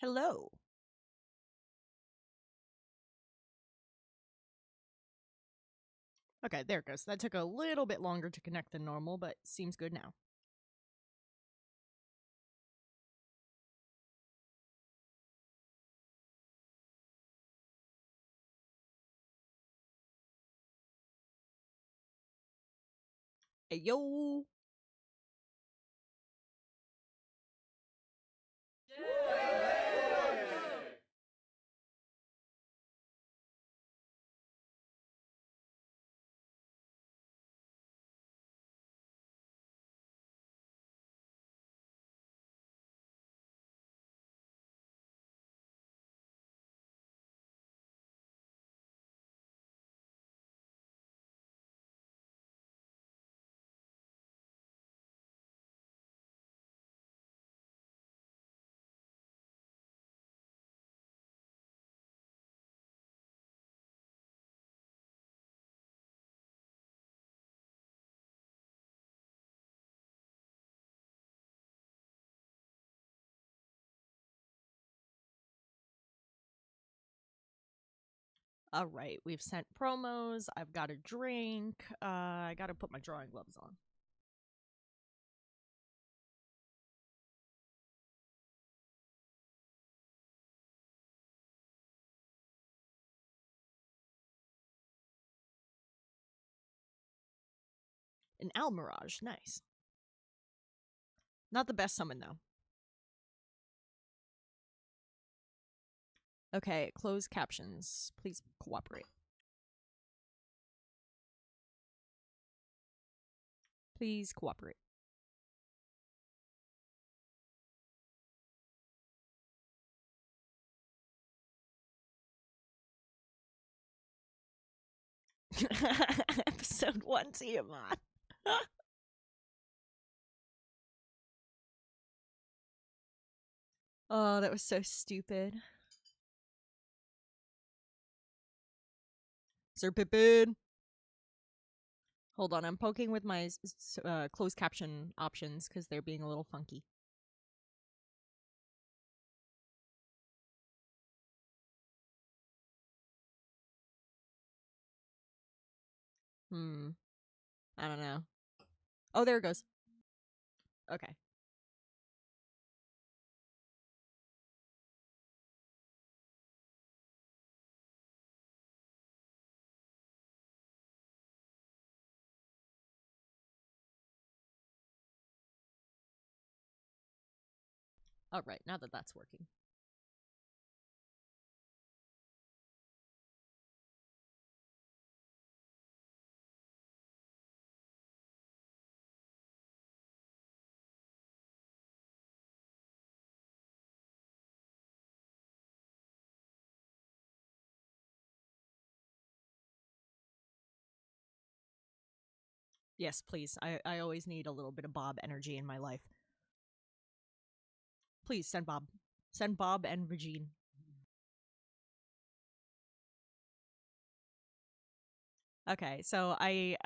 Hello. Okay, there it goes. That took a little bit longer to connect than normal, but seems good now. Hey, yo. All right, we've sent promos. I've got a drink. I gotta put my drawing gloves on. An Almirage, nice. Not the best summon, though. Okay, closed captions. Please cooperate. Please cooperate. Episode 1 Tiamat. Oh, that was so stupid. Sir Pippin. Hold on, I'm poking with my closed caption options because they're being a little funky. I don't know. Oh, there it goes. Okay. All right, now that that's working. Yes, please. I always need a little bit of Bob energy in my life. Please send Bob. Send Bob and Regine. Okay, so I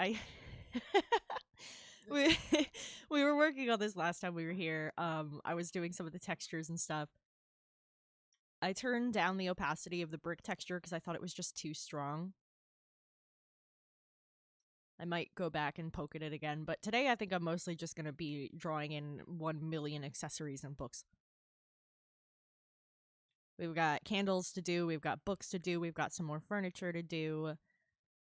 we we were working on this last time we were here. I was doing some of the textures and stuff. I turned down the opacity of the brick texture because I thought it was just too strong. I might go back and poke at it again, but today I think I'm mostly just going to be drawing in 1 million accessories and books. We've got candles to do, we've got books to do, we've got some more furniture to do.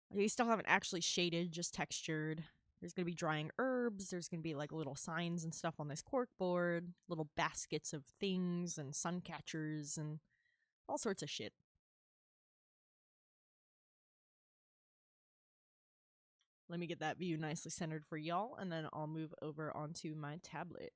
We still haven't actually shaded, just textured. There's going to be drying herbs, there's going to be like little signs and stuff on this cork board, little baskets of things and sun catchers and all sorts of shit. Let me get that view nicely centered for y'all, and then I'll move over onto my tablet.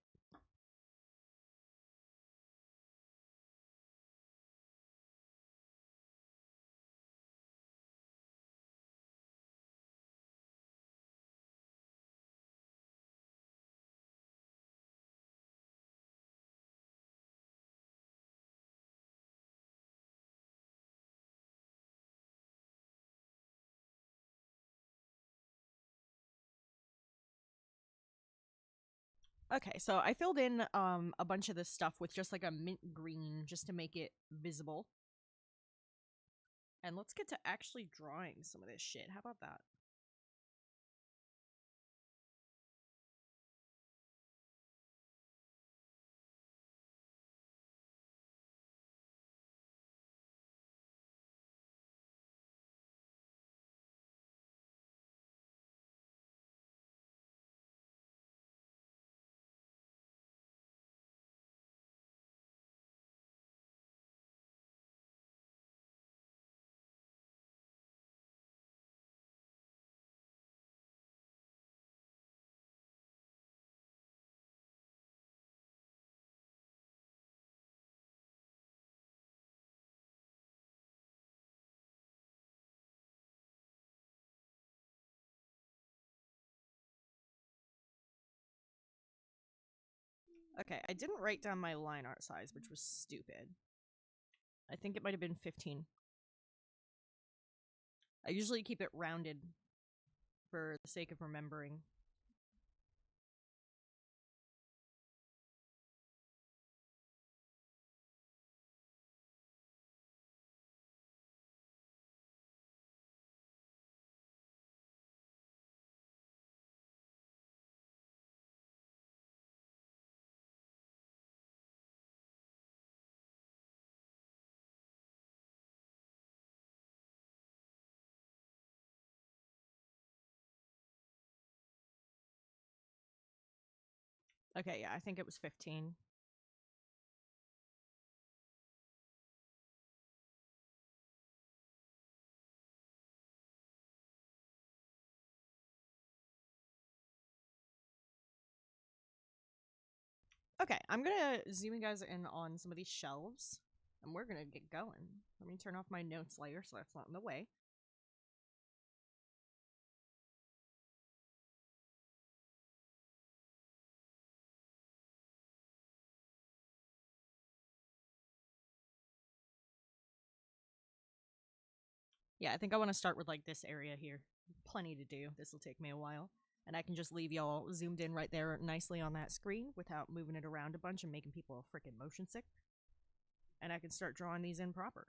Okay, so I filled in a bunch of this stuff with just like a mint green just to make it visible. And let's get to actually drawing some of this shit. How about that? Okay, I didn't write down my line art size, which was stupid. I think it might have been 15. I usually keep it rounded for the sake of remembering. Okay, yeah, I think it was 15. Okay, I'm gonna zoom you guys in on some of these shelves, and we're gonna get going. Let me turn off my notes layer so that's not in the way. Yeah, I think I want to start with like this area here. Plenty to do. This will take me a while. And I can just leave y'all zoomed in right there nicely on that screen without moving it around a bunch and making people freaking motion sick. And I can start drawing these in proper.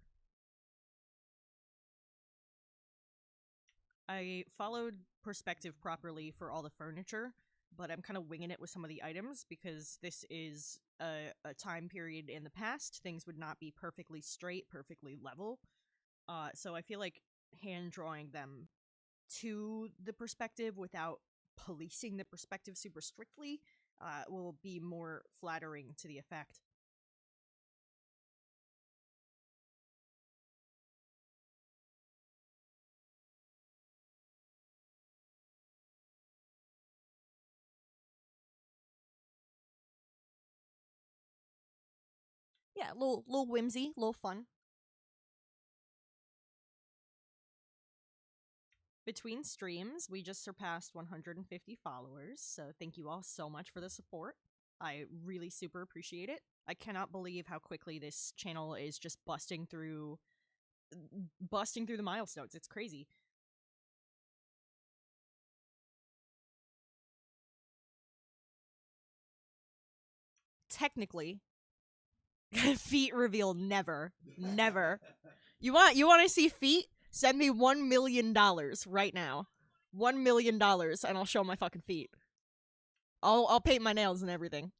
I followed perspective properly for all the furniture, but I'm kind of winging it with some of the items because this is a time period in the past. Things would not be perfectly straight, perfectly level. So I feel like hand drawing them to the perspective without policing the perspective super strictly will be more flattering to the effect. Yeah, little whimsy, little fun. Between streams, we just surpassed 150 followers, so thank you all so much for the support. I really super appreciate it. I cannot believe how quickly this channel is just busting through the milestones. It's crazy. Technically, feet reveal never. Never. You want to see feet? Send me $1 million right now. $1 million and I'll show my fucking feet. I'll paint my nails and everything.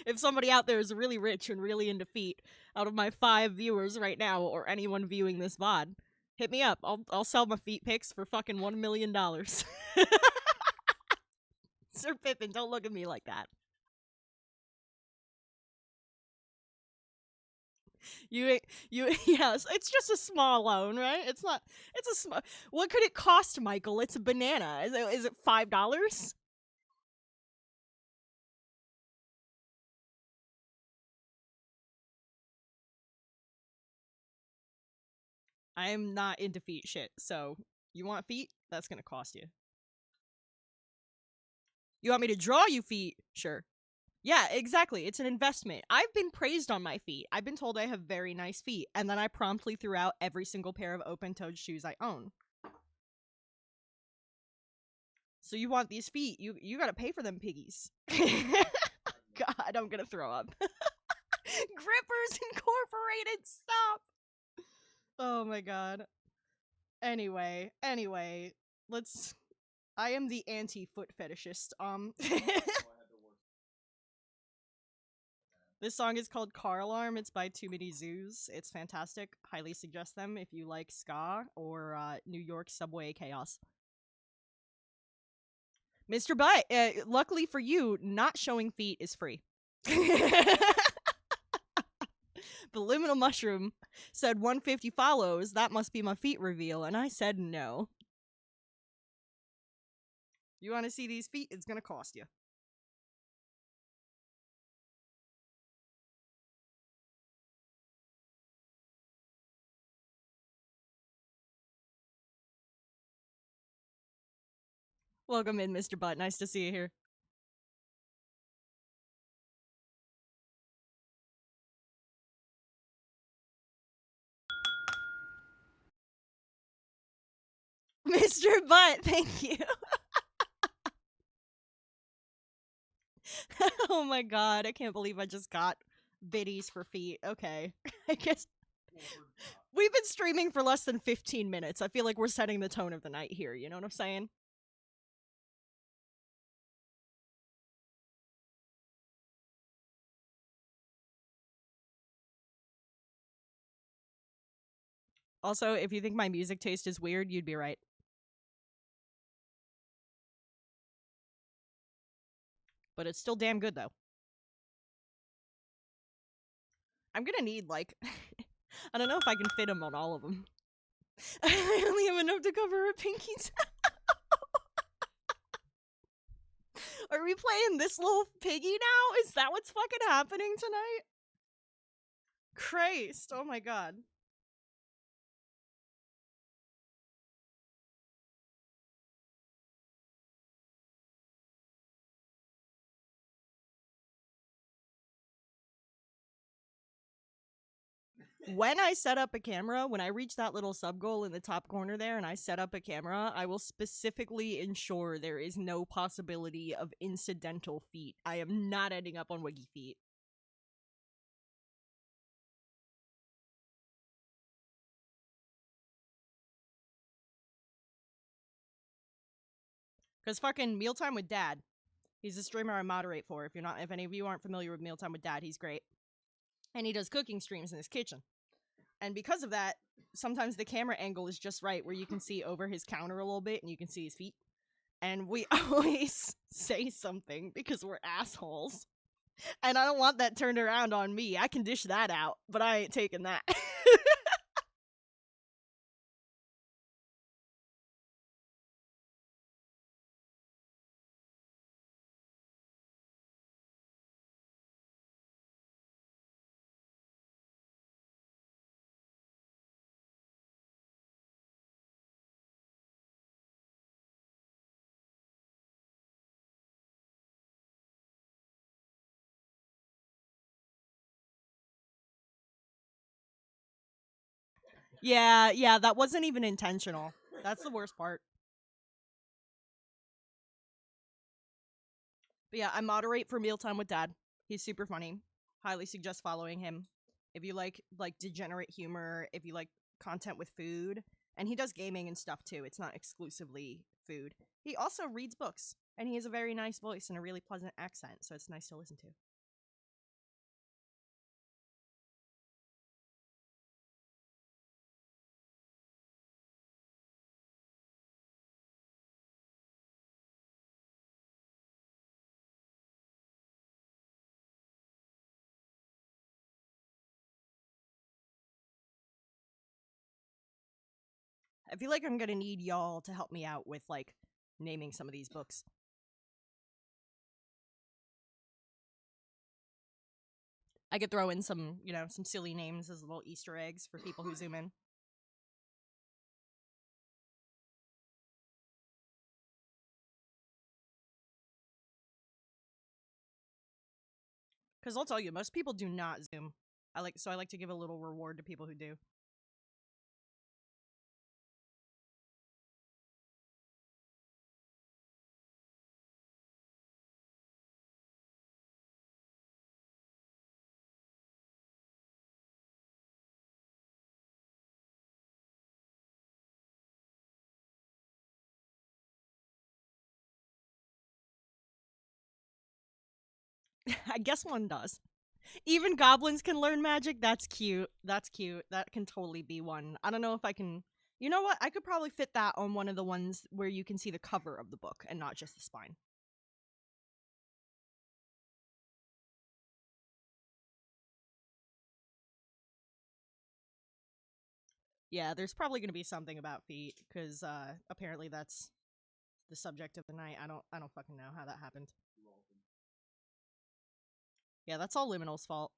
If somebody out there is really rich and really into feet, out of my 5 viewers right now, or anyone viewing this VOD, hit me up. I'll sell my feet pics for fucking $1 million. Sir Pippin, don't look at me like that. You yes, it's just a small loan, right? It's not. It's a small. What could it cost, Michael? It's a banana. Is it $5? I'm not into feet shit. So you want feet? That's gonna cost you. You want me to draw you feet? Sure. Yeah, exactly. It's an investment. I've been praised on my feet. I've been told I have very nice feet, and then I promptly threw out every single pair of open-toed shoes I own. So you want these feet? You gotta pay for them piggies. God, I'm gonna throw up. Grippers Incorporated, stop. Oh my god. Anyway, let's. I am the anti-foot fetishist. This song is called Car Alarm. It's by Too Many Zoos. It's fantastic. Highly suggest them if you like ska or New York subway chaos. Mr. Butt, luckily for you, not showing feet is free. The Liminal Mushroom said 150 follows. That must be my feet reveal. And I said no. You want to see these feet? It's going to cost you. Welcome in, Mr. Butt. Nice to see you here. Mr. Butt, thank you. Oh my god, I can't believe I just got biddies for feet. Okay. I guess we've been streaming for less than 15 minutes. I feel like we're setting the tone of the night here, you know what I'm saying? Also, if you think my music taste is weird, you'd be right. But it's still damn good, though. I'm gonna need, like... I don't know if I can fit them on all of them. I only have enough to cover a pinky's. Are we playing this little piggy now? Is that what's fucking happening tonight? Christ, oh my god. When I set up a camera, when I reach that little sub goal in the top corner there and I set up a camera, I will specifically ensure there is no possibility of incidental feet. I am not ending up on Wiggy feet. Because fucking Mealtime with Dad. He's a streamer I moderate for. If any of you aren't familiar with Mealtime with Dad, he's great. And he does cooking streams in his kitchen. And because of that, sometimes the camera angle is just right where you can see over his counter a little bit and you can see his feet. And we always say something because we're assholes. And I don't want that turned around on me. I can dish that out, but I ain't taking that. Yeah, that wasn't even intentional. That's the worst part. But yeah, I moderate for Mealtime with Dad. He's super funny. Highly suggest following him. If you like degenerate humor, if you like content with food, and he does gaming and stuff too. It's not exclusively food. He also reads books, and he has a very nice voice and a really pleasant accent, so it's nice to listen to. I feel like I'm gonna need y'all to help me out with, like, naming some of these books. I could throw in some, some silly names as little Easter eggs for people who zoom in. Because I'll tell you, most people do not zoom. I like to give a little reward to people who do. I guess one does. Even goblins can learn magic. That's cute. That's cute. That can totally be one. I don't know if I can. You know what? I could probably fit that on one of the ones where you can see the cover of the book and not just the spine. Yeah, there's probably going to be something about feet because apparently that's the subject of the night. I don't fucking know how that happened. Yeah, that's all Liminal's fault.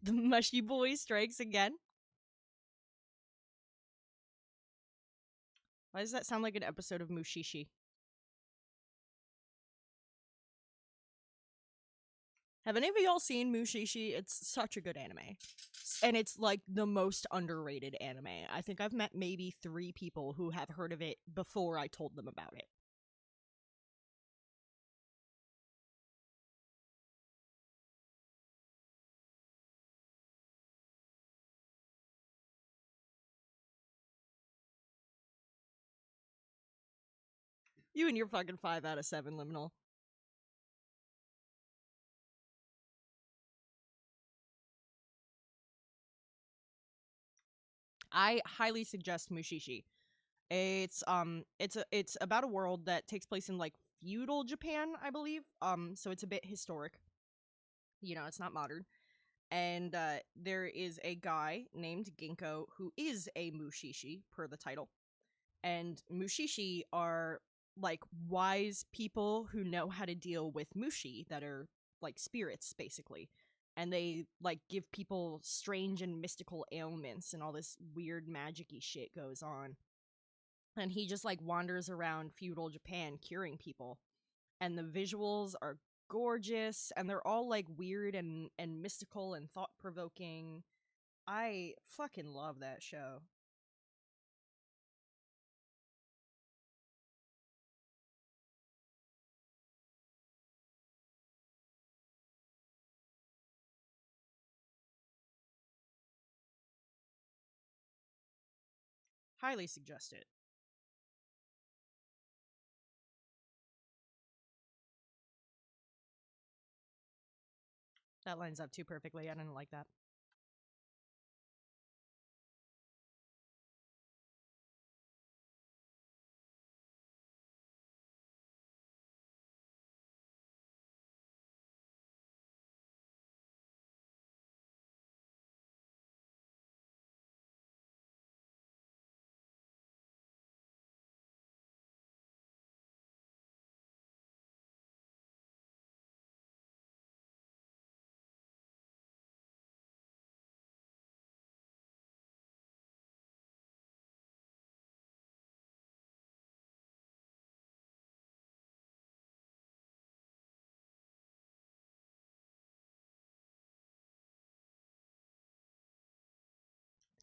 The mushy boy strikes again. Why does that sound like an episode of Mushishi? Have any of y'all seen Mushishi? It's such a good anime. And it's like the most underrated anime. I think I've met maybe 3 people who have heard of it before I told them about it. You and your fucking 5 out of 7 liminal. I highly suggest Mushishi. It's about a world that takes place in like feudal Japan, I believe. So it's a bit historic. You know, it's not modern. And there is a guy named Ginkgo who is a Mushishi per the title. And Mushishi are like wise people who know how to deal with Mushi that are like spirits basically. And they like give people strange and mystical ailments and all this weird magic-y shit goes on. And he just like wanders around feudal Japan curing people. And the visuals are gorgeous and they're all like weird and mystical and thought-provoking. I fucking love that show. Highly suggest it. That lines up too perfectly. I didn't like that.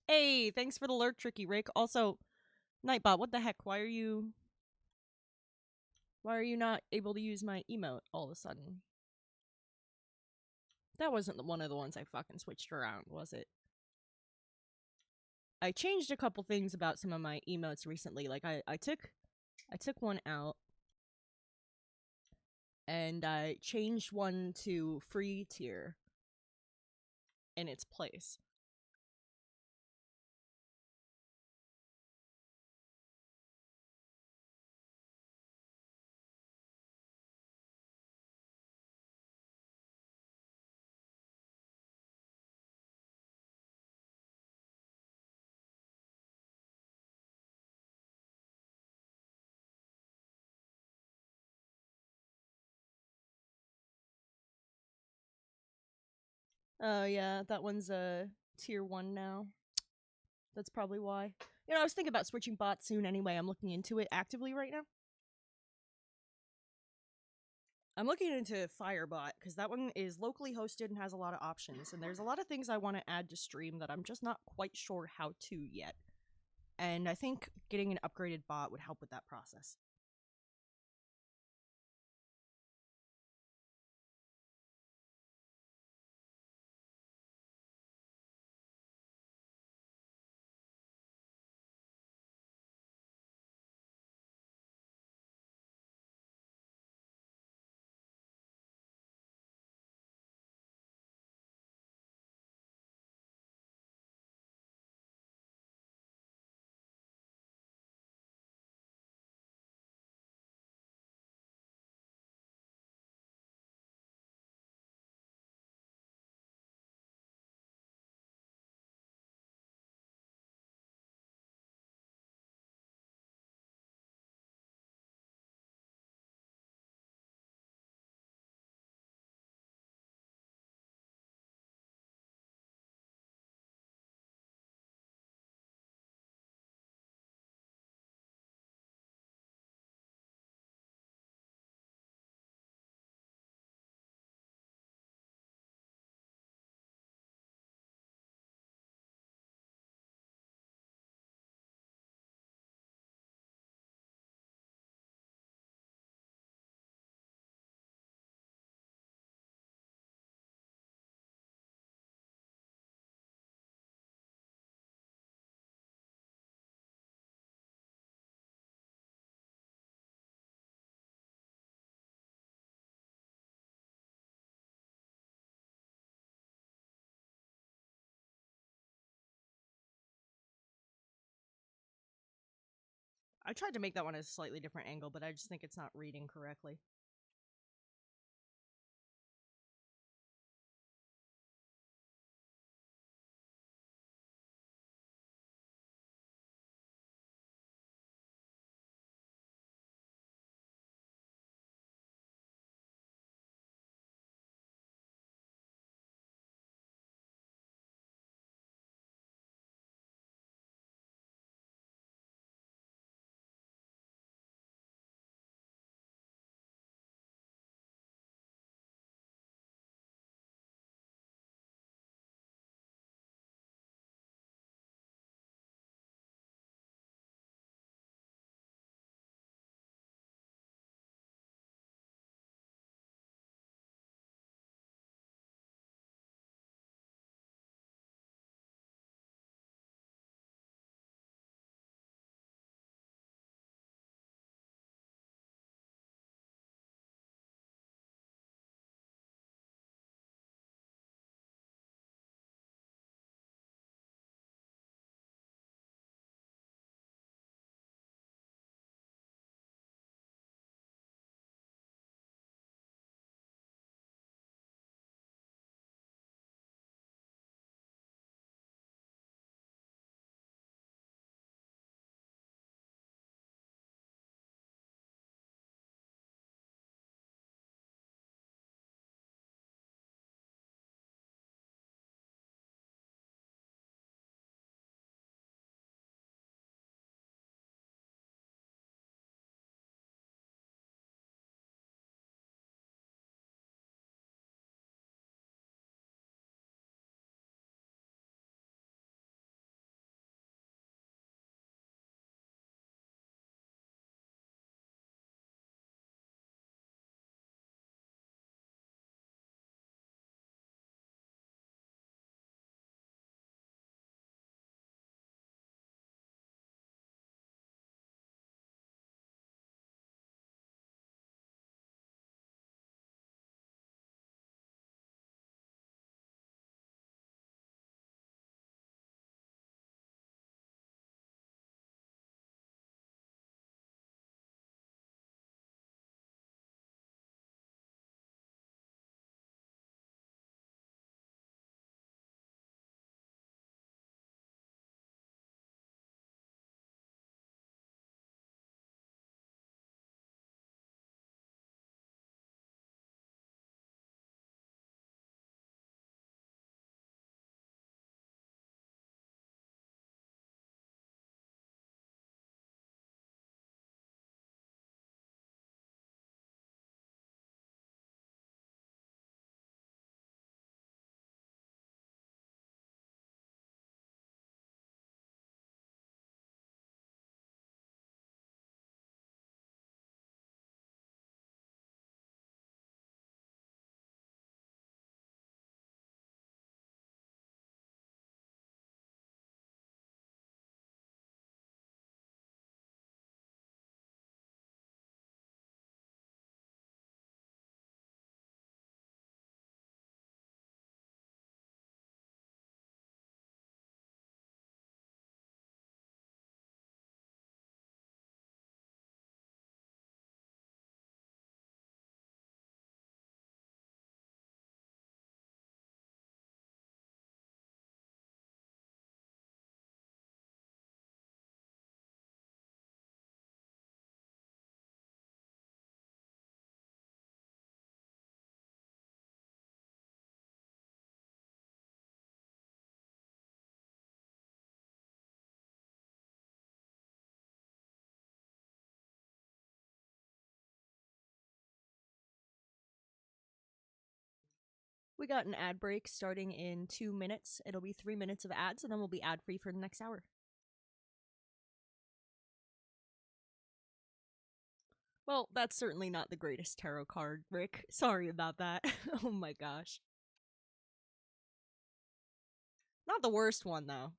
Hey, thanks for the lurk, Tricky Rick. Also, Nightbot, what the heck? Why are you not able to use my emote all of a sudden? That wasn't one of the ones I fucking switched around, was it? I changed a couple things about some of my emotes recently. Like I took one out and I changed one to free tier in its place. Yeah, that one's tier 1 now. That's probably why. You know, I was thinking about switching bots soon anyway. I'm looking into it actively right now. I'm looking into Firebot because that one is locally hosted and has a lot of options. And there's a lot of things I want to add to stream that I'm just not quite sure how to yet. And I think getting an upgraded bot would help with that process. I tried to make that one a slightly different angle, but I just think it's not reading correctly. We got an ad break starting in 2 minutes. It'll be 3 minutes of ads, and then we'll be ad free for the next hour. Well, that's certainly not the greatest tarot card, Rick. Sorry about that. Oh my gosh. Not the worst one, though.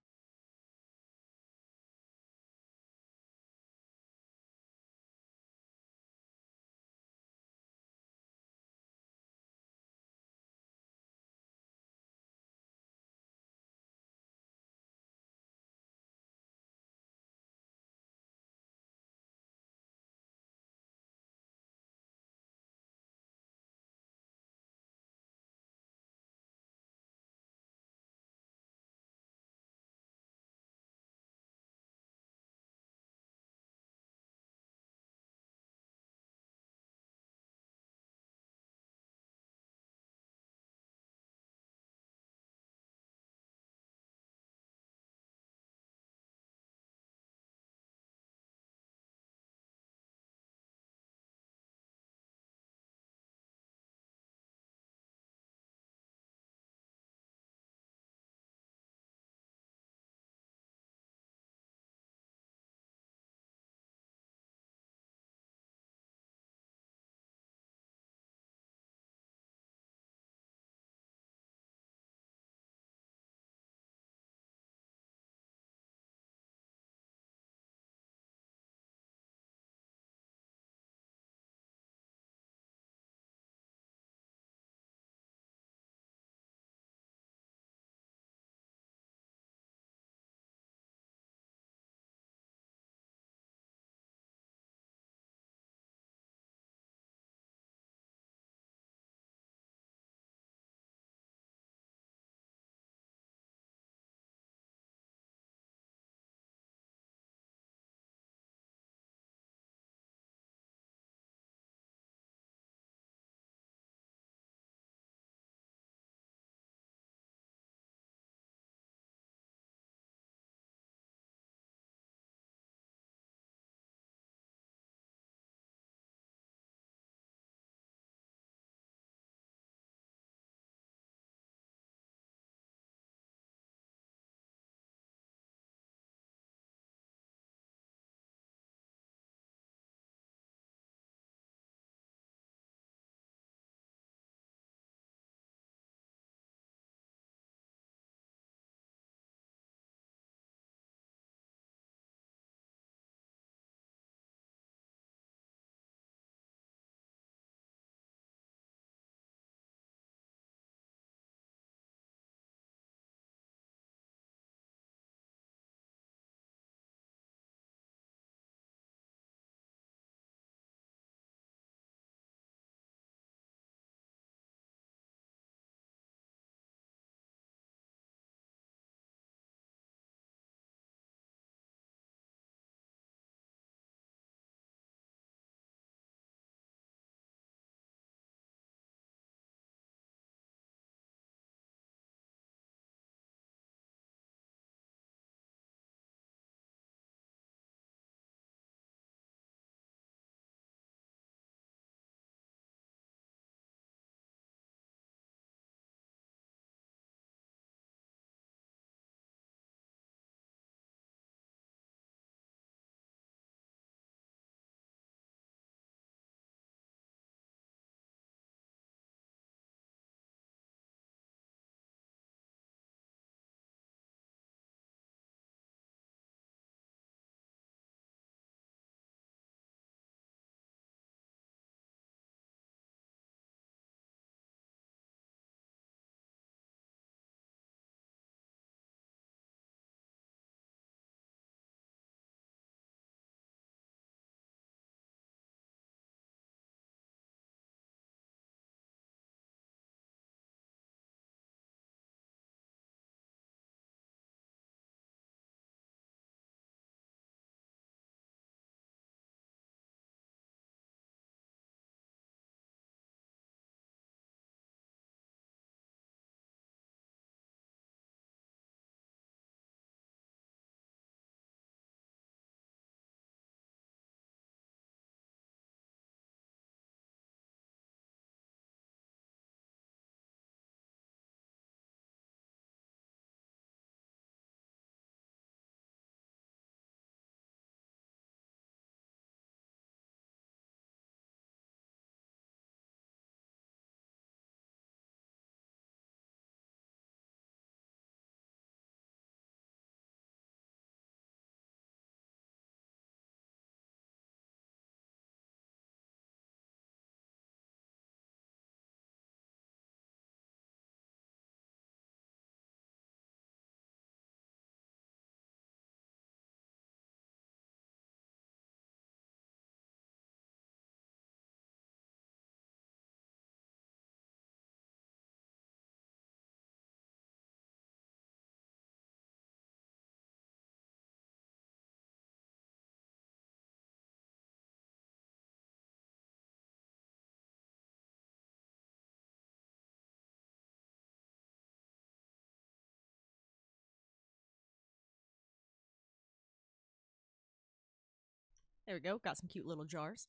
There we go. Got some cute little jars.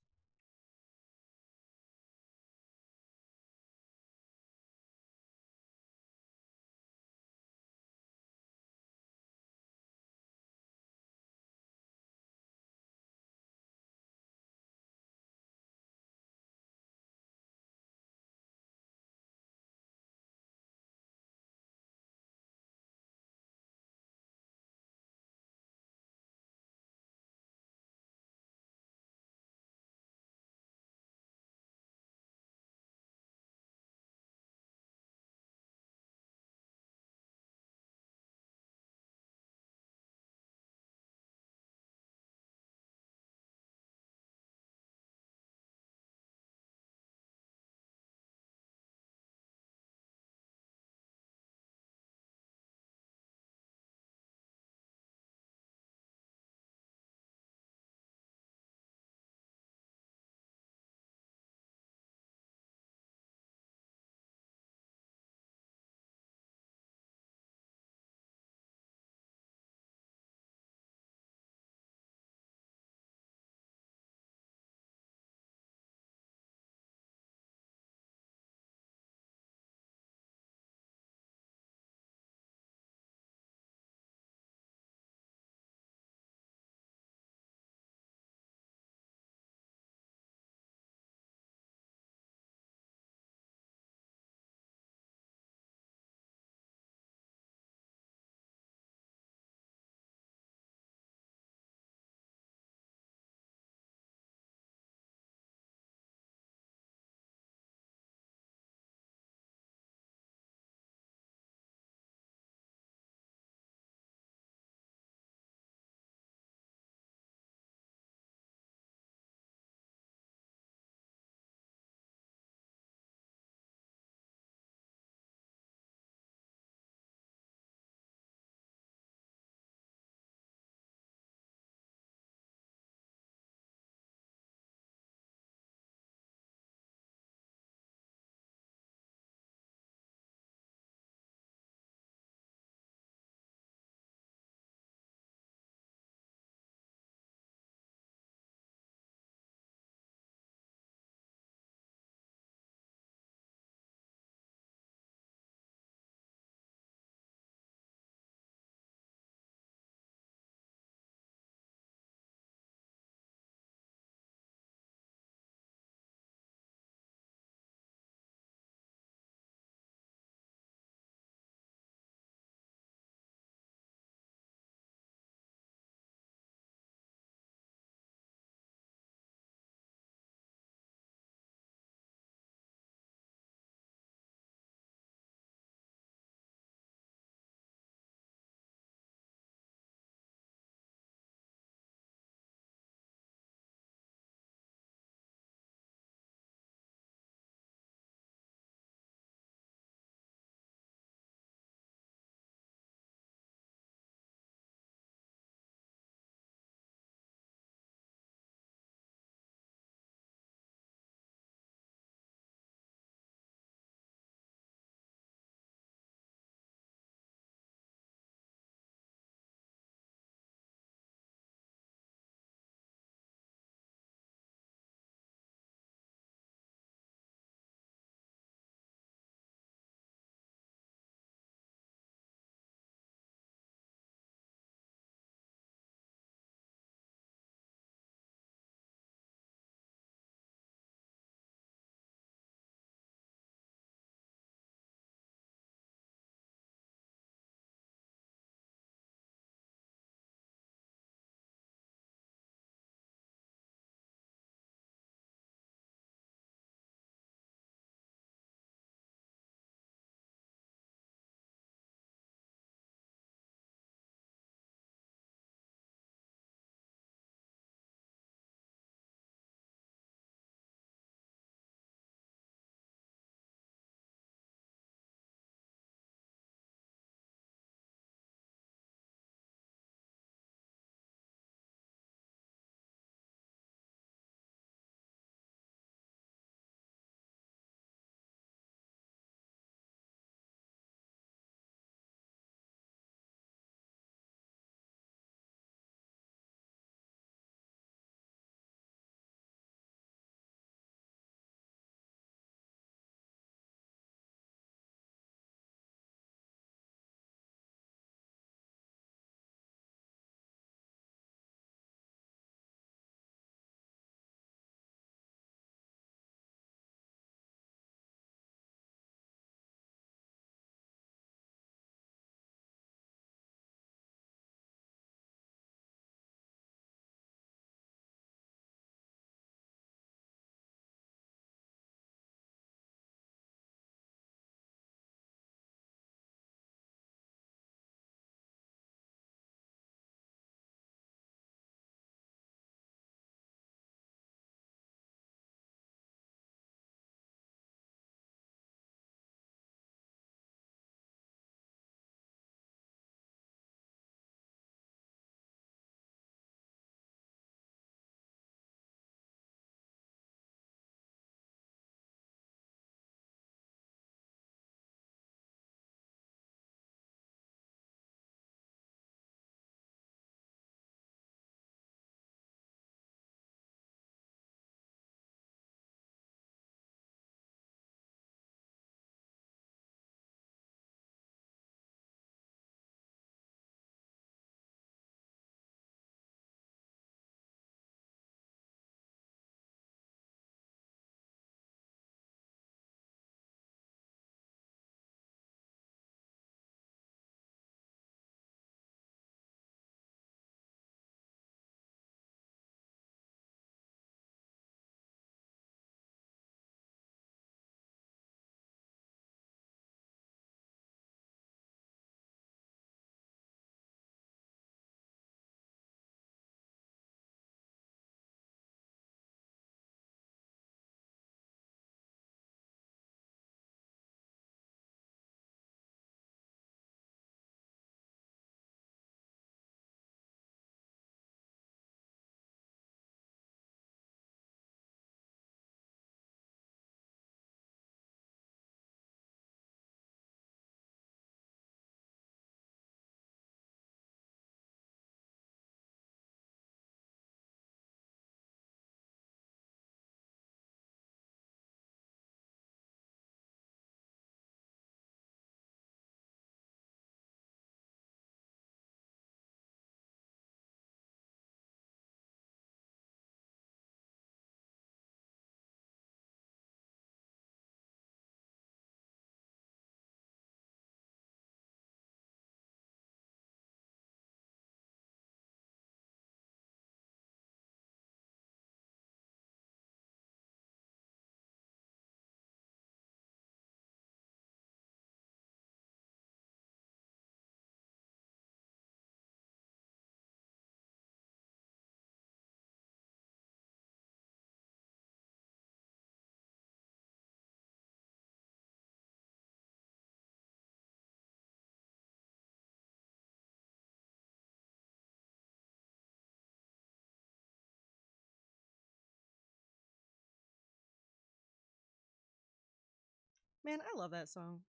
Man, I love that song.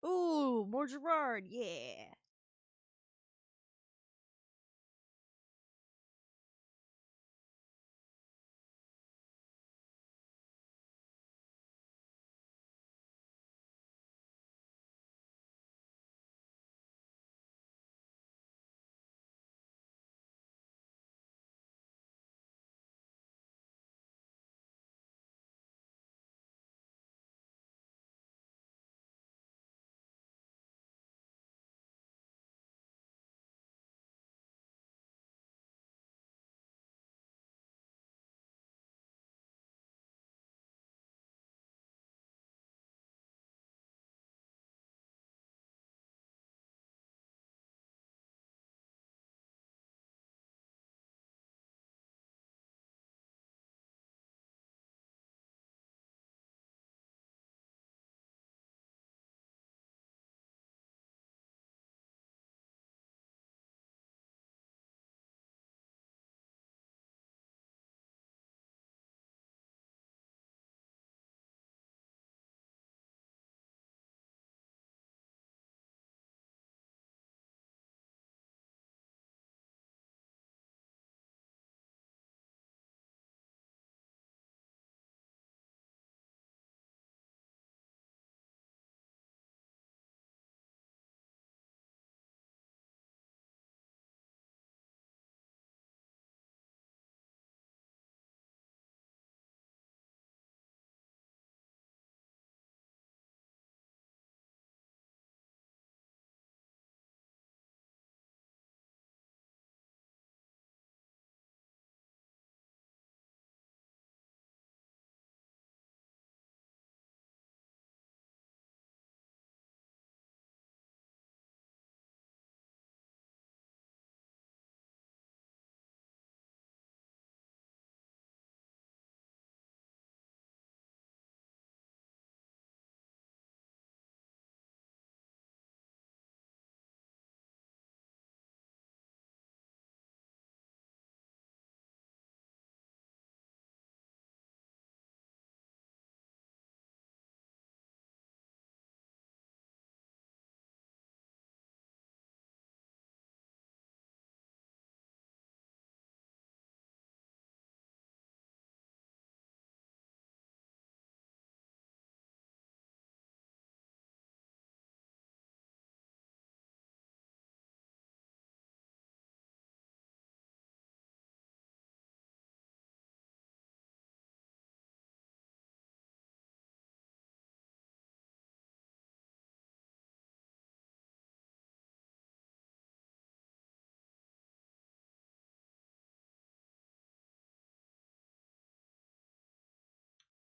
Ooh, more Gerard, yeah.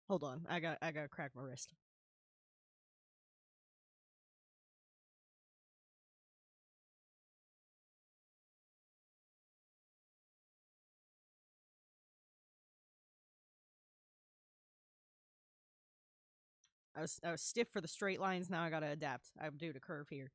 Hold on, I gotta crack my wrist. I was stiff for the straight lines. Now I gotta adapt. I'm doing a curve here.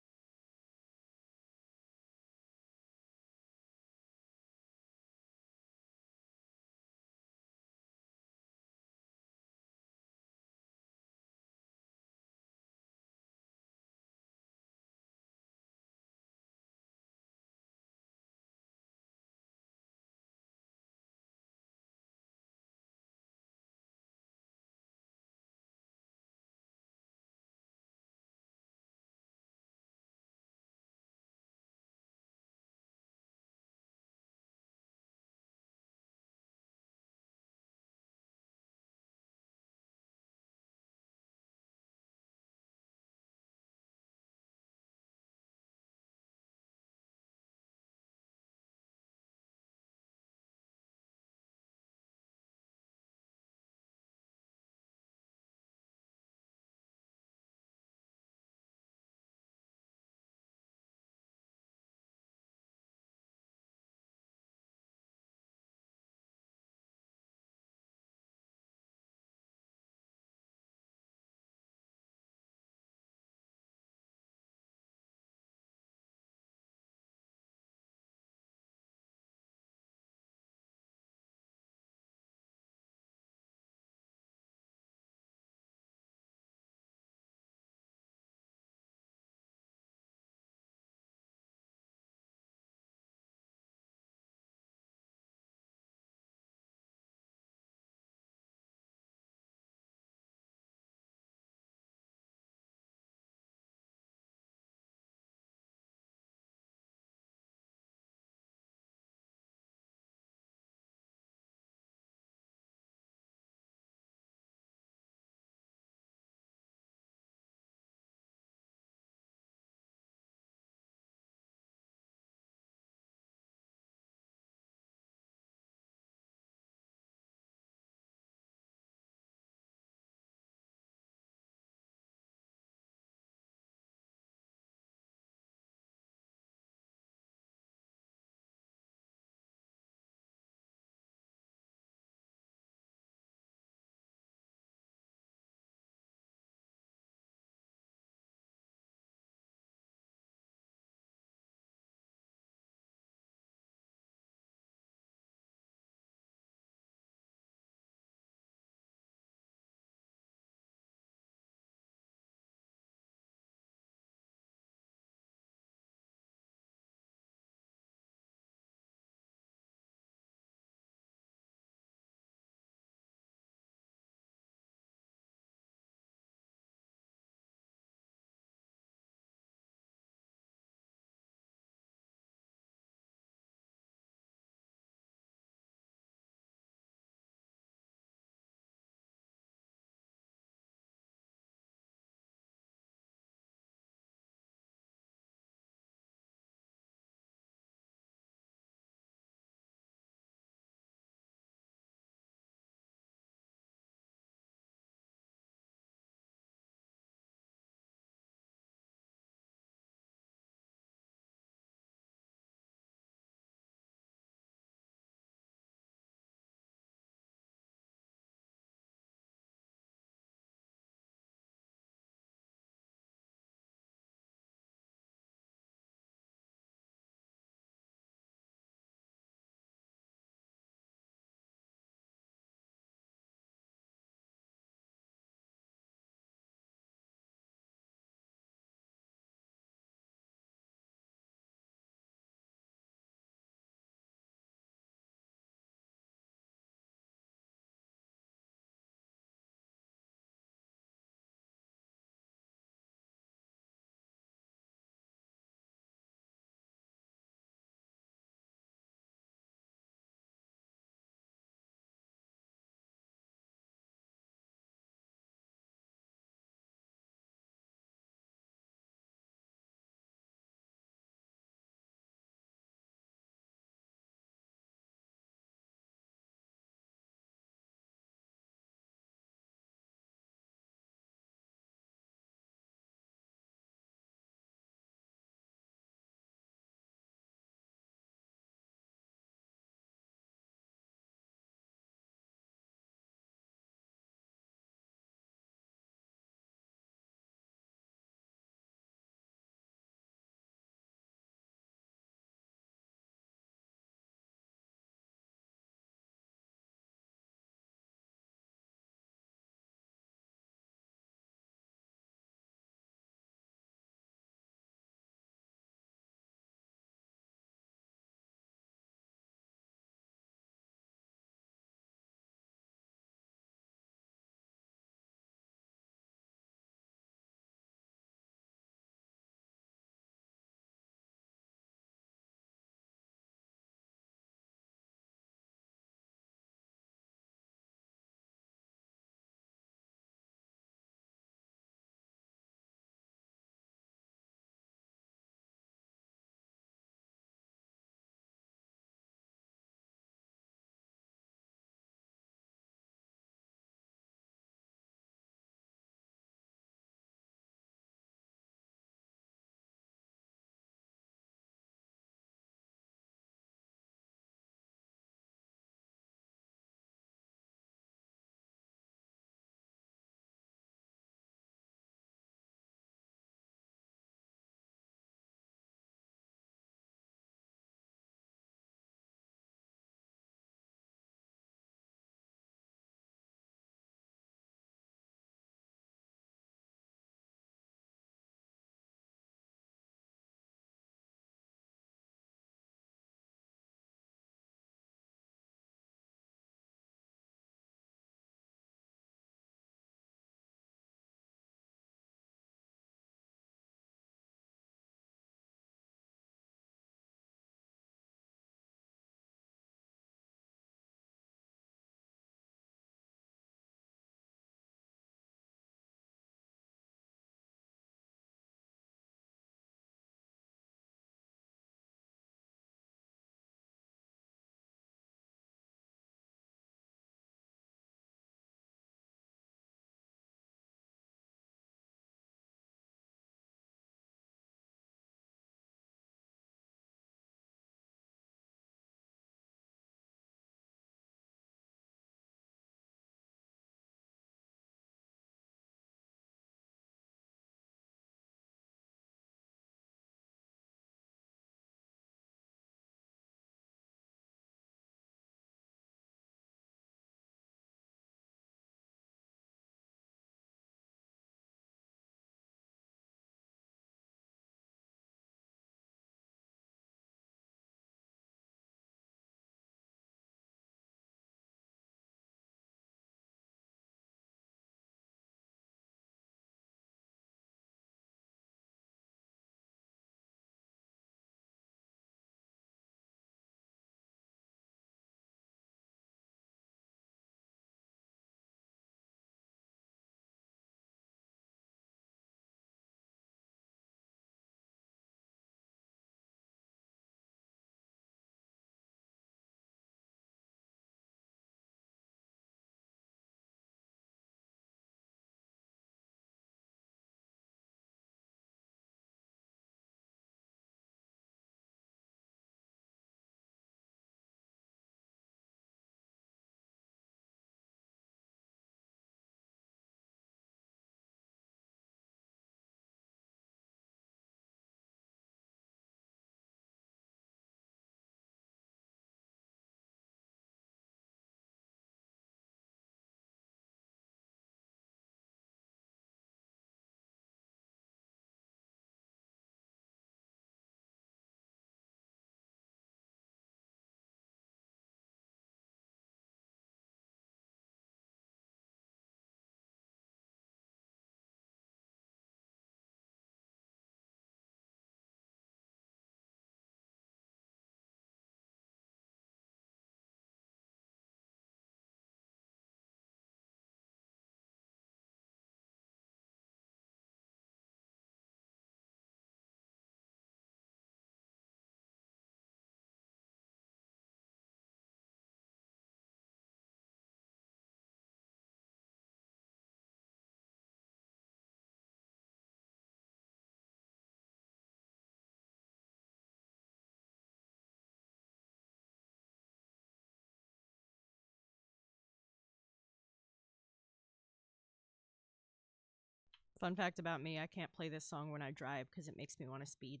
Fun fact about me, I can't play this song when I drive because it makes me want to speed.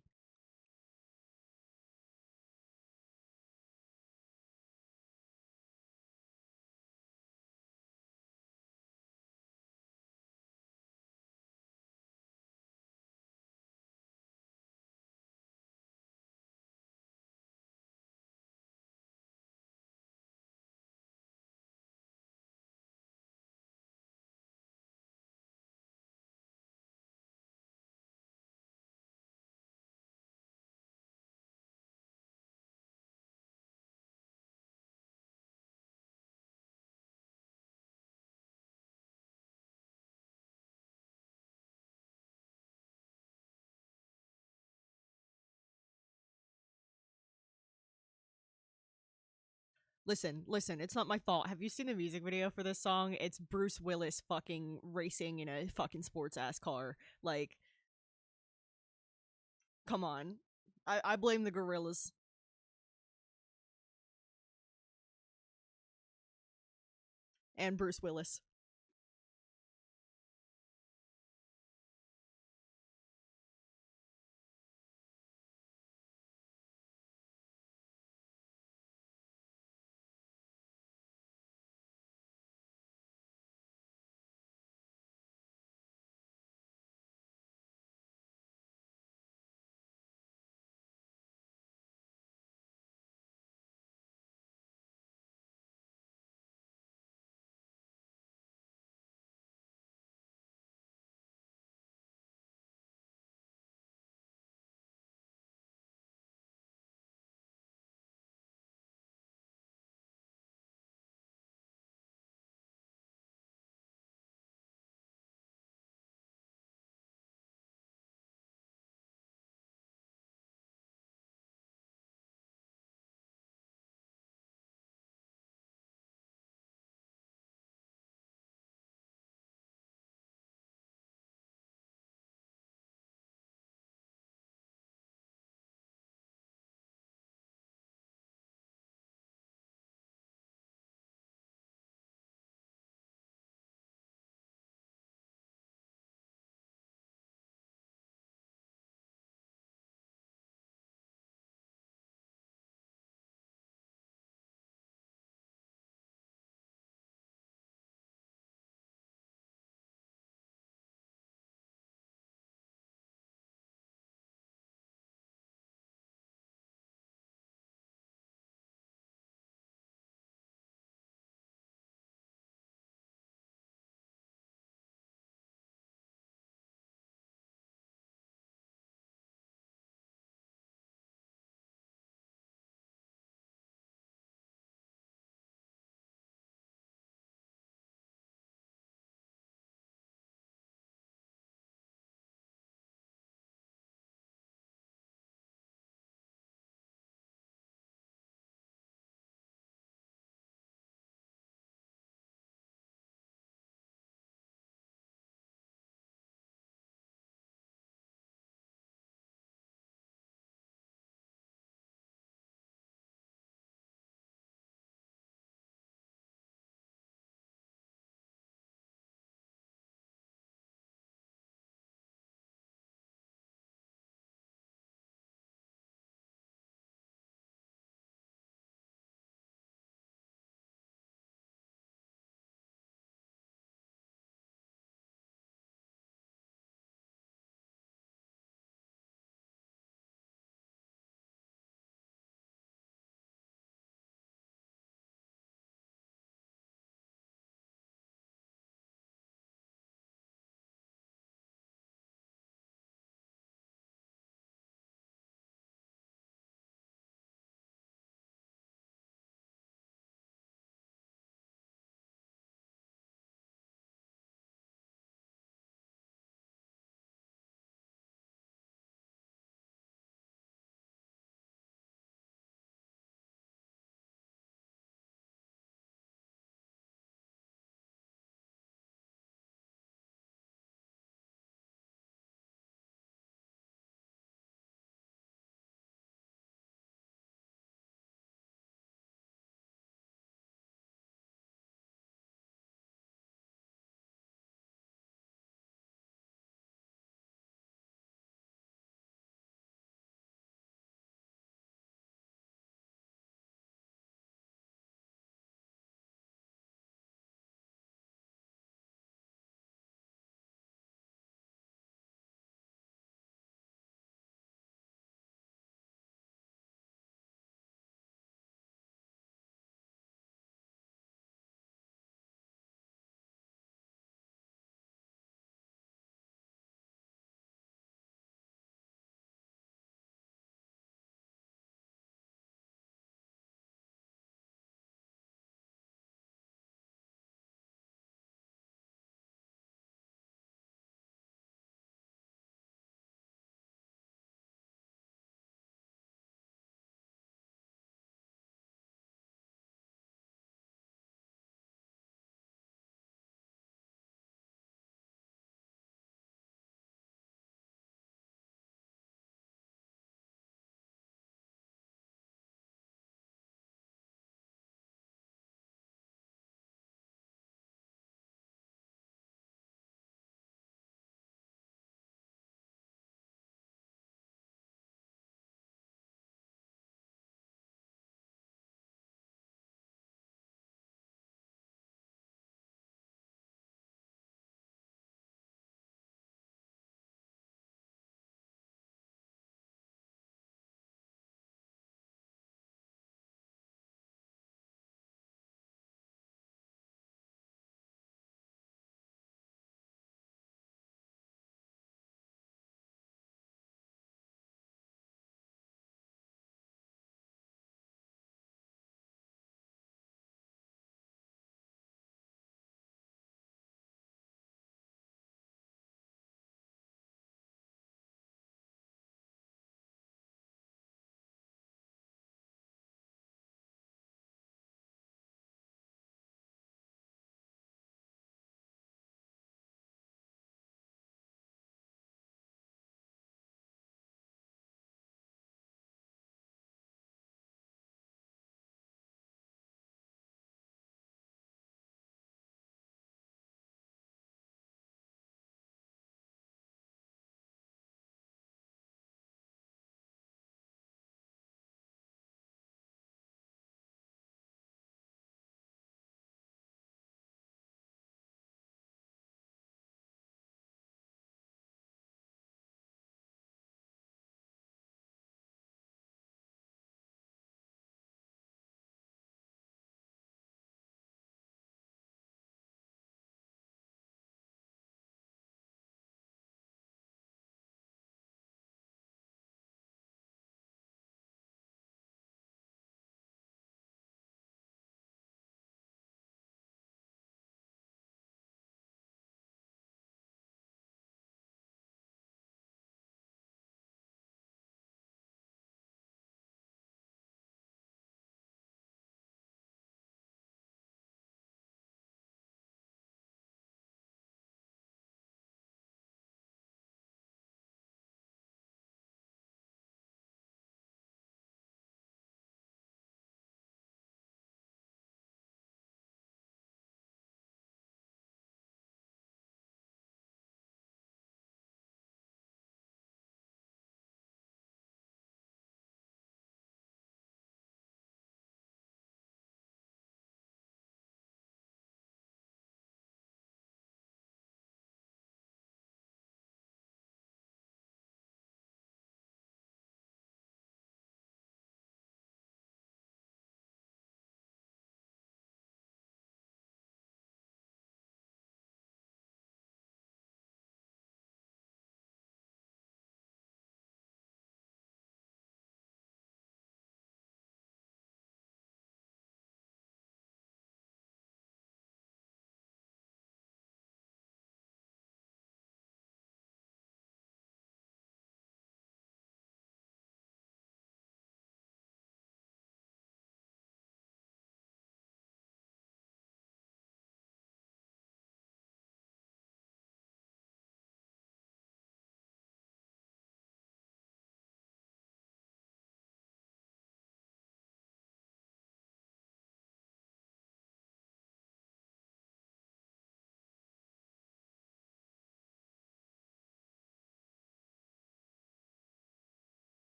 Listen, it's not my fault. Have you seen the music video for this song? It's Bruce Willis fucking racing in a fucking sports ass car. Like, come on. I blame the gorillas. And Bruce Willis.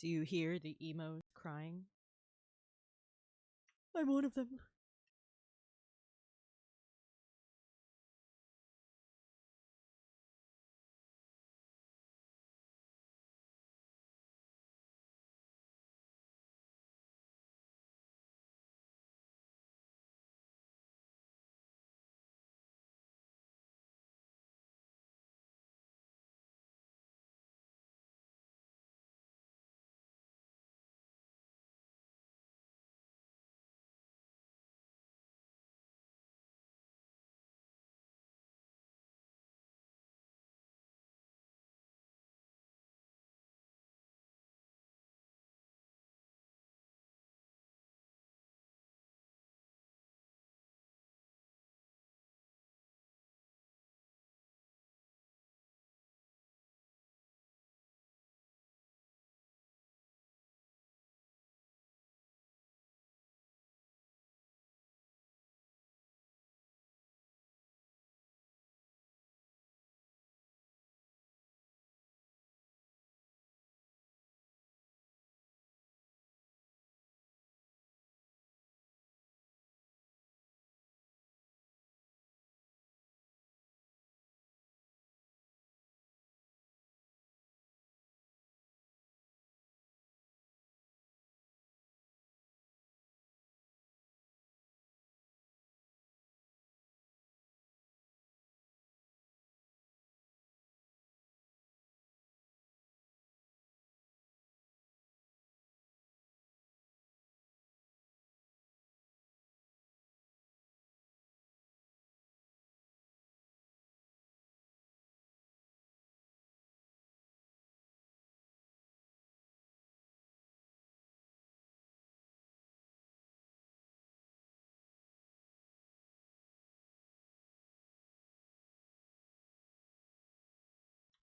Do you hear the emos crying? I'm one of them.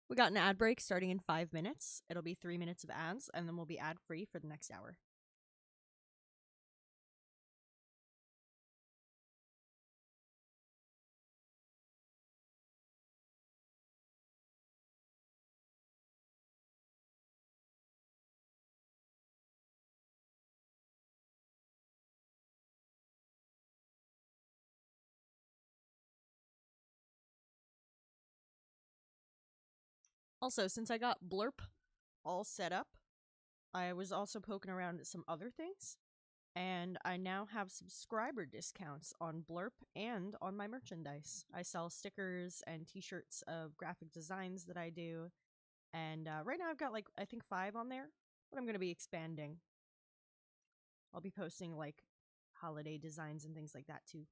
We got an ad break starting in 5 minutes. It'll be 3 minutes of ads, and then we'll be ad free for the next hour. Also, since I got Blurp all set up, I was also poking around at some other things, and I now have subscriber discounts on Blurp and on my merchandise. I sell stickers and t-shirts of graphic designs that I do, and right now I've got like I think 5 on there, but I'm going to be expanding. I'll be posting like holiday designs and things like that too.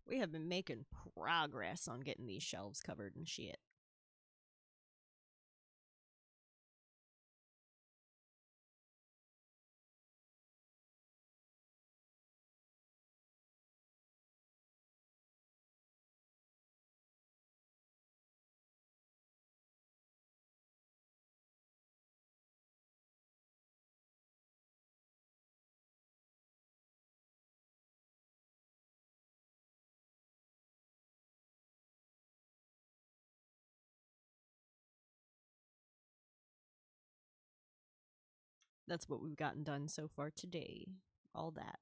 We have been making progress on getting these shelves covered and shit. That's what we've gotten done so far today. All that.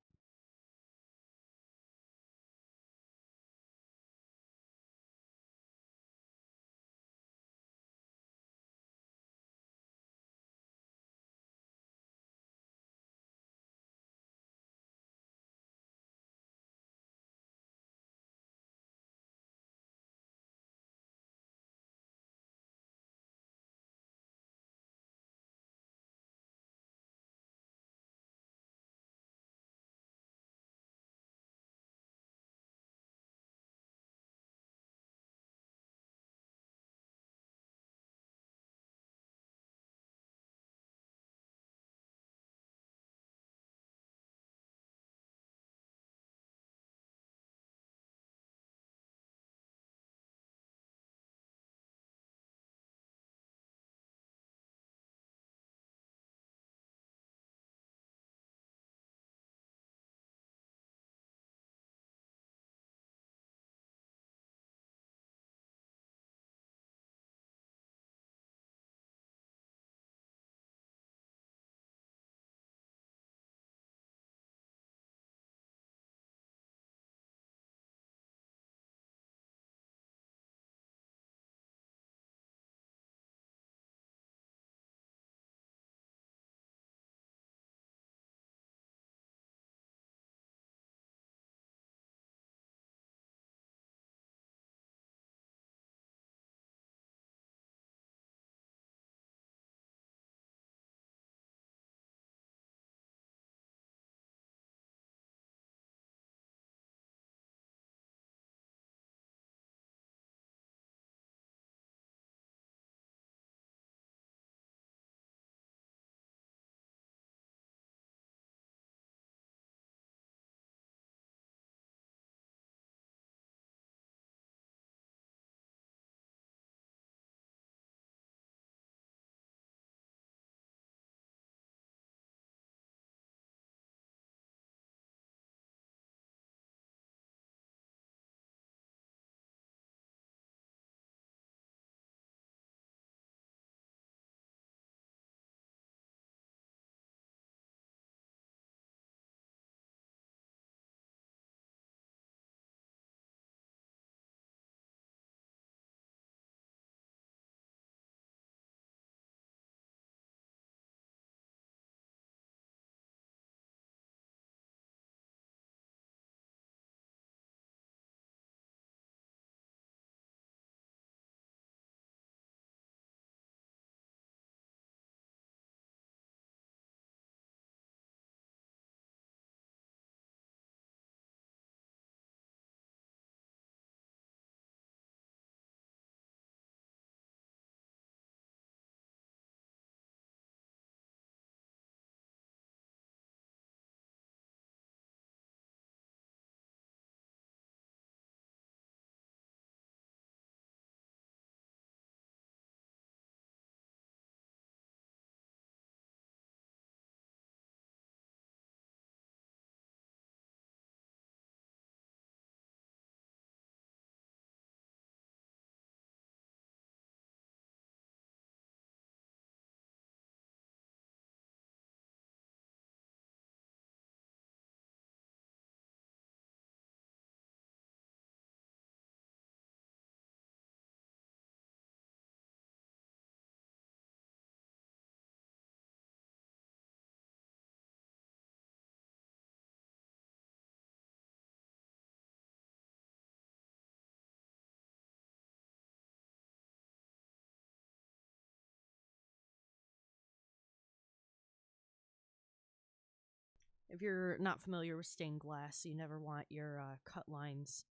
if you're not familiar with stained glass, you never want your cut lines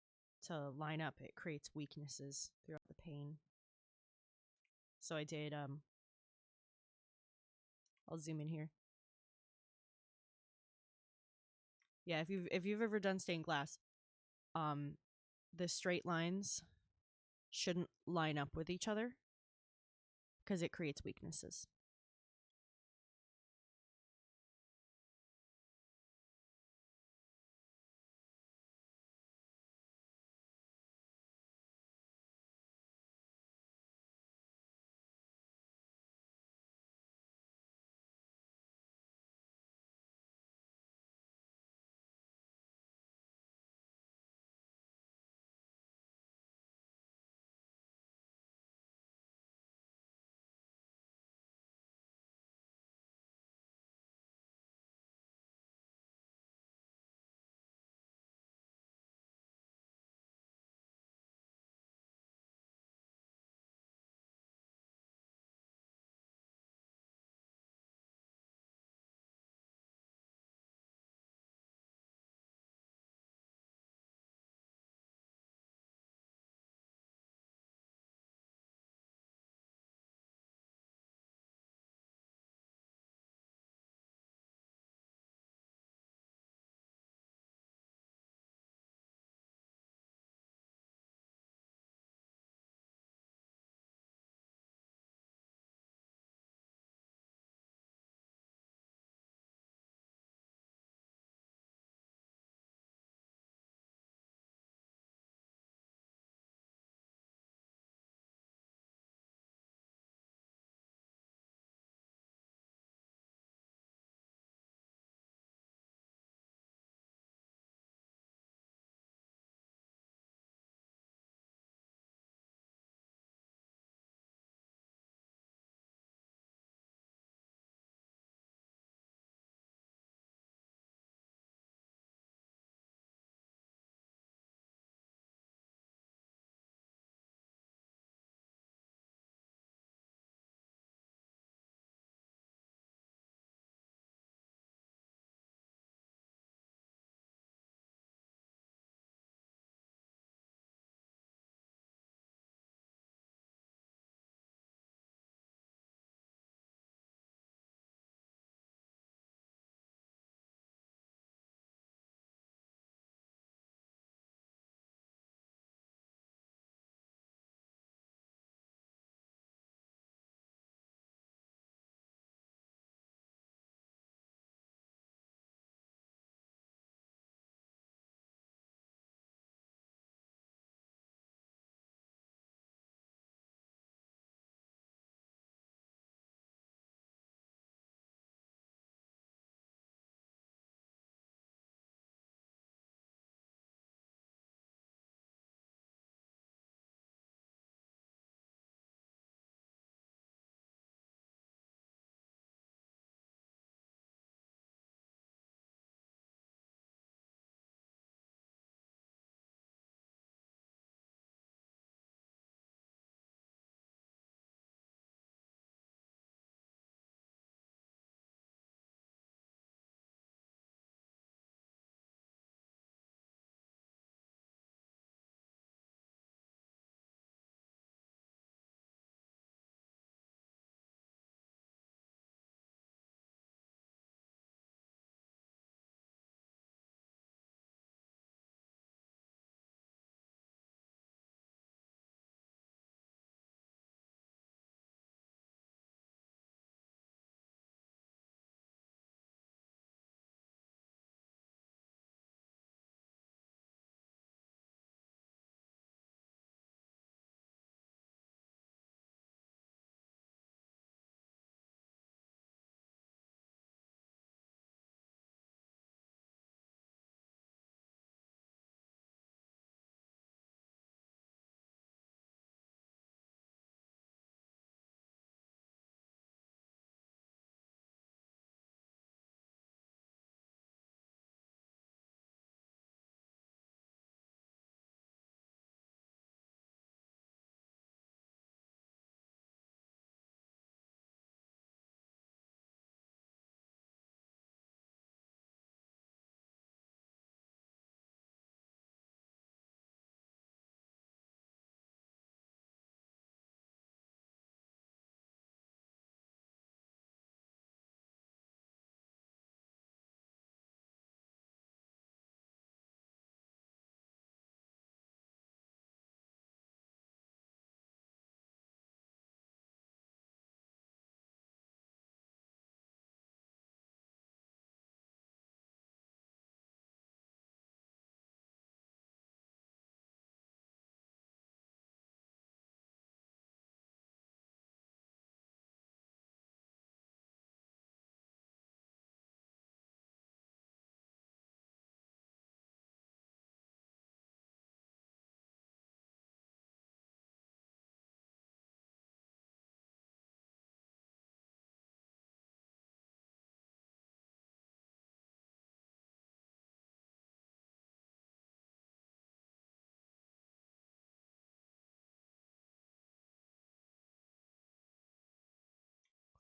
to line up. It creates weaknesses throughout the pane. So I did. I'll zoom in here. Yeah, if you've ever done stained glass, the straight lines shouldn't line up with each other because it creates weaknesses.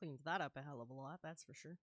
Cleans that up a hell of a lot, that's for sure.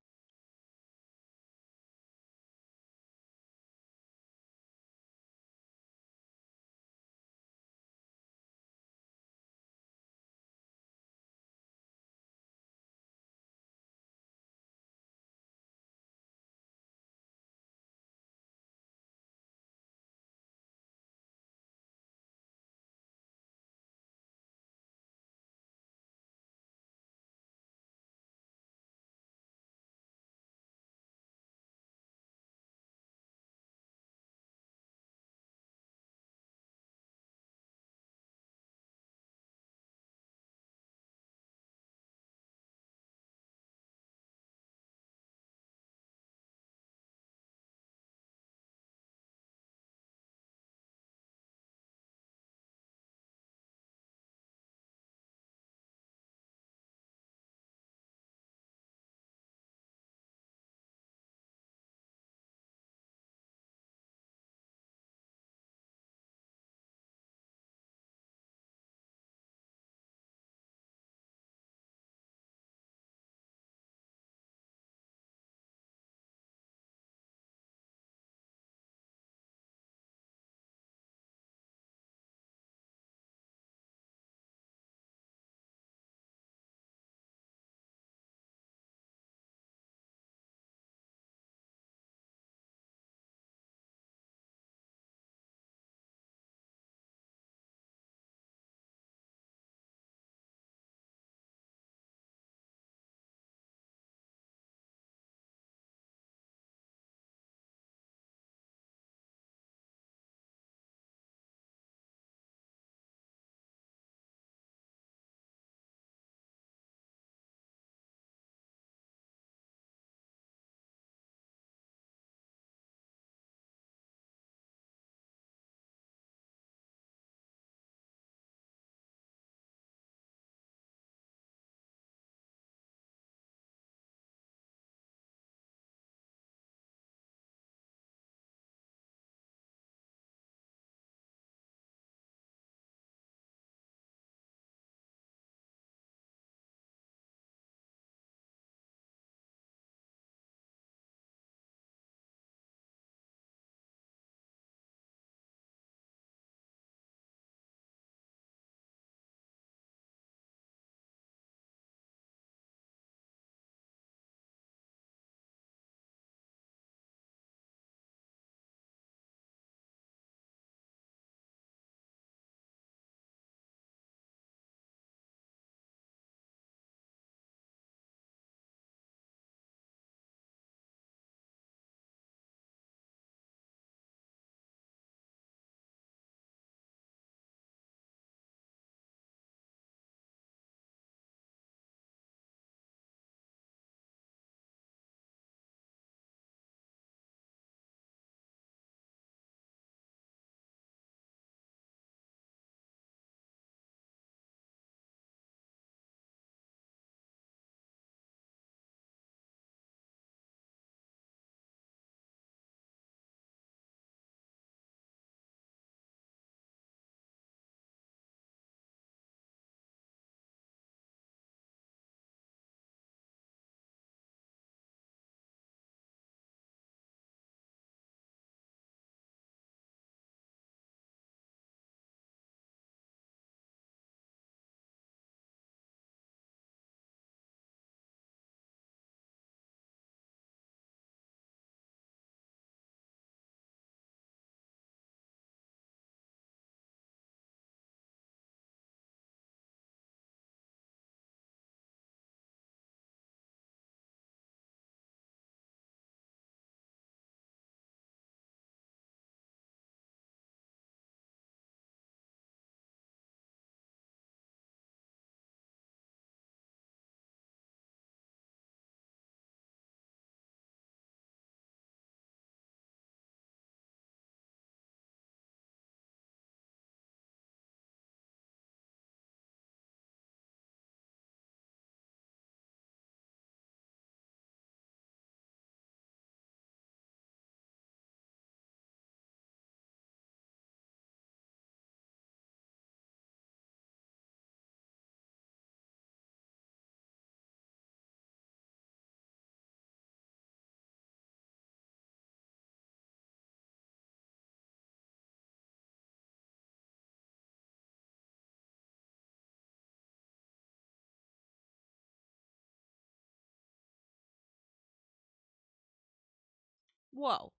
Whoa.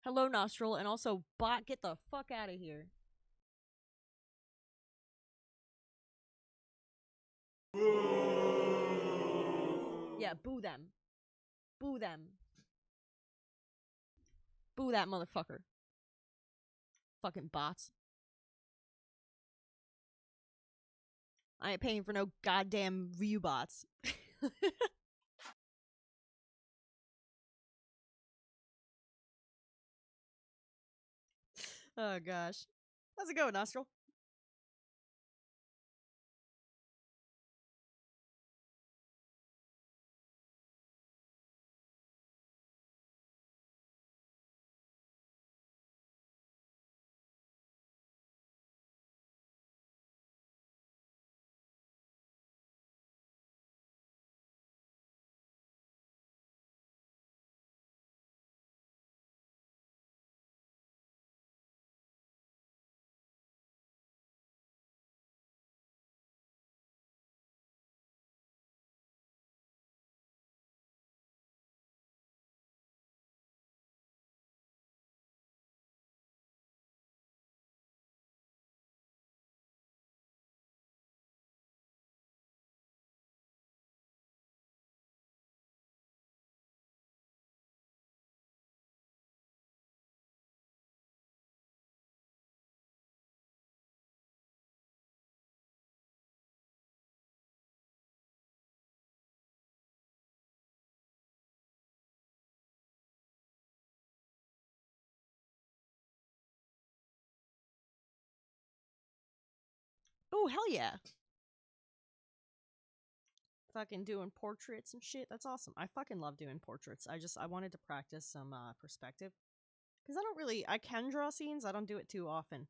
Hello, Nostril, and also, bot, get the fuck out of here. Yeah, boo them. Boo them. Boo that motherfucker. Fucking bots. I ain't paying for no goddamn view bots. Oh gosh. How's it going, Nostril? Oh, hell yeah. Fucking doing portraits and shit. That's awesome. I fucking love doing portraits. I wanted to practice some perspective. Because I can draw scenes. I don't do it too often.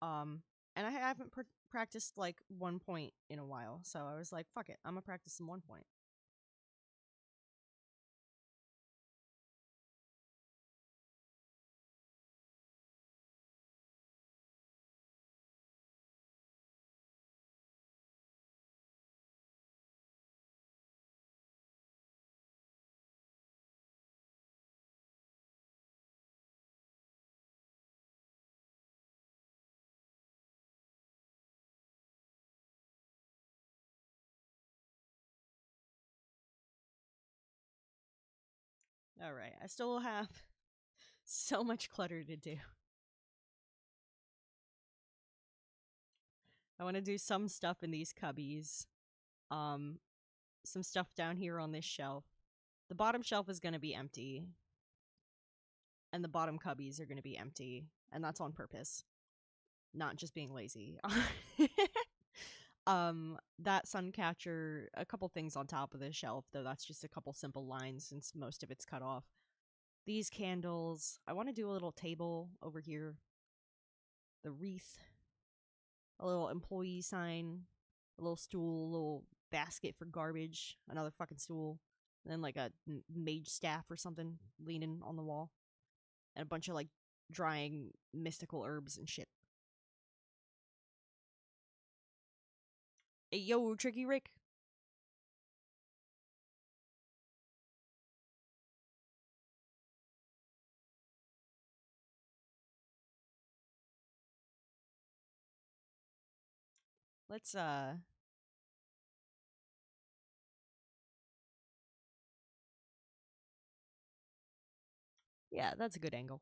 And I haven't practiced like 1 point in a while. So I was like, fuck it. I'm gonna practice some 1 point. Alright. I still have so much clutter to do. I want to do some stuff in these cubbies. Some stuff down here on this shelf. The bottom shelf is going to be empty. And the bottom cubbies are going to be empty. And that's on purpose. Not just being lazy. That sun catcher, a couple things on top of the shelf, though that's just a couple simple lines since most of it's cut off. These candles. I want to do a little table over here. The wreath. A little employee sign. A little stool. A little basket for garbage. Another fucking stool. And then like a mage staff or something leaning on the wall. And a bunch of like drying mystical herbs and shit. Hey, yo, Tricky Rick. Let's, yeah, that's a good angle.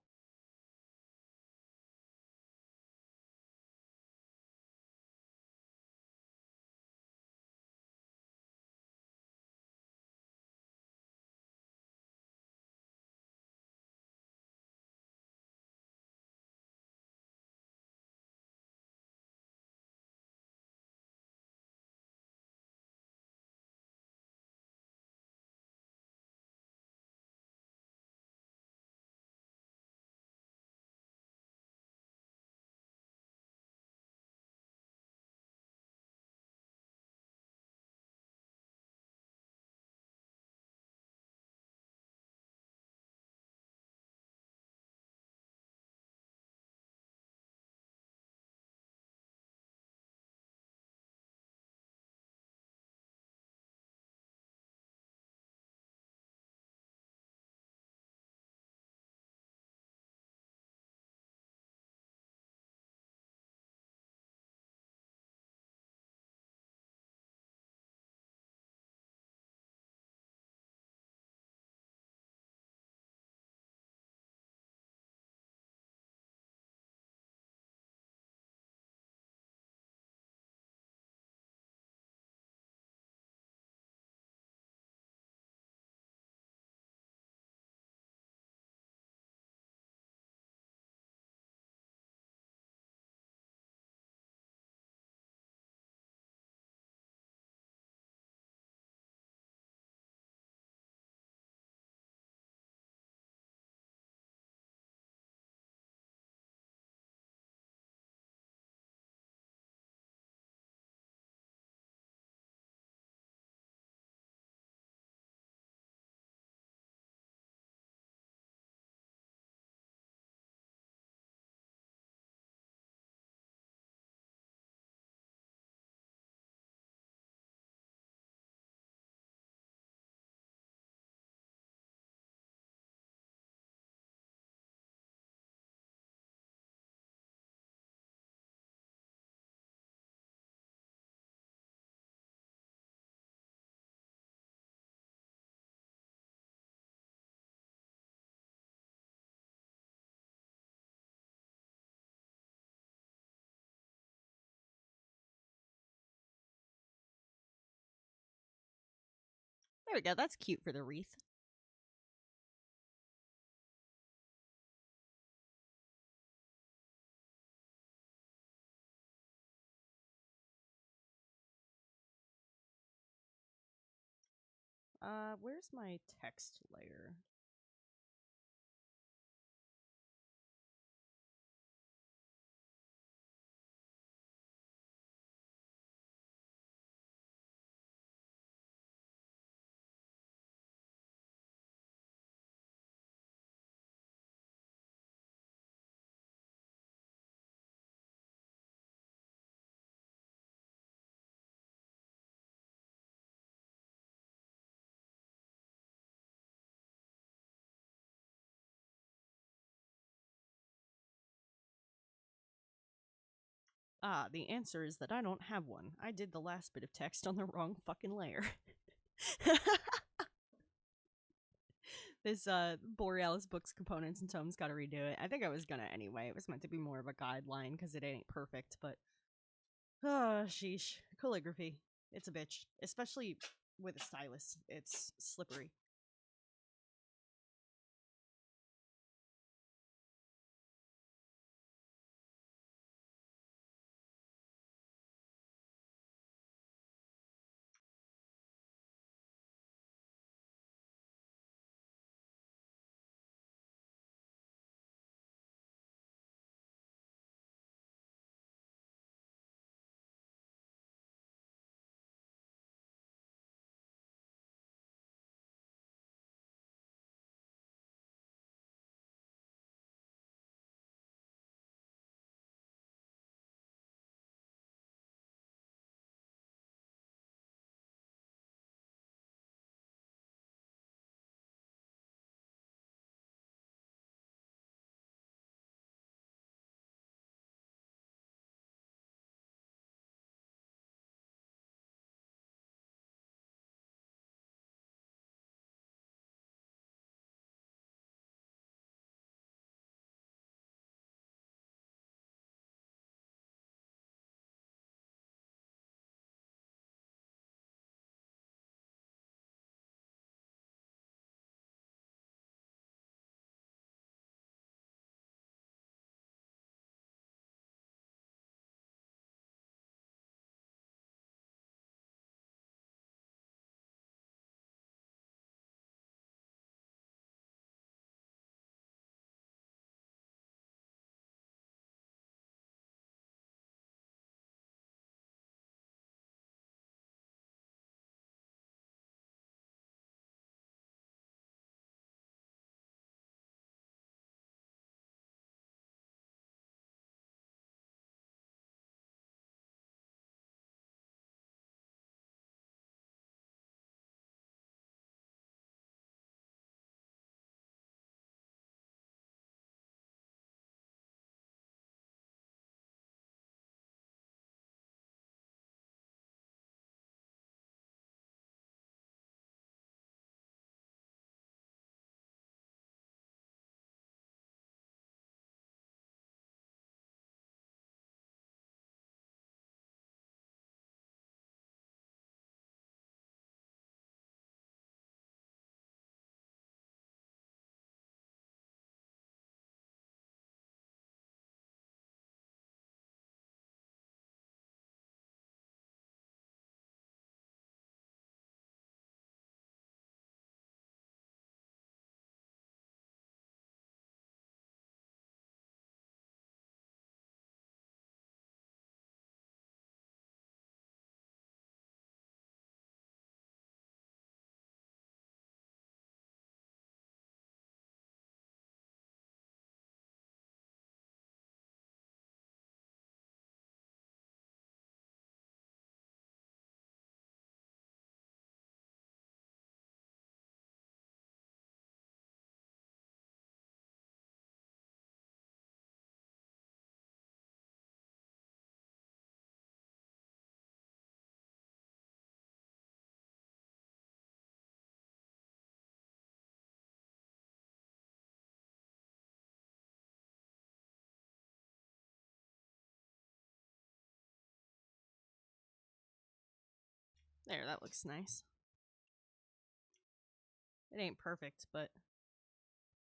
There we go. That's cute for the wreath. Where's my text layer? Ah, the answer is that I don't have one. I did the last bit of text on the wrong fucking layer. This Borealis Books components and tomes gotta redo it. I think I was gonna anyway. It was meant to be more of a guideline because it ain't perfect, but oh sheesh. Calligraphy. It's a bitch. Especially with a stylus. It's slippery. There, that looks nice. It ain't perfect, but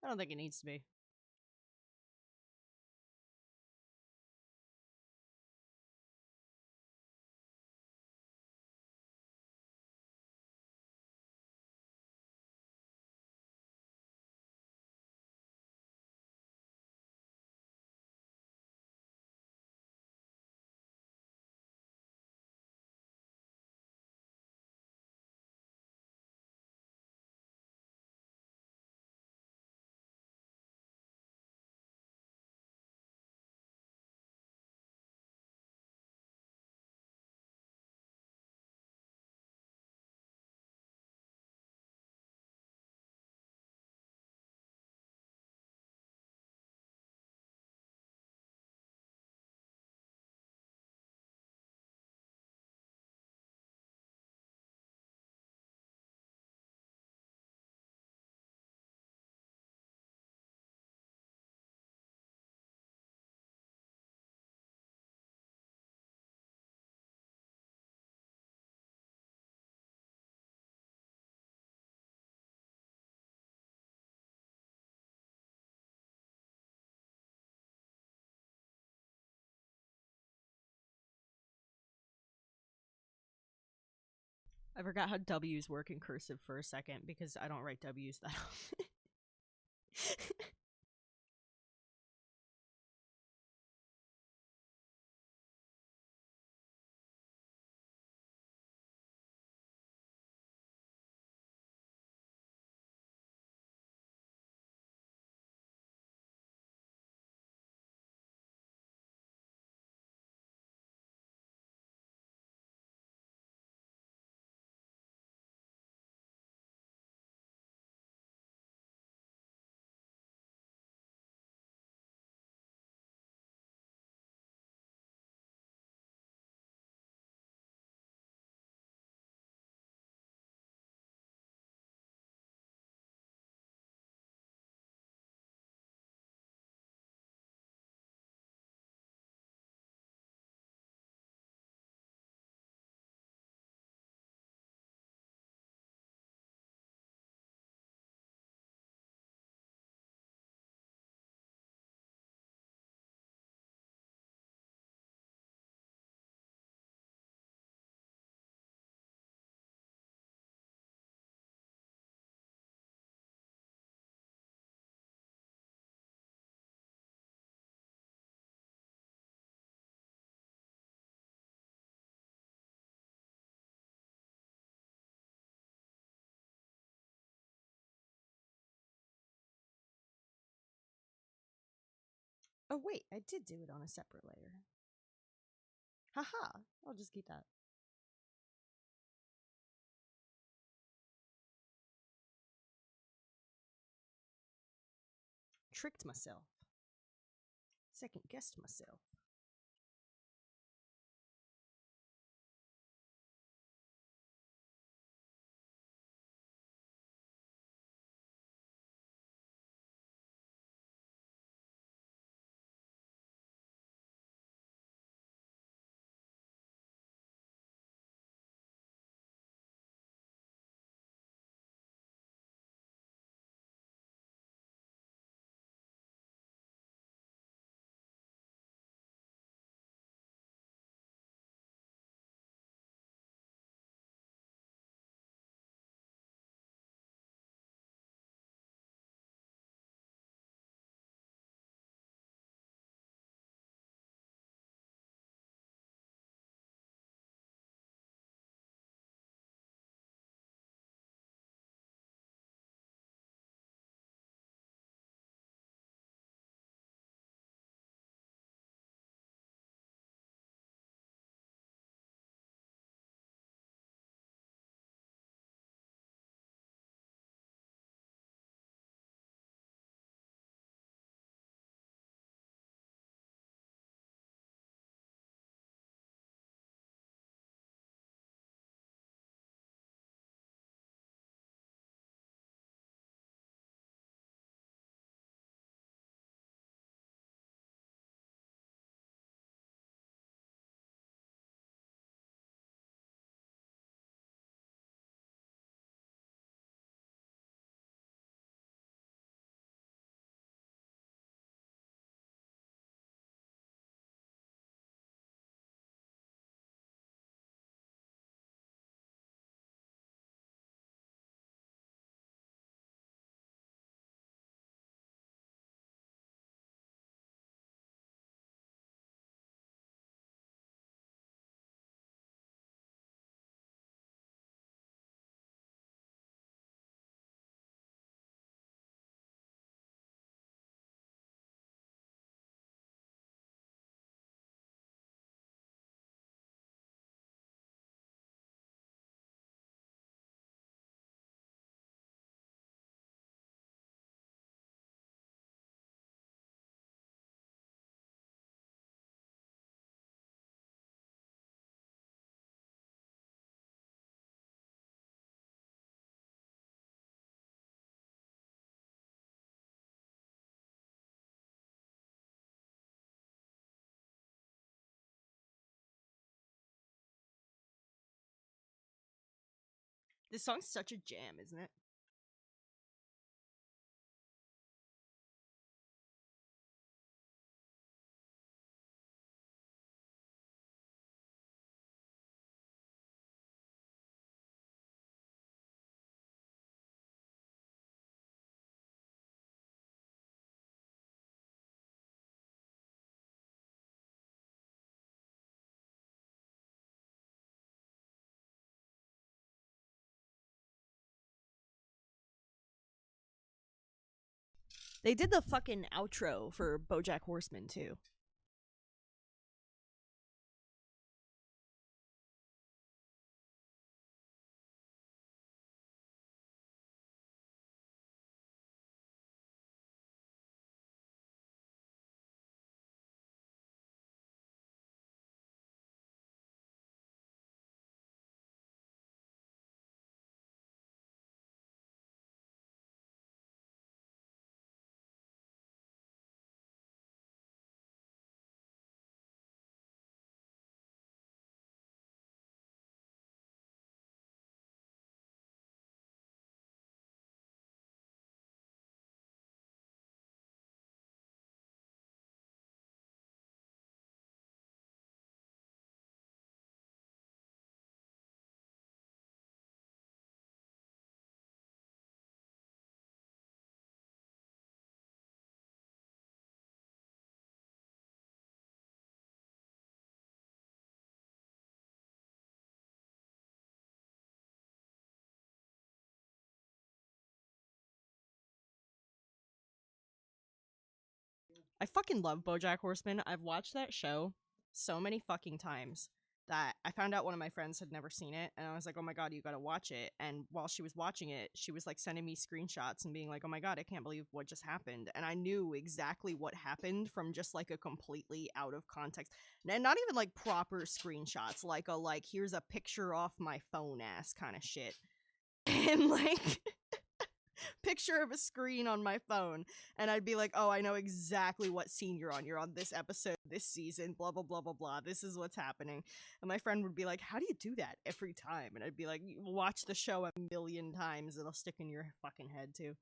I don't think it needs to be. I forgot how W's work in cursive for a second because I don't write W's that often. Oh, wait, I did do it on a separate layer. Haha, I'll just keep that. Tricked myself. Second guessed myself. This song's such a jam, isn't it? They did the fucking outro for BoJack Horseman too. I fucking love BoJack Horseman. I've watched that show so many fucking times that I found out one of my friends had never seen it, and I was like, "Oh my god, you gotta watch it!" And while she was watching it, she was like sending me screenshots and being like, "Oh my god, I can't believe what just happened!" And I knew exactly what happened from just like a completely out of context, and not even like proper screenshots, like a like here's a picture off my phone ass kind of shit, and like picture of a screen on my phone, and I'd be like, "Oh, I know exactly what scene you're on. You're on this episode, this season, blah blah blah blah blah. This is what's happening." And my friend would be like, "How do you do that every time?" And I'd be like, "You watch the show a million times; it'll stick in your fucking head too."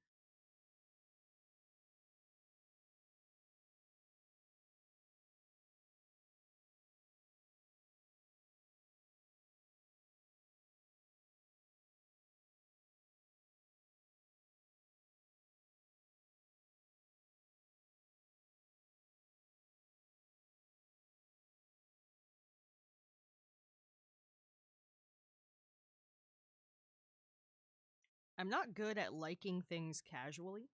I'm not good at liking things casually.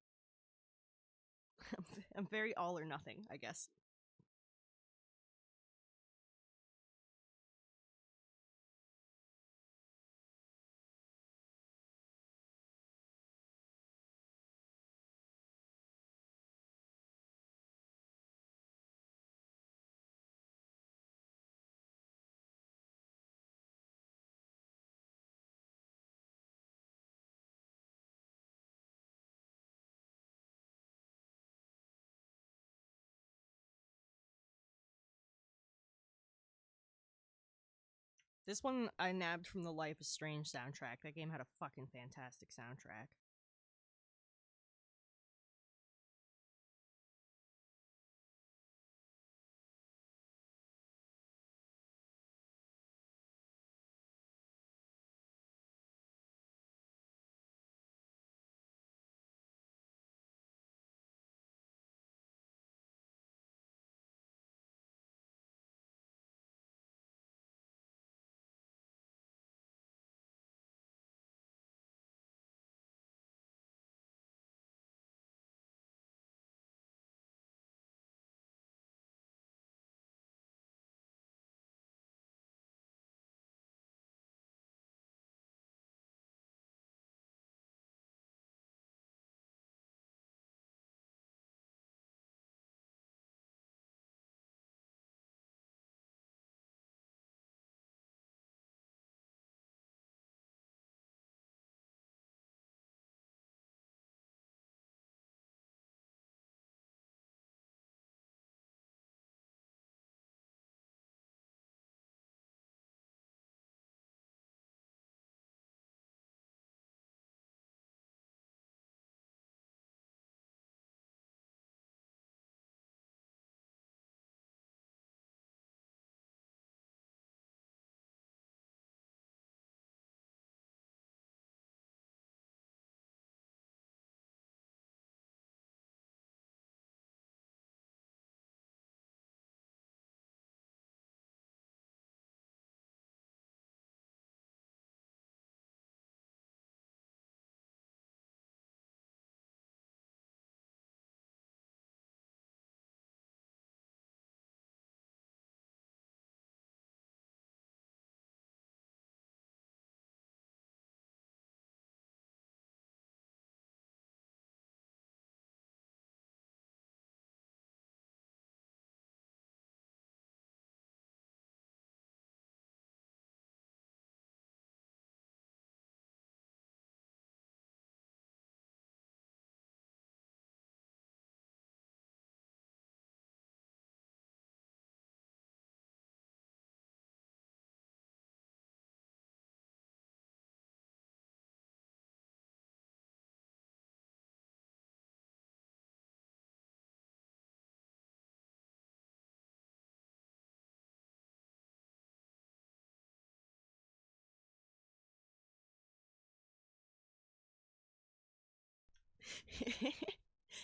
I'm very all or nothing, I guess. This one I nabbed from the Life is Strange soundtrack. That game had a fucking fantastic soundtrack.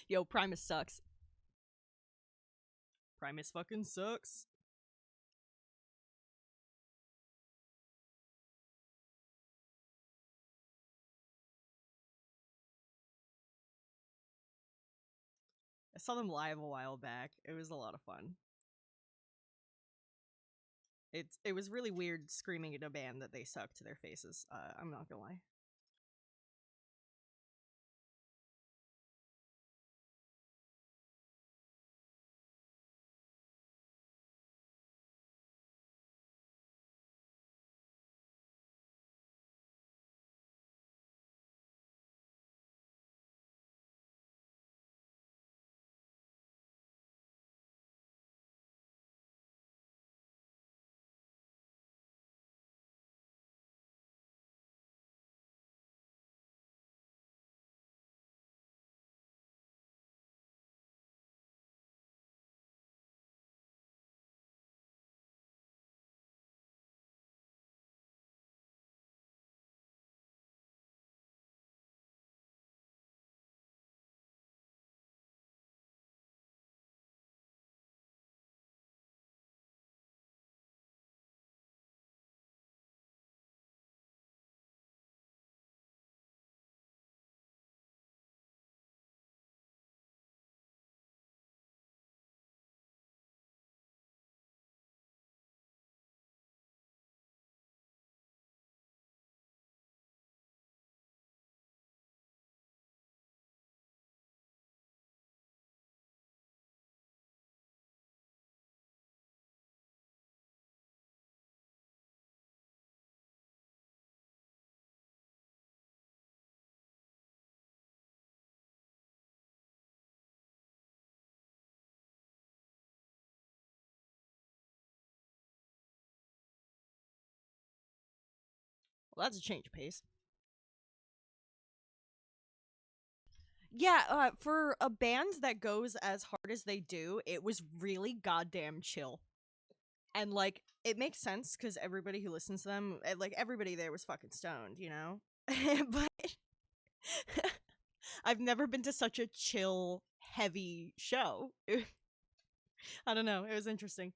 Yo, Primus sucks. Primus fucking sucks. I saw them live a while back. It was a lot of fun. It was really weird screaming at a band that they suck to their faces. I'm not gonna lie. Well, that's a change of pace. Yeah, for a band that goes as hard as they do, it was really goddamn chill. And like it makes sense because everybody who listens to them, like everybody there was fucking stoned, you know. But I've never been to such a chill, heavy show. I don't know. It was interesting.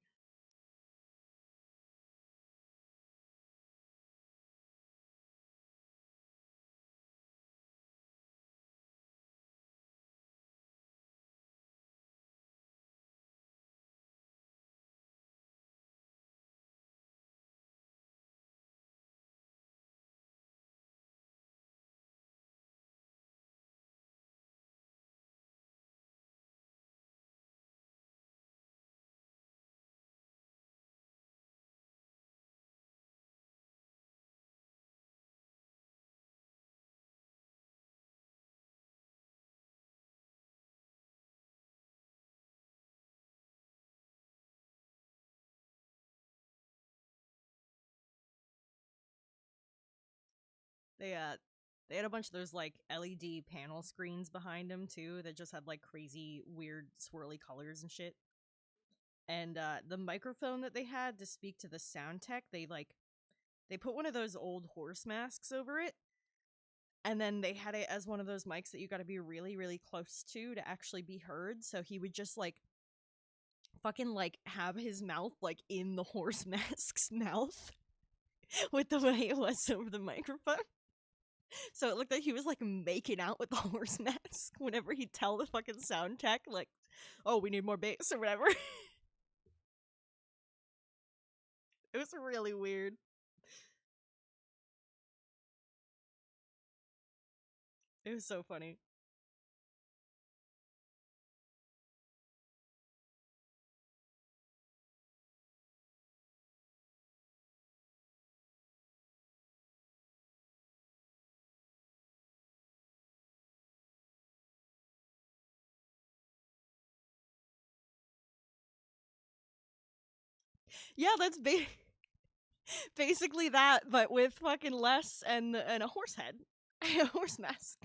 They they had a bunch of those like LED panel screens behind them too that just had like crazy, weird, swirly colors and shit. And the microphone that they had to speak to the sound tech, they put one of those old horse masks over it, and then they had it as one of those mics that you got to be really, really close to actually be heard. So he would just like fucking like have his mouth like in the horse mask's mouth with the way it was over the microphone. So it looked like he was like making out with the horse mask whenever he'd tell the fucking sound tech, like, oh, we need more bass or whatever. It was really weird. It was so funny. Yeah, that's basically that, but with fucking less and a horse head, a horse mask.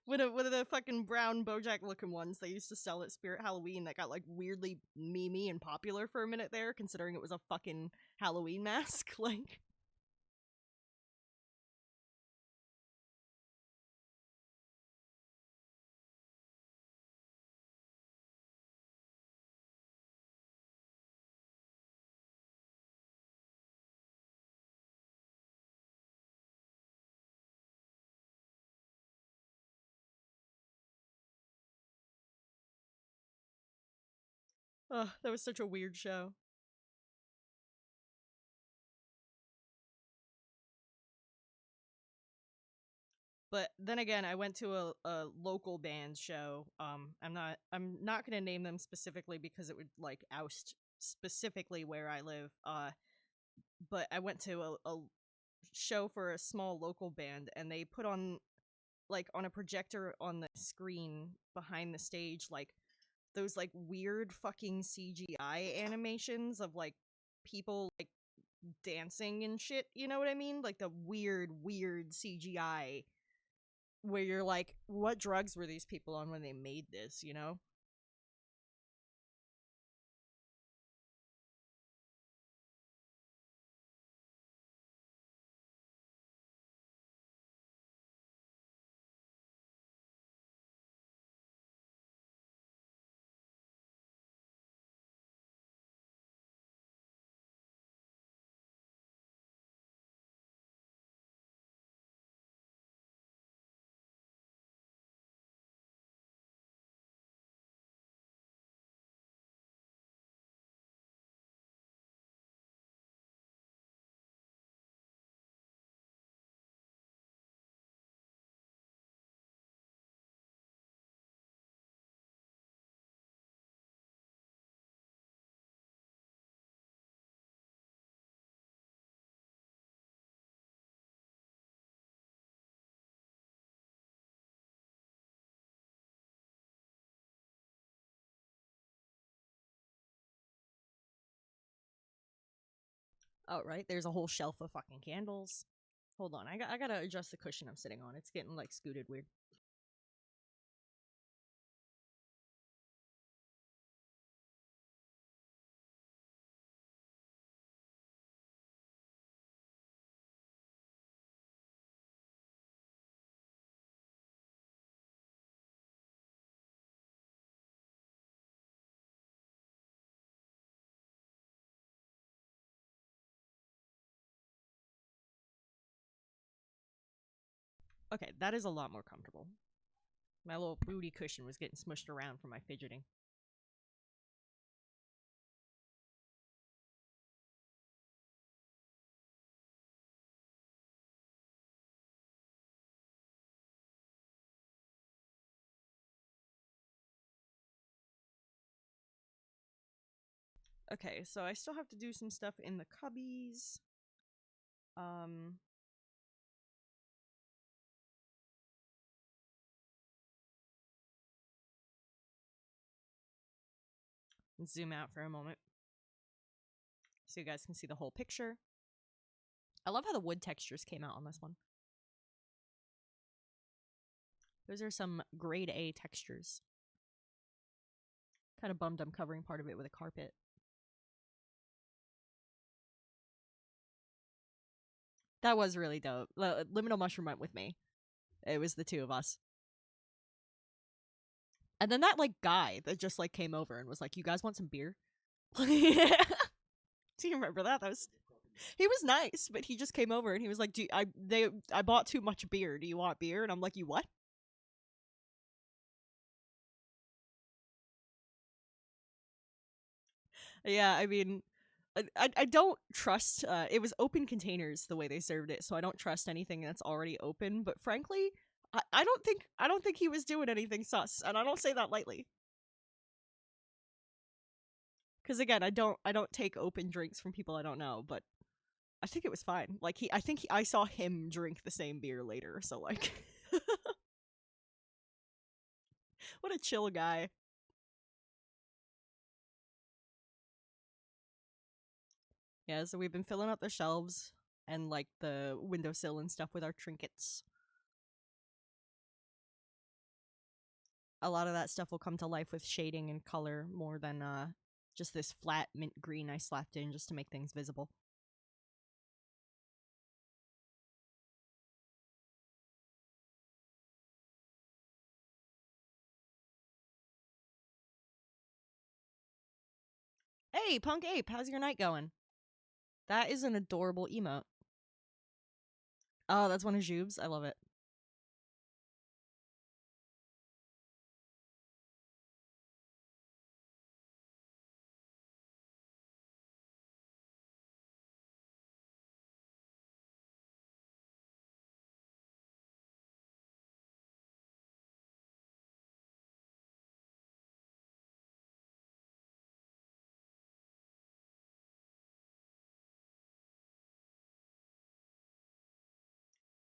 With a fucking brown Bojack looking ones they used to sell at Spirit Halloween that got like weirdly memey and popular for a minute there, considering it was a fucking Halloween mask. Like, Ugh, that was such a weird show. But then again, I went to a local band show. I'm not gonna name them specifically because it would like oust specifically where I live. But I went to a show for a small local band, and they put on like on a projector on the screen behind the stage like those like weird fucking CGI animations of like people like dancing and shit, you know what I mean? Like the weird CGI where you're like, what drugs were these people on when they made this, you know? Oh, right. There's a whole shelf of fucking candles. Hold on. I gotta adjust the cushion I'm sitting on. It's getting like scooted weird. Okay, that is a lot more comfortable. My little booty cushion was getting smushed around from my fidgeting. Okay, so I still have to do some stuff in the cubbies. Um, Zoom out for a moment so you guys can see the whole picture. I love how the wood textures came out on this one. Those are some grade A textures. Kind of bummed I'm covering part of it with a carpet. That was really dope. Liminal Mushroom went with me. It was the two of us. And then that like guy that just like came over and was like, "You guys want some beer?" Do you remember that? That was he was nice, but he just came over and he was like, I bought too much beer. Do you want beer?" And I'm like, "You what?" Yeah, I mean, I don't trust. It was open containers the way they served it, so I don't trust anything that's already open. But frankly, I don't think he was doing anything sus, and I don't say that lightly. Because again, I don't take open drinks from people I don't know, but I think it was fine. Like I saw him drink the same beer later, so like, what a chill guy. Yeah, so we've been filling up the shelves and like the windowsill and stuff with our trinkets. A lot of that stuff will come to life with shading and color more than just this flat mint green I slapped in just to make things visible. Hey, Punk Ape, how's your night going? That is an adorable emote. Oh, that's one of Jube's. I love it.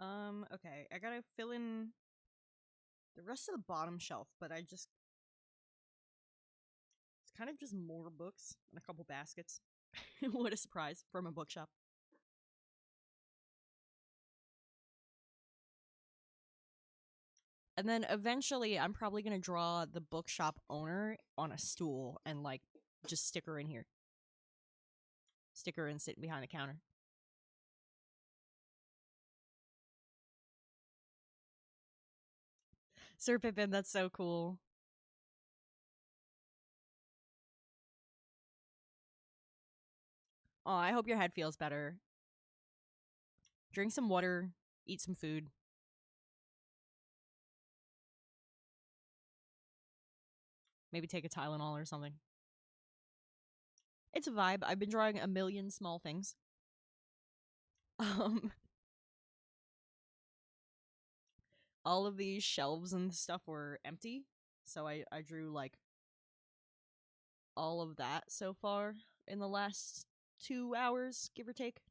Okay. I gotta fill in the rest of the bottom shelf, but it's kind of just more books and a couple baskets. What a surprise from a bookshop. And then eventually I'm probably gonna draw the bookshop owner on a stool and like just stick her in here. Stick her and sit behind the counter. Sir Pippin, that's so cool. Oh, I hope your head feels better. Drink some water, eat some food. Maybe take a Tylenol or something. It's a vibe. I've been drawing a million small things. Um, all of these shelves and stuff were empty, so I drew like all of that so far in the last 2 hours, give or take.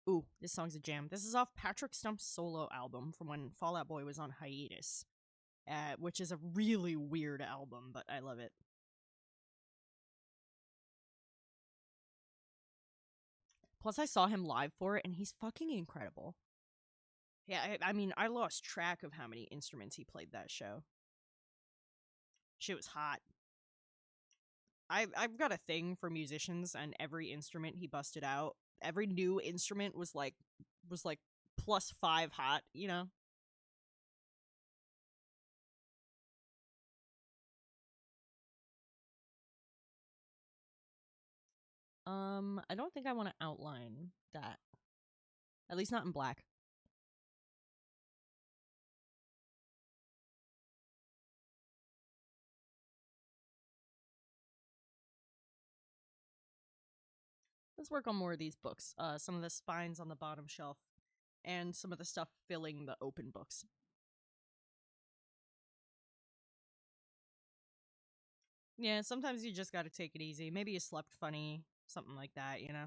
Ooh, this song's a jam. This is off Patrick Stump's solo album from when Fall Out Boy was on hiatus, which is a really weird album, but I love it. Plus, I saw him live for it, and he's fucking incredible. Yeah, I mean, I lost track of how many instruments he played that show. Shit was hot. I've got a thing for musicians, and every instrument he busted out, every new instrument was like +5 hot, you know? I don't think I want to outline that. At least not in black. Let's work on more of these books. Some of the spines on the bottom shelf, and some of the stuff filling the open books. Yeah, sometimes you just gotta take it easy. Maybe you slept funny, something like that, you know?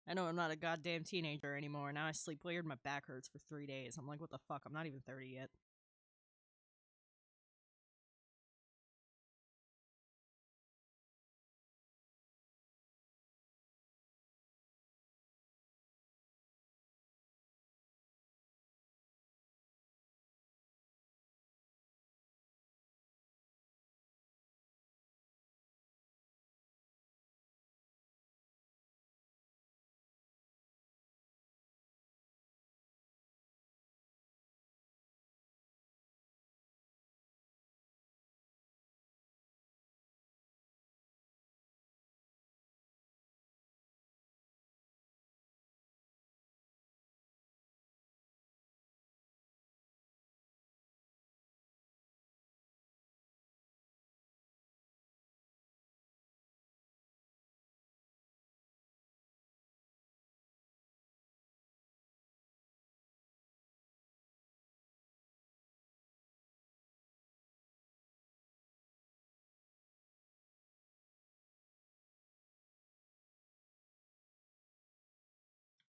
I know I'm not a goddamn teenager anymore. Now I sleep weird, my back hurts for 3 days. I'm like, what the fuck? I'm not even 30 yet.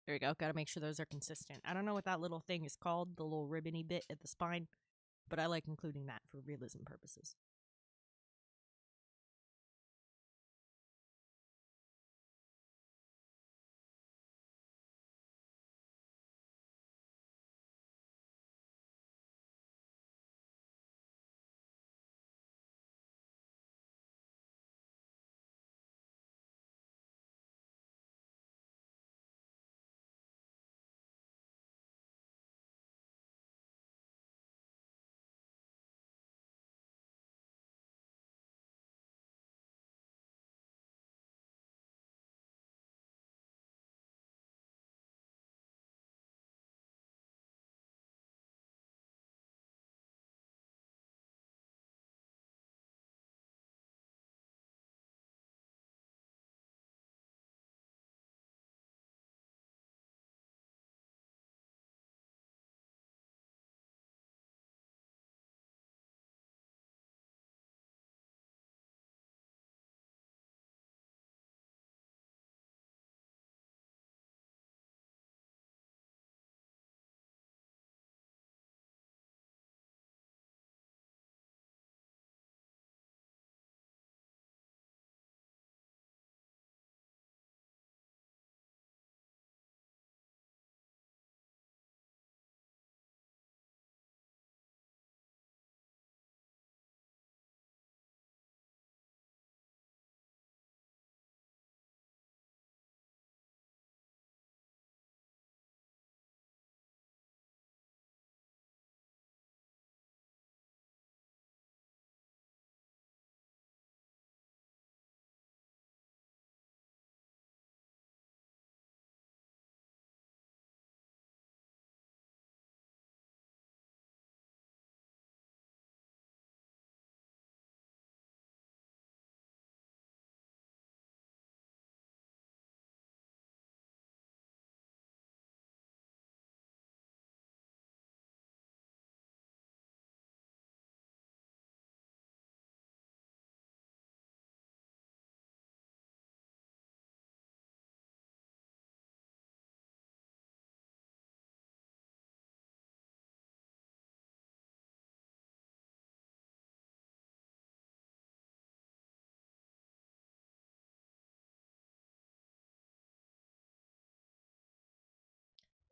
There you go. Gotta make sure those are consistent. I don't know what that little thing is called, the little ribbony bit at the spine, but I like including that for realism purposes.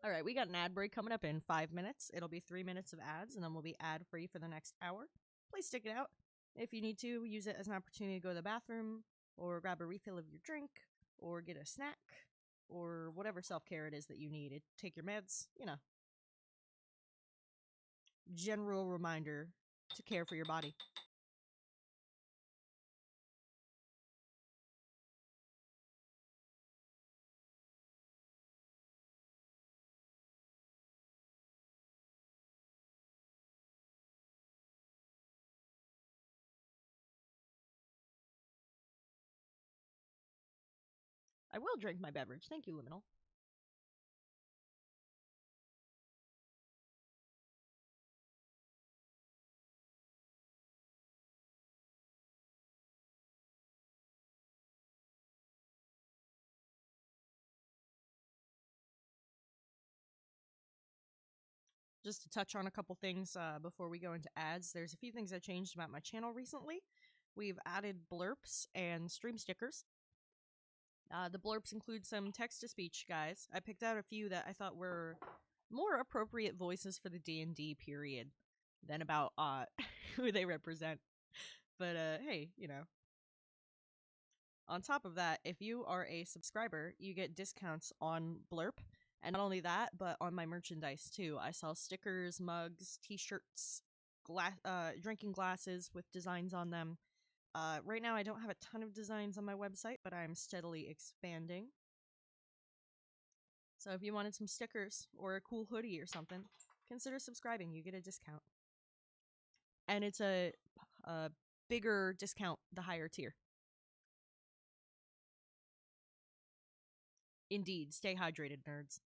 All right, we got an ad break coming up in 5 minutes. It'll be 3 minutes of ads, and then we'll be ad free for the next hour. Please stick it out. If you need to, use it as an opportunity to go to the bathroom, or grab a refill of your drink, or get a snack, or whatever self care it is that you need. Take your meds, General reminder to care for your body. I will drink my beverage. Thank you, Liminal. Just to touch on a couple things before we go into ads, there's a few things I changed about my channel recently. We've added blurps and stream stickers. The blurps include some text to speech guys. I picked out a few that I thought were more appropriate voices for the D&D period than about who they represent. But hey, On top of that, if you are a subscriber, you get discounts on Blurp. And not only that, but on my merchandise too. I sell stickers, mugs, t-shirts, drinking glasses with designs on them. Right now, I don't have a ton of designs on my website, but I'm steadily expanding. So if you wanted some stickers or a cool hoodie or something, consider subscribing. You get a discount. And it's a bigger discount the higher tier. Indeed, stay hydrated, nerds.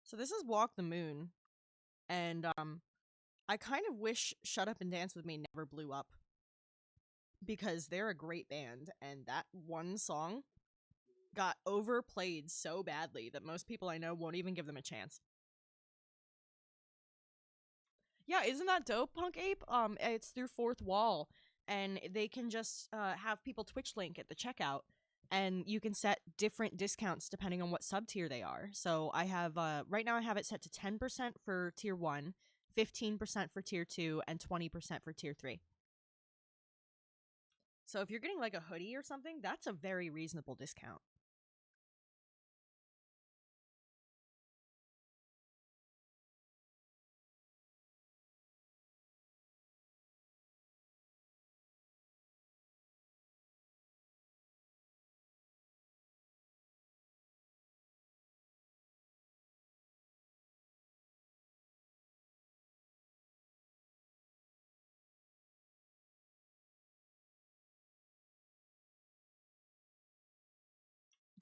So this is Walk the Moon, and I kind of wish Shut Up and Dance With Me never blew up, because they're a great band, and that one song got overplayed so badly that most people I know won't even give them a chance. Yeah, isn't that dope, Punk Ape? It's through Fourth Wall, and they can just have people Twitch link at the checkout, and you can set different discounts depending on what sub tier they are. So I have right now I have it set to 10% for tier 1, 15% for tier 2, and 20% for tier 3. So if you're getting like a hoodie or something, that's a very reasonable discount.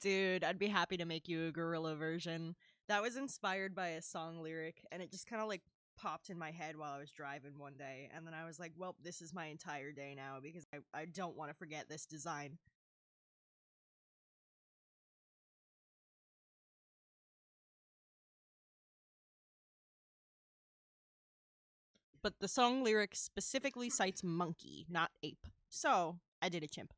Dude, I'd be happy to make you a gorilla version. That was inspired by a song lyric, and it just kind of like popped in my head while I was driving one day. And then I was like, well, this is my entire day now because I don't want to forget this design. But the song lyric specifically cites monkey, not ape. So I did a chimp.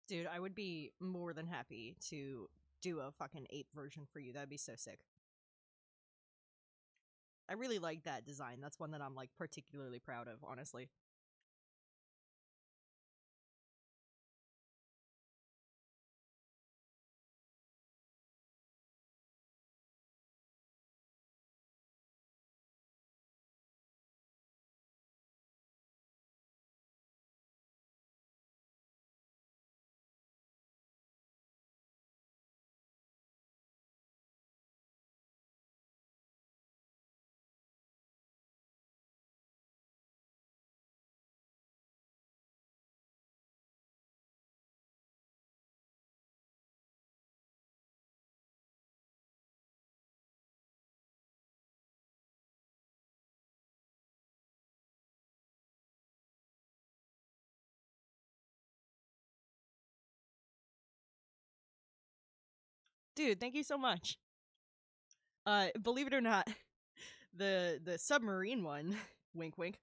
Dude, I would be more than happy to do a fucking ape version for you. That'd be so sick. I really like that design. That's one that I'm like particularly proud of, honestly. Dude, thank you so much. Believe it or not, the submarine one, wink wink,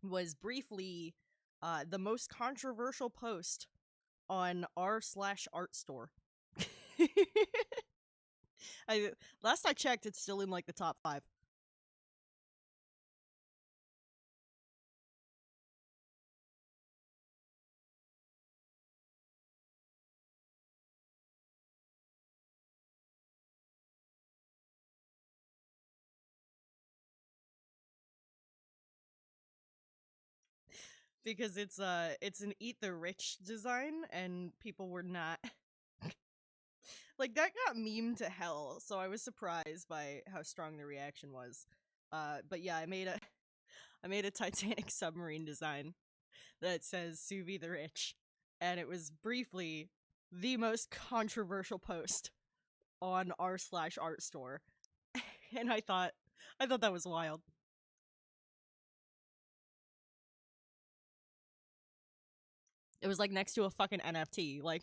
was briefly the most controversial post on r/art store. I last I checked, it's still in like the top 5. Because it's an eat the rich design and people were not like that got memed to hell, so I was surprised by how strong the reaction was. But yeah, I made a Titanic submarine design that says Suvi the Rich, and it was briefly the most controversial post on r/art store. And I thought that was wild. It was like next to a fucking NFT. Like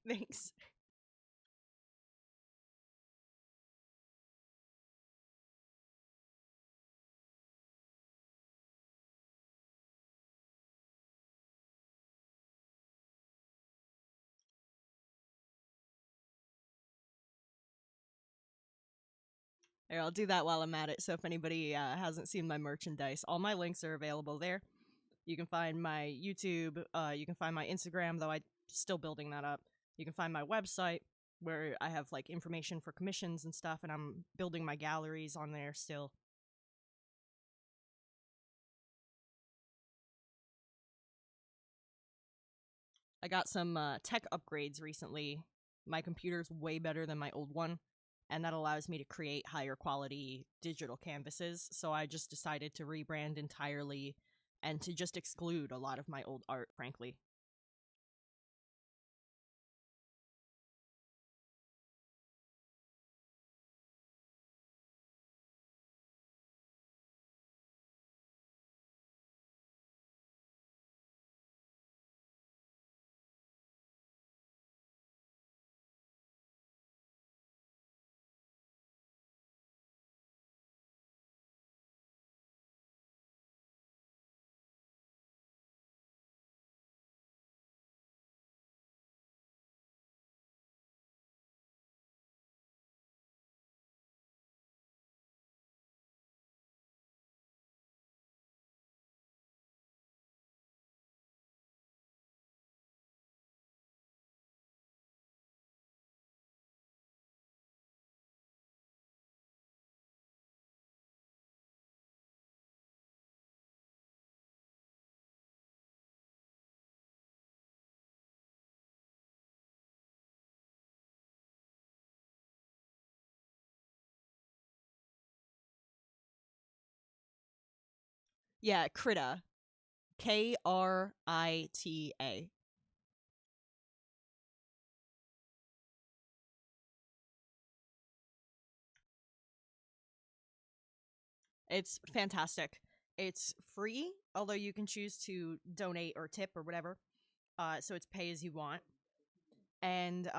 thanks. Here, I'll do that while I'm at it. So if anybody hasn't seen my merchandise, all my links are available there. You can find my YouTube. You can find my Instagram, though I'm still building that up. You can find my website where I have like information for commissions and stuff, and I'm building my galleries on there still. I got some tech upgrades recently. My computer's way better than my old one, and that allows me to create higher quality digital canvases. So I just decided to rebrand entirely and to just exclude a lot of my old art, frankly. Yeah, Krita. Krita. It's fantastic. It's free, although you can choose to donate or tip or whatever. So it's pay as you want. And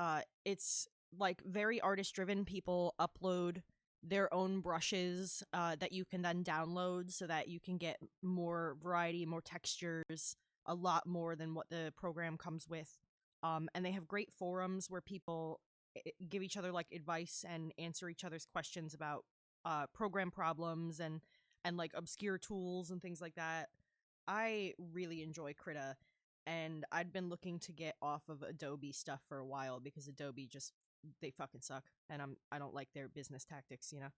it's like very artist driven. People upload their own brushes that you can then download so that you can get more variety, more textures, a lot more than what the program comes with. And they have great forums where people give each other like advice and answer each other's questions about program problems and like obscure tools and things like that. I really enjoy Krita, and I'd been looking to get off of Adobe stuff for a while because Adobe just they fucking suck, and I don't like their business tactics, you know.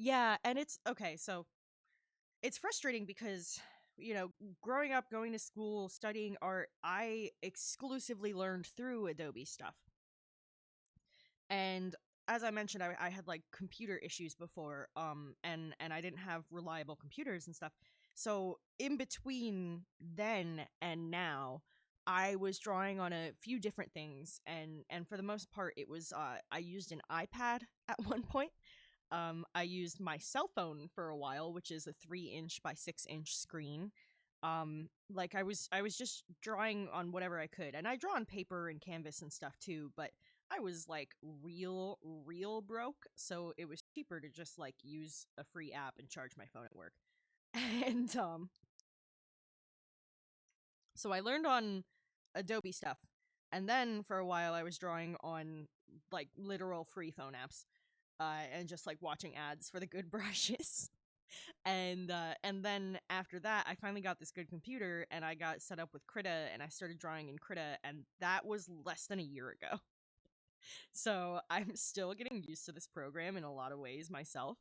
Yeah, and it's okay, so it's frustrating because growing up, going to school, studying art, I exclusively learned through Adobe stuff. And as I mentioned, I had like computer issues before, and I didn't have reliable computers and stuff. So in between then and now, I was drawing on a few different things, and for the most part, it was I used an iPad at one point. I used my cell phone for a while, which is a 3 inch by 6 inch screen. Like I was just drawing on whatever I could, and I draw on paper and canvas and stuff too. But I was like real broke, so it was cheaper to just like use a free app and charge my phone at work. And so I learned on Adobe stuff, and then for a while I was drawing on like literal free phone apps, and just like watching ads for the good brushes. And then after that, I finally got this good computer, and I got set up with Krita, and I started drawing in Krita, and that was less than a year ago. So I'm still getting used to this program in a lot of ways myself.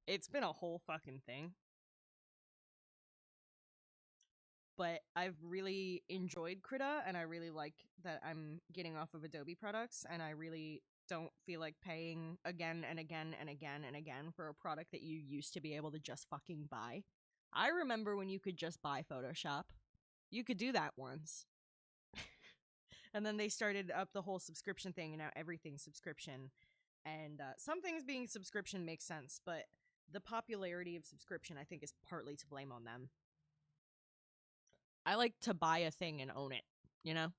It's been a whole fucking thing, but I've really enjoyed Krita, and I really like that I'm getting off of Adobe products, and I really don't feel like paying again and again and again and again for a product that you used to be able to just fucking buy. I remember when you could just buy Photoshop. You could do that once. And then they started up the whole subscription thing, and now everything's subscription. And some things being subscription makes sense, but the popularity of subscription, I think, is partly to blame on them. I like to buy a thing and own it, you know?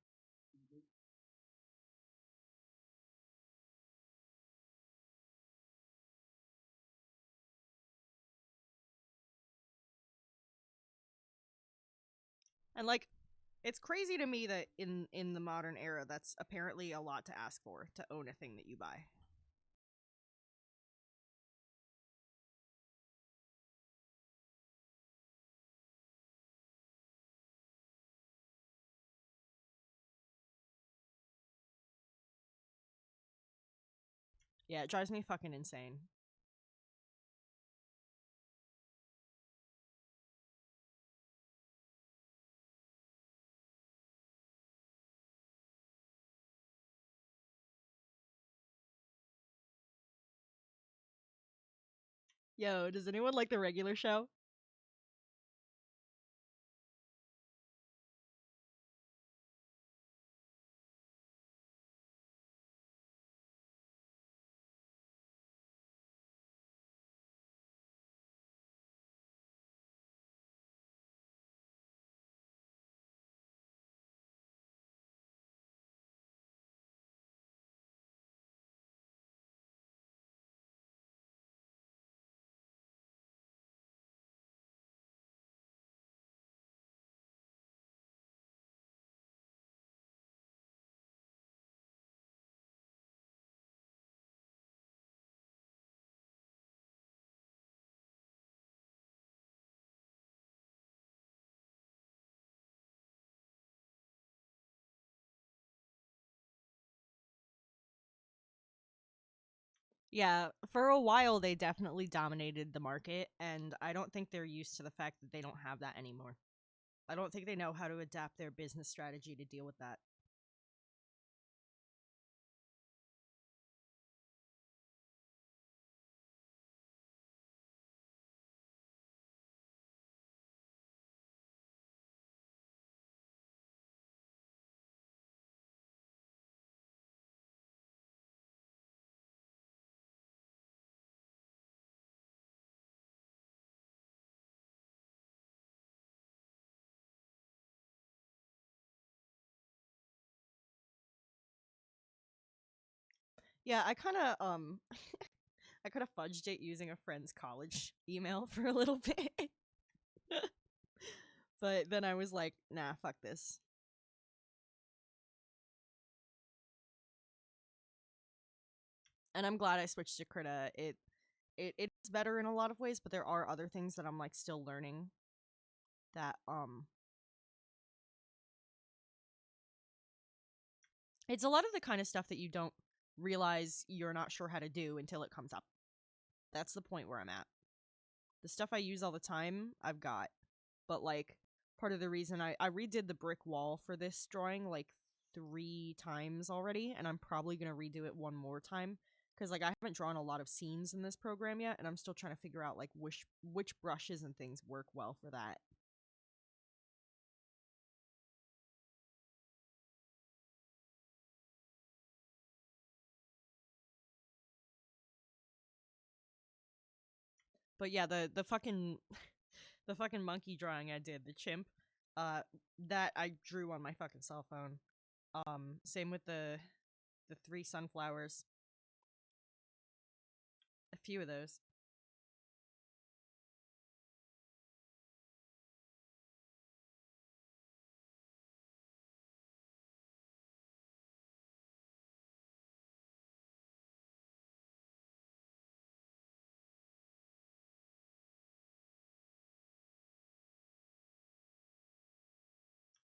And like, it's crazy to me that in the modern era, that's apparently a lot to ask for, to own a thing that you buy. Yeah, it drives me fucking insane. Yo, does anyone like the regular show? Yeah, for a while they definitely dominated the market, and I don't think they're used to the fact that they don't have that anymore. I don't think they know how to adapt their business strategy to deal with that. Yeah, I kind of fudged it using a friend's college email for a little bit. But then I was like, nah, fuck this. And I'm glad I switched to Krita. It's better in a lot of ways, but there are other things that I'm like still learning that it's a lot of the kind of stuff that you don't realize you're not sure how to do until it comes up. That's the point where I'm at. The stuff I use all the time, I've got. But like part of the reason I redid the brick wall for this drawing like 3 times already, and I'm probably gonna redo it one more time because like I haven't drawn a lot of scenes in this program yet, and I'm still trying to figure out like which brushes and things work well for that. But yeah, the fucking the fucking monkey drawing I did, the chimp, uh, that I drew on my fucking cell phone. Same with the 3 sunflowers, a few of those.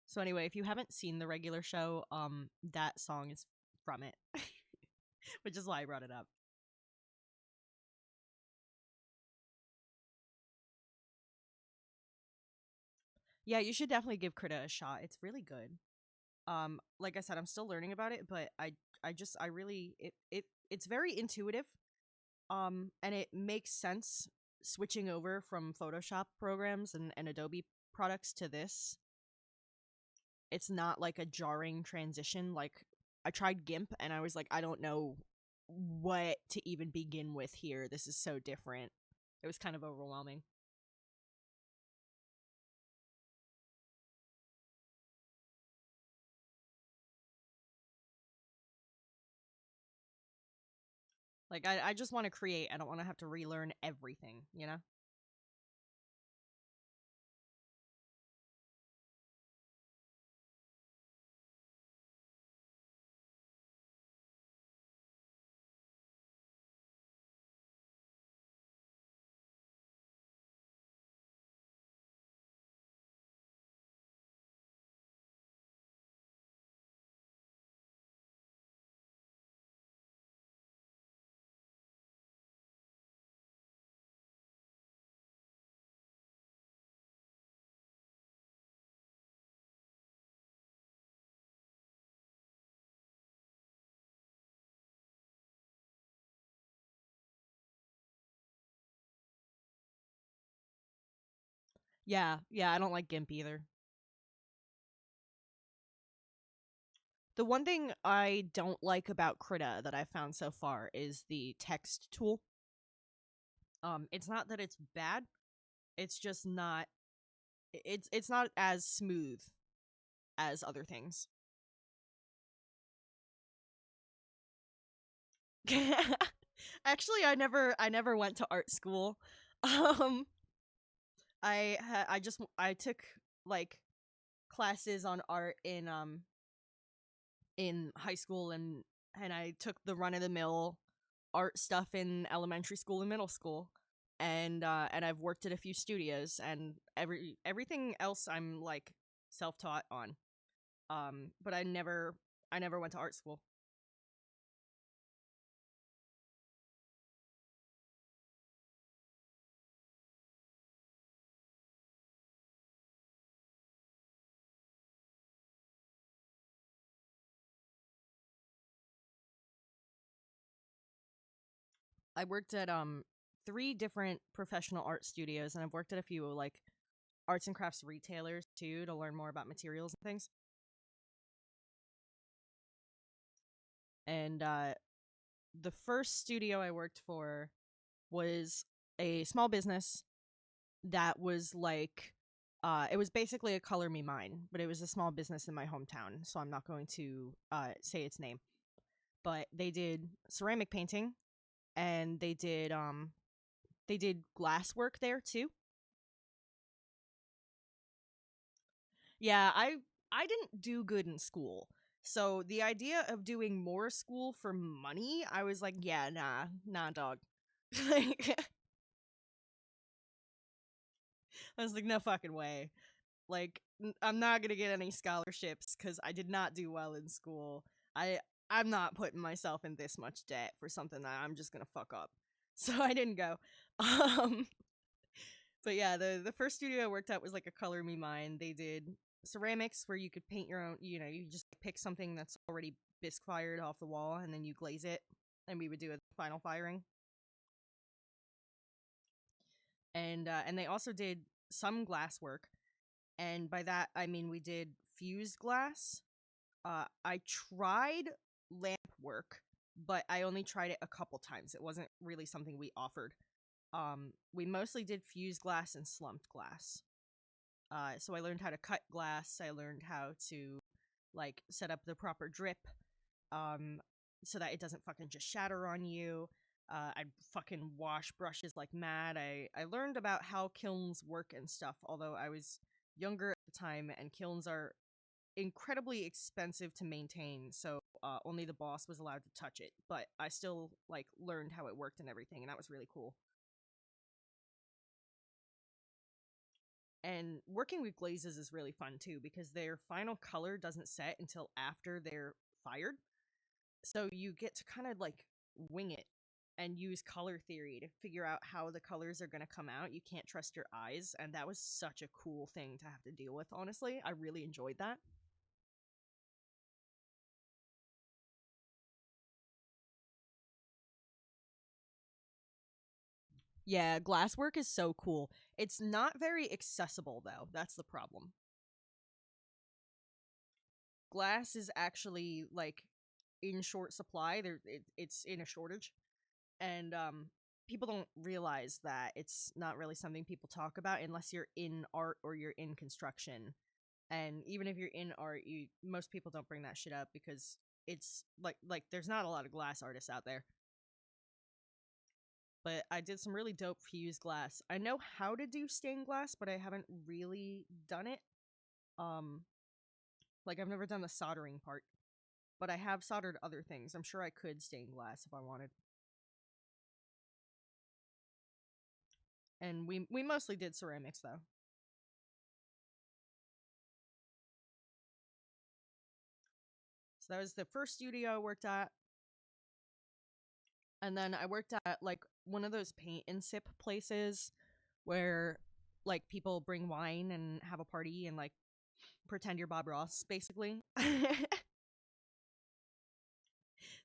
So anyway, if you haven't seen the regular show, that song is from it, which is why I brought it up. Yeah, you should definitely give Krita a shot. It's really good. Like I said, I'm still learning about it, but I really it's very intuitive. And it makes sense switching over from Photoshop programs and Adobe products to this. It's not like a jarring transition. Like I tried GIMP and I was like, I don't know what to even begin with here. This is so different. It was kind of overwhelming. Like I just want to create. I don't want to have to relearn everything, you know? Yeah, yeah, I don't like GIMP either. The one thing I don't like about Krita that I found so far is the text tool. It's not that it's bad, it's just not it's not as smooth as other things. Actually, I never went to art school. Um I took like classes on art in high school, and I took the run of the mill art stuff in elementary school and middle school. And I've worked at a few studios, and everything else I'm like self-taught on. But I never went to art school. I worked at 3 different professional art studios, and I've worked at a few like arts and crafts retailers too to learn more about materials and things. And the first studio I worked for was a small business that was like it was basically a color me mine, but it was a small business in my hometown, so I'm not going to say its name. But they did ceramic painting, and they did glass work there too. Yeah, I didn't do good in school. So the idea of doing more school for money, I was like, yeah, nah, dog. Like, I was like, no fucking way. Like, I'm not gonna get any scholarships because I did not do well in school. I I'm not putting myself in this much debt for something that I'm just gonna fuck up. So I didn't go. Um, but yeah, the first studio I worked at was like a color me mine. They did ceramics where you could paint your own. You know, you just pick something that's already bisque fired off the wall and then you glaze it, and we would do a final firing. And they also did some glass work, and by that I mean we did fused glass. I tried lamp work, but I only tried it a couple times. It wasn't really something we offered. We mostly did fused glass and slumped glass. So I learned how to cut glass. I learned how to like set up the proper drip, um, so that it doesn't fucking just shatter on you. I fucking wash brushes like mad. I learned about how kilns work and stuff. Although I was younger at the time, and kilns are incredibly expensive to maintain, so only the boss was allowed to touch it. But I still like learned how it worked and everything, and that was really cool. And working with glazes is really fun too because their final color doesn't set until after they're fired. So you get to kind of like wing it and use color theory to figure out how the colors are going to come out. You can't trust your eyes, and that was such a cool thing to have to deal with, honestly. I really enjoyed that. Yeah, glasswork is so cool. It's not very accessible though. That's the problem. Glass is actually like in short supply. It's in a shortage, and people don't realize that it's not really something people talk about unless you're in art or you're in construction. And even if you're in art, you most people don't bring that shit up because it's like there's not a lot of glass artists out there. But I did some really dope fused glass. I know how to do stained glass, but I haven't really done it. Um, like I've never done the soldering part, but I have soldered other things. I'm sure I could stain glass if I wanted. And we mostly did ceramics though. So that was the first studio I worked at. And then I worked at like one of those paint and sip places where like people bring wine and have a party and like pretend you're Bob Ross, basically.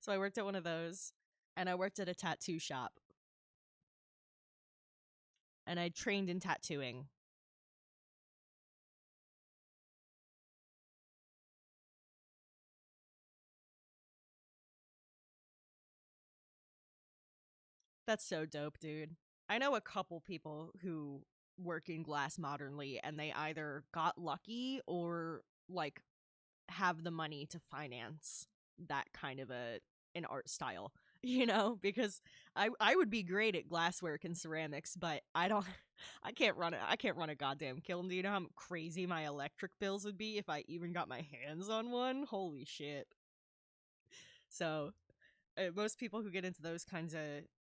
So I worked at one of those, and I worked at a tattoo shop, and I trained in tattooing. That's so dope, dude. I know a couple people who work in glass modernly, and they either got lucky or like have the money to finance that kind of a an art style. Because I would be great at glasswork and ceramics, but I don't I can't run a goddamn kiln. Do you know how crazy my electric bills would be if I even got my hands on one? Holy shit. So, most people who get into those kinds of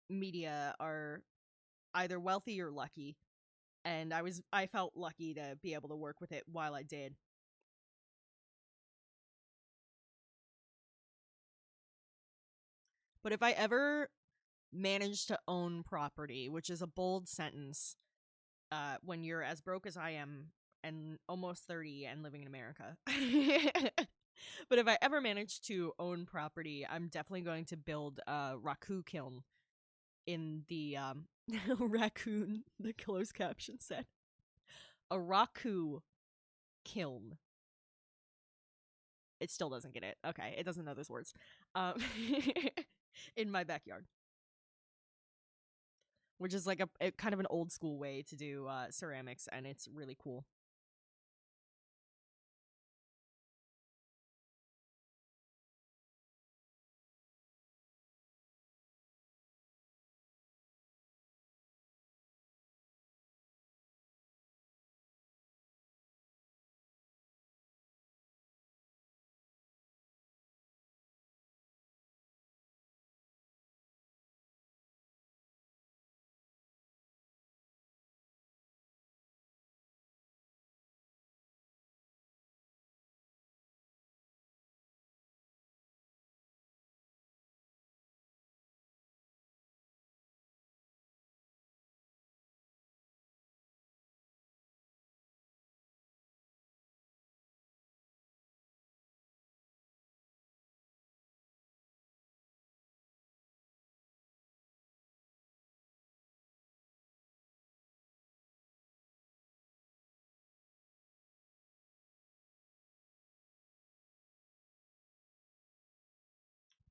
media are either wealthy or lucky, and I felt lucky to be able to work with it while I did. But if I ever manage to own property, which is a bold sentence, when you're as broke as I am and almost 30 and living in America. But if I ever manage to own property, I'm definitely going to build a raku kiln in the raccoon, the closed caption said, a raku kiln. It still doesn't get it. Okay, it doesn't know those words. Um, in my backyard, which is like a kind of an old school way to do ceramics, and it's really cool.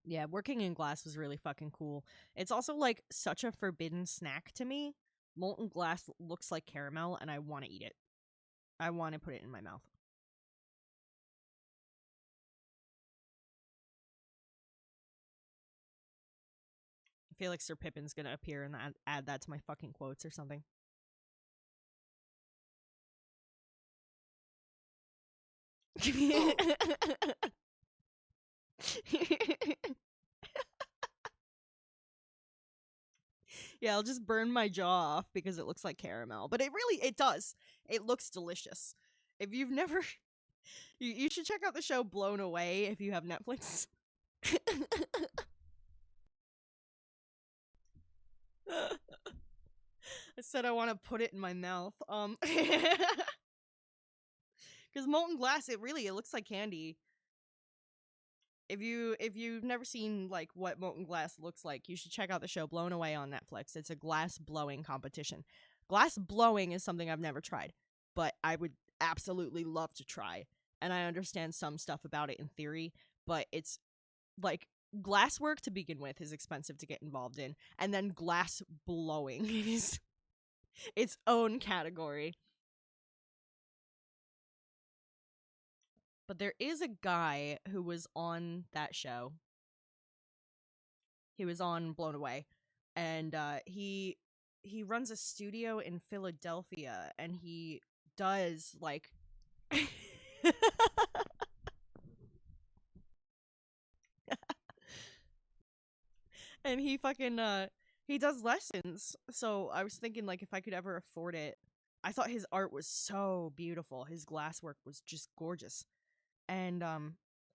Yeah, working in glass was really fucking cool. It's also like such a forbidden snack to me. Molten glass looks like caramel, and I want to eat it. I want to put it in my mouth. I feel like Sir Pippin's gonna appear and add that to my fucking quotes or something. Yeah, I'll just burn my jaw off because it looks like caramel. But it does. It looks delicious. If you've never, you should check out the show Blown Away if you have Netflix. I said I want to put it in my mouth. Because molten glass, it looks like candy. If you've never seen like what molten glass looks like, you should check out the show Blown Away on Netflix. It's a glass blowing competition. Glass blowing is something I've never tried, but I would absolutely love to try. And I understand some stuff about it in theory, but it's like glass work to begin with is expensive to get involved in, and then glass blowing is its own category. But there is a guy who was on that show. He was on Blown Away, and he runs a studio in Philadelphia, and he does like and he fucking he does lessons. So I was thinking like if I could ever afford it, I thought his art was so beautiful. His glasswork was just gorgeous. And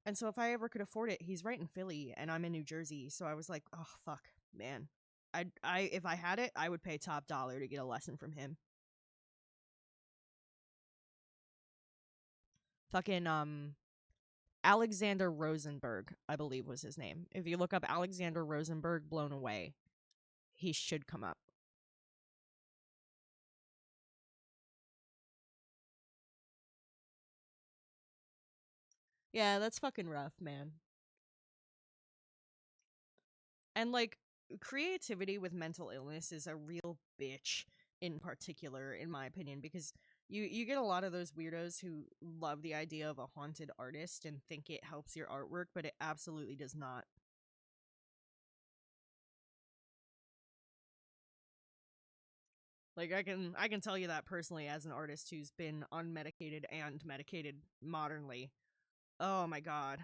and so if I ever could afford it, he's right in Philly and I'm in New Jersey. So I was like, "Oh fuck, man. I if I had it, I would pay top dollar to get a lesson from him." Fucking Alexander Rosenberg, I believe was his name. If you look up Alexander Rosenberg Blown Away, he should come up. Yeah, that's fucking rough, man. And like creativity with mental illness is a real bitch in particular in my opinion because you get a lot of those weirdos who love the idea of a haunted artist and think it helps your artwork, but it absolutely does not. Like I can tell you that personally as an artist who's been unmedicated and medicated modernly. Oh my god.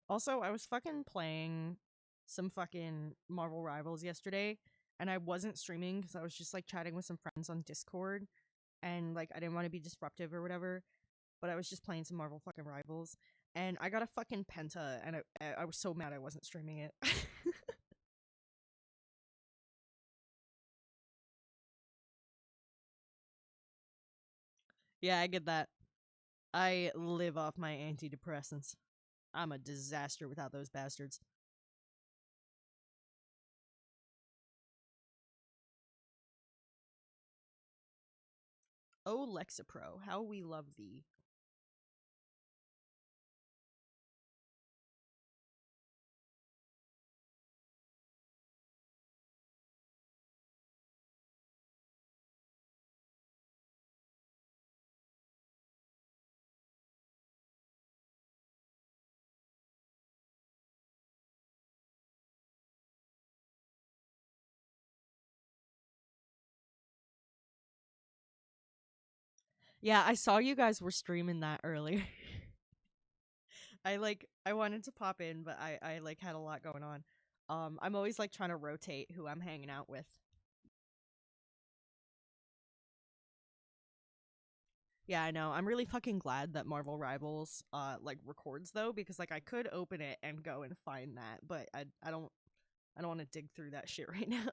Also, I was fucking playing some fucking Marvel Rivals yesterday, and I wasn't streaming because I was just like chatting with some friends on Discord, and like I didn't want to be disruptive or whatever. But I was just playing some Marvel fucking Rivals, and I got a fucking penta, and I was so mad I wasn't streaming it. Yeah, I get that. I live off my antidepressants. I'm a disaster without those bastards. Oh, Lexapro, how we love thee. Yeah, I saw you guys were streaming that earlier. I wanted to pop in, but I like had a lot going on. I'm always like trying to rotate who I'm hanging out with. Yeah, I know. I'm really fucking glad that Marvel Rivals like records though, because like I could open it and go and find that, but I don't want to dig through that shit right now.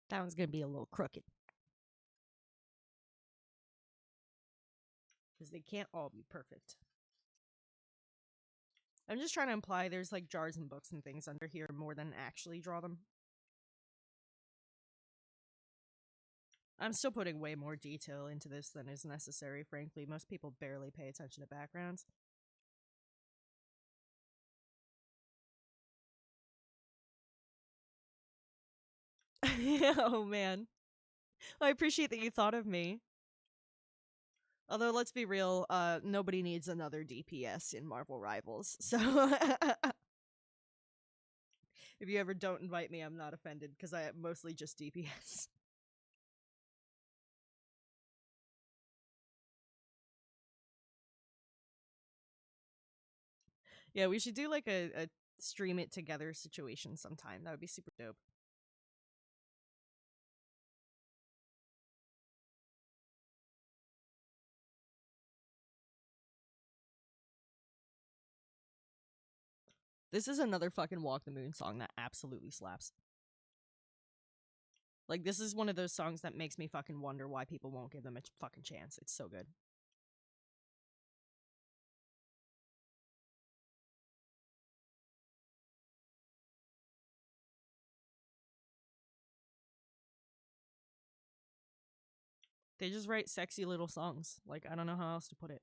That one's gonna be a little crooked because they can't all be perfect. I'm just trying to imply there's like jars and books and things under here more than actually draw them. I'm still putting way more detail into this than is necessary, frankly. Most people barely pay attention to backgrounds. Oh man. Well, I appreciate that you thought of me. Although let's be real, nobody needs another DPS in Marvel Rivals. So if you ever don't invite me, I'm not offended because I mostly just DPS. Yeah, we should do like a stream it together situation sometime. That would be super dope. This is another fucking Walk the Moon song that absolutely slaps. Like, this is one of those songs that makes me fucking wonder why people won't give them a fucking chance. It's so good. They just write sexy little songs. Like, I don't know how else to put it.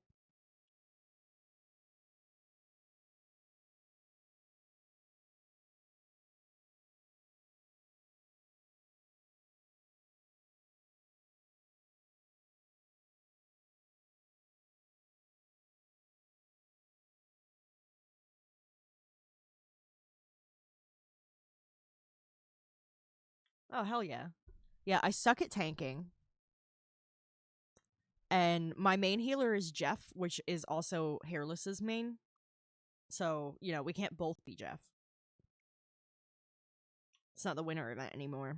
Oh, hell yeah. Yeah, I suck at tanking. And my main healer is Jeff, which is also Hairless's main. So, you know, we can't both be Jeff. It's not the winter event anymore.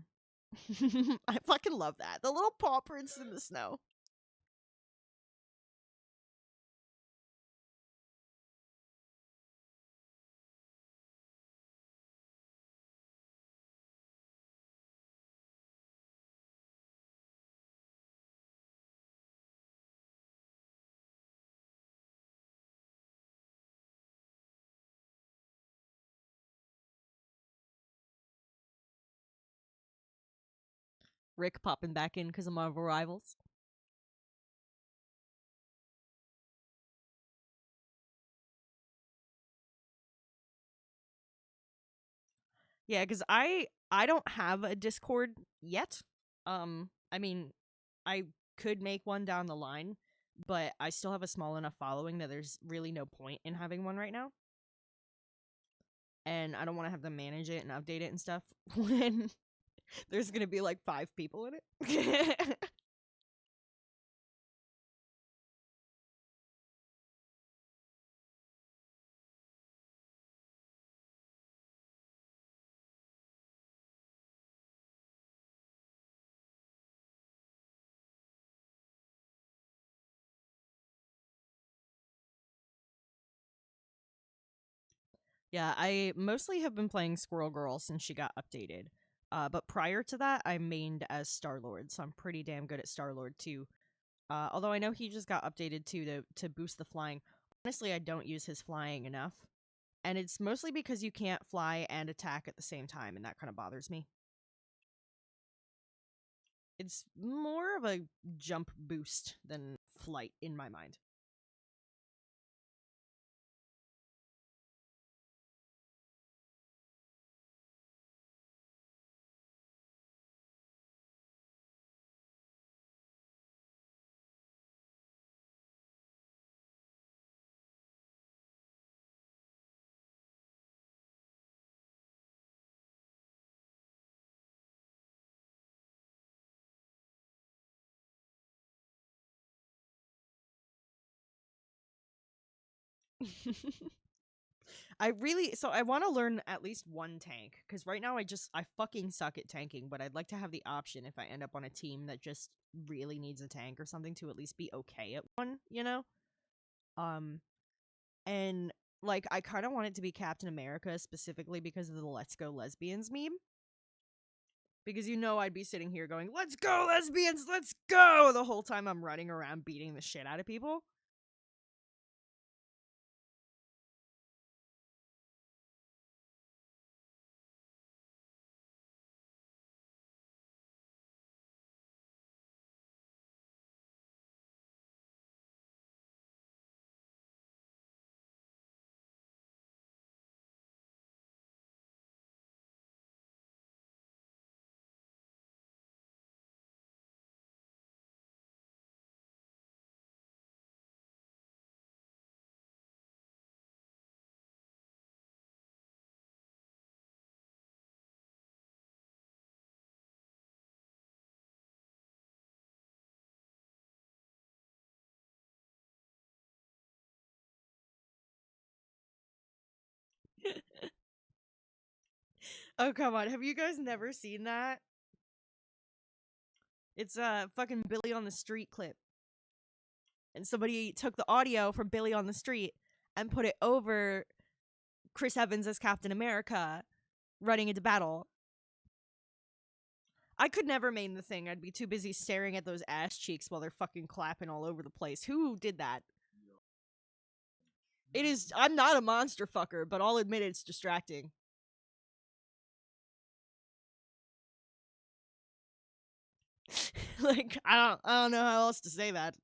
I fucking love that. The little paw prints in the snow. Rick popping back in because of Marvel Rivals. Yeah, because I don't have a Discord yet. I mean, I could make one down the line, but I still have a small enough following that there's really no point in having one right now. And I don't want to have to manage it and update it and stuff when there's gonna be like 5 people in it. Yeah, I mostly have been playing Squirrel Girl since she got updated. But prior to that, I mained as Star Lord, so I'm pretty damn good at Star Lord too. Although I know he just got updated too to boost the flying. Honestly, I don't use his flying enough, and it's mostly because you can't fly and attack at the same time, and that kind of bothers me. It's more of a jump boost than flight in my mind. I want to learn at least one tank because right now I fucking suck at tanking, but I'd like to have the option if I end up on a team that just really needs a tank or something to at least be okay at one, you know? Um and like I kind of want it to be Captain America specifically because of the Let's Go Lesbians meme. Because I'd be sitting here going, "Let's go lesbians, let's go!" the whole time I'm running around beating the shit out of people. Oh, come on. Have you guys never seen that? It's a fucking Billy on the Street clip. And somebody took the audio from Billy on the Street and put it over Chris Evans as Captain America running into battle. I could never main the thing. I'd be too busy staring at those ass cheeks while they're fucking clapping all over the place. Who did that? It is. I'm not a monster fucker, but I'll admit it's distracting. Like I don't know how else to say that.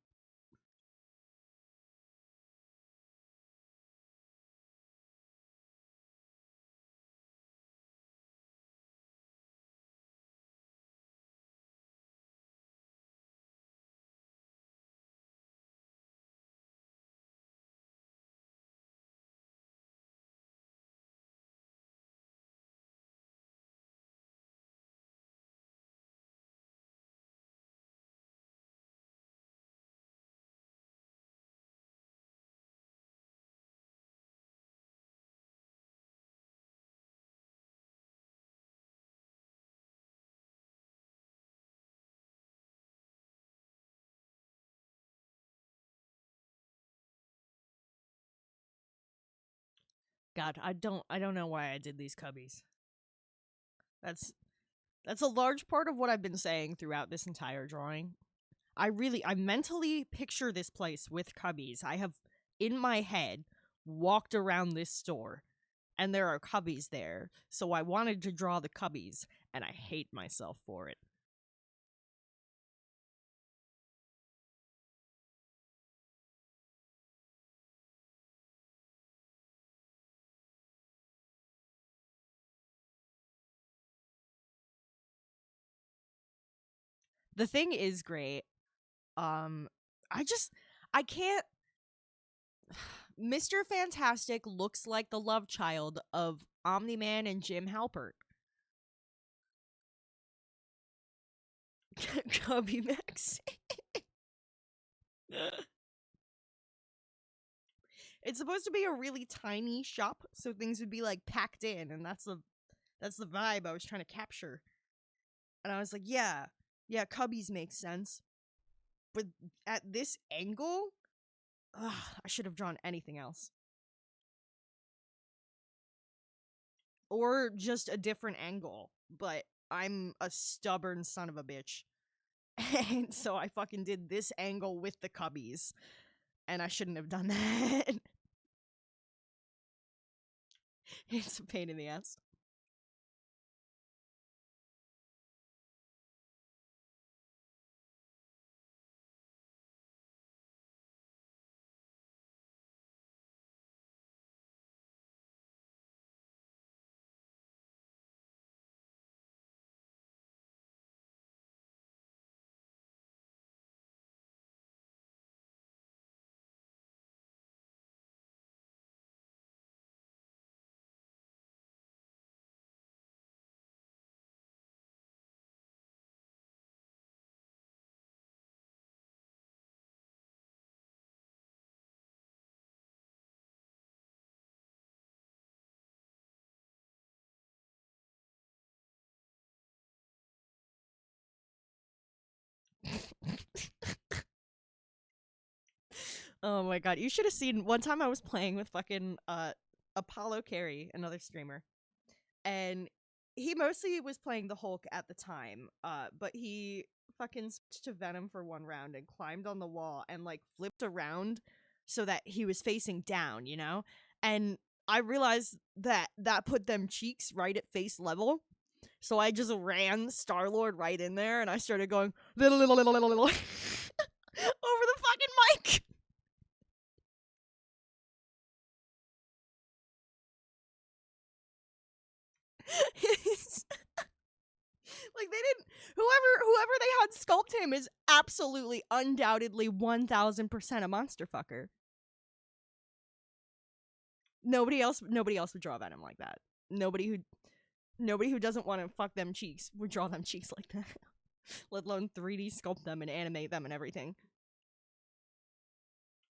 God, I don't know why I did these cubbies. That's that's a large part of what I've been saying throughout this entire drawing. I mentally picture this place with cubbies. I have in my head walked around this store and there are cubbies there. So I wanted to draw the cubbies and I hate myself for it. The Thing is great. I just I can't. Mr. Fantastic looks like the love child of Omni-Man and Jim Halpert. Cubby Max. It's supposed to be a really tiny shop, so things would be like packed in, and that's the vibe I was trying to capture. And I was like, yeah, Cubbies make sense. But at this angle, I should have drawn anything else. Or just a different angle. But I'm a stubborn son of a bitch. And so I fucking did this angle with the Cubbies. And I shouldn't have done that. It's a pain in the ass. Oh my god, you should have seen one time I was playing with fucking Apollo Carey, another streamer. And he mostly was playing the Hulk at the time, but he fucking switched to Venom for one round and climbed on the wall and like flipped around so that he was facing down, you know? And I realized that that put them cheeks right at face level. So I just ran Star-Lord right in there and I started going little over the fucking mic. Like they didn't whoever they had sculpt him is absolutely undoubtedly 1000% a monster fucker. Nobody else would draw Venom like that. Nobody who doesn't want to fuck them cheeks would draw them cheeks like that. Let alone 3D sculpt them and animate them and everything.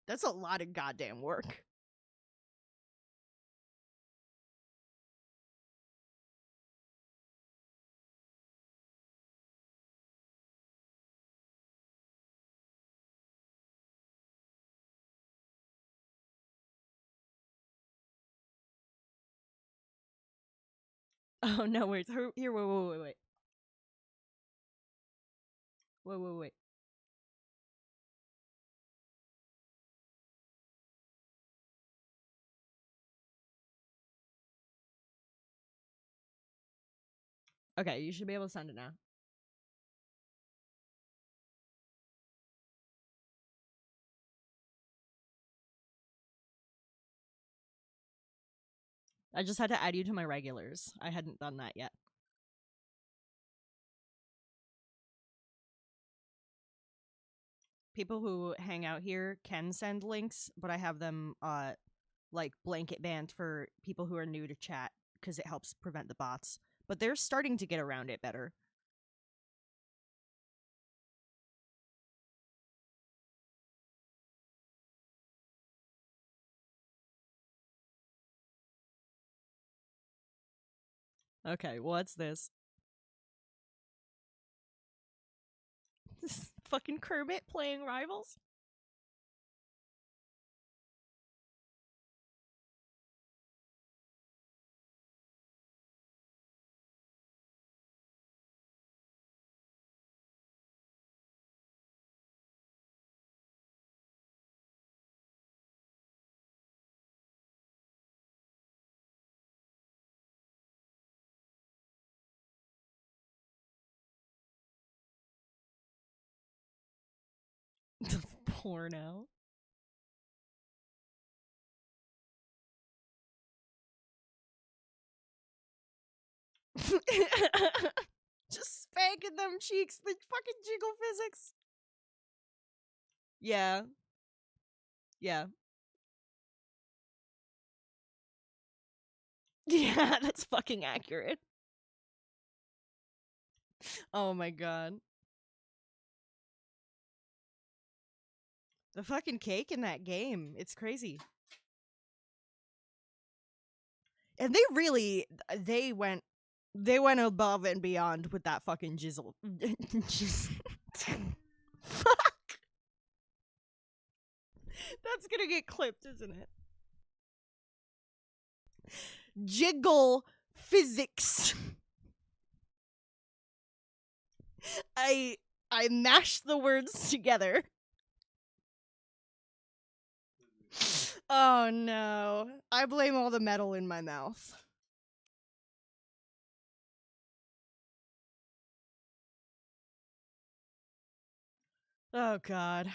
That's a lot of goddamn work. Oh no, wait. Here, wait. Wait. Okay, you should be able to send it now. I just had to add you to my regulars. I hadn't done that yet. People who hang out here can send links, but I have them like blanket banned for people who are new to chat because it helps prevent the bots. But they're starting to get around it better. Okay, what's this? Fucking Kermit playing Rivals? Porno. Just spanking them cheeks. The fucking jiggle physics. Yeah. Yeah. Yeah, that's fucking accurate. Oh my god. The fucking cake in that game. It's crazy. And they went above and beyond with that fucking jizzle. Fuck. That's gonna get clipped, isn't it? Jiggle physics. I mashed the words together. Oh no. I blame all the metal in my mouth. Oh god.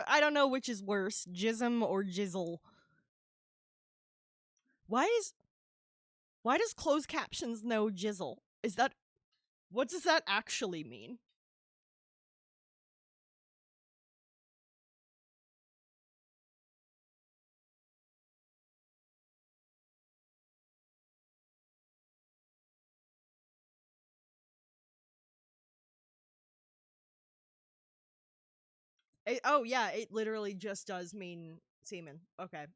I don't know which is worse, jism or jizzle. Why does closed captions know jizzle? What does that actually mean? Oh yeah, it literally just does mean semen. Okay.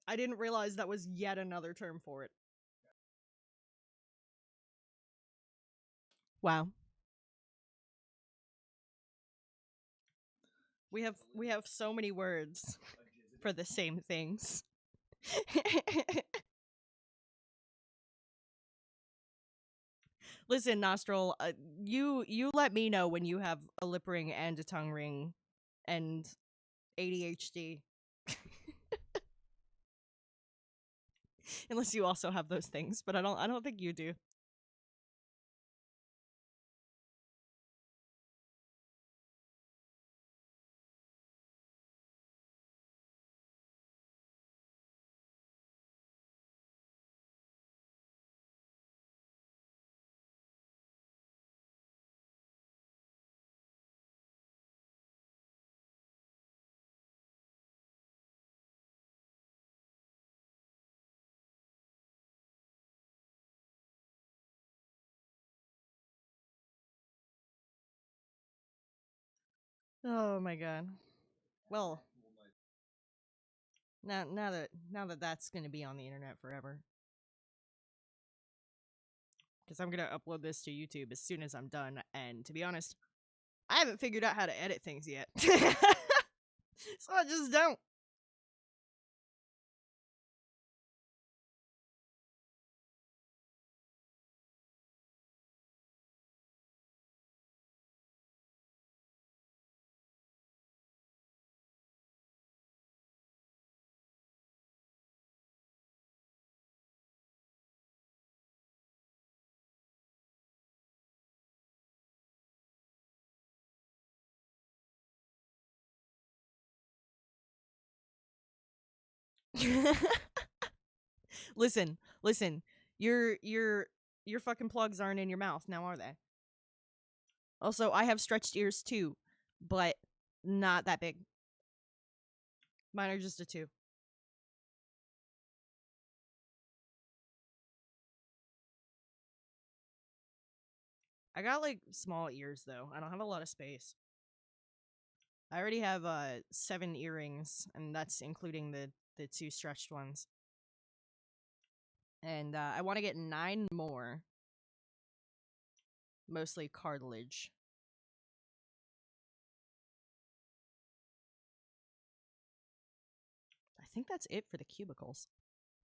I didn't realize that was yet another term for it. Wow. We have so many words for the same things. Listen, Nostril, you let me know when you have a lip ring and a tongue ring and ADHD. Unless you also have those things, but I don't think you do. Oh my god. Well, now that that's going to be on the internet forever. Cuz I'm going to upload this to YouTube as soon as I'm done, and to be honest, I haven't figured out how to edit things yet. So I just don't. Listen. Your fucking plugs aren't in your mouth now, are they? Also, I have stretched ears too, but not that big. Mine are just a 2. I got like small ears though. I don't have a lot of space. I already have 7 earrings, and that's including the 2 stretched ones. And I want to get 9 more, mostly cartilage. I think that's it for the cubicles.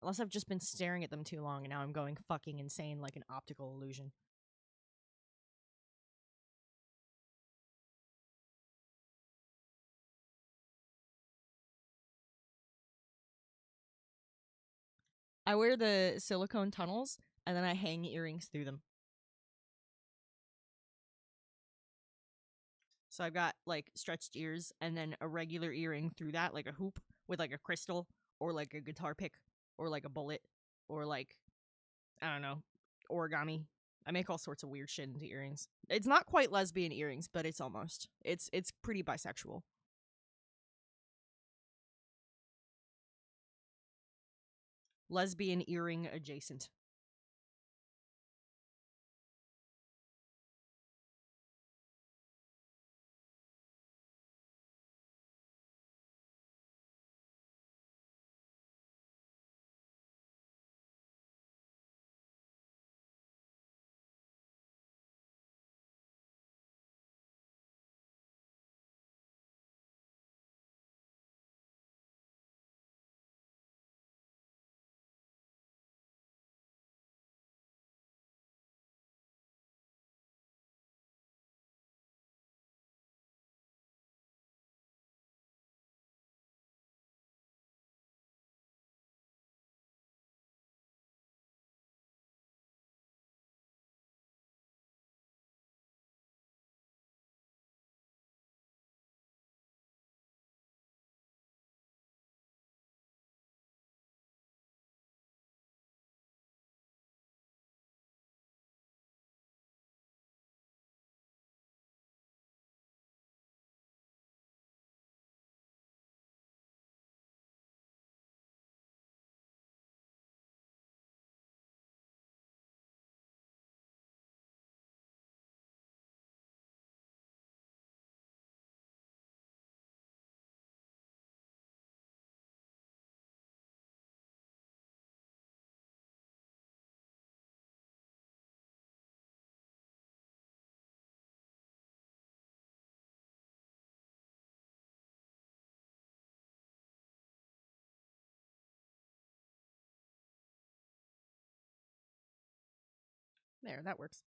Unless I've just been staring at them too long and now I'm going fucking insane like an optical illusion. I wear the silicone tunnels and then I hang earrings through them. So I've got like stretched ears and then a regular earring through that, like a hoop with like a crystal or like a guitar pick or like a bullet or like, I don't know, origami. I make all sorts of weird shit into earrings. It's not quite lesbian earrings, but it's almost. It's pretty bisexual. Lesbian earring adjacent. There, that works.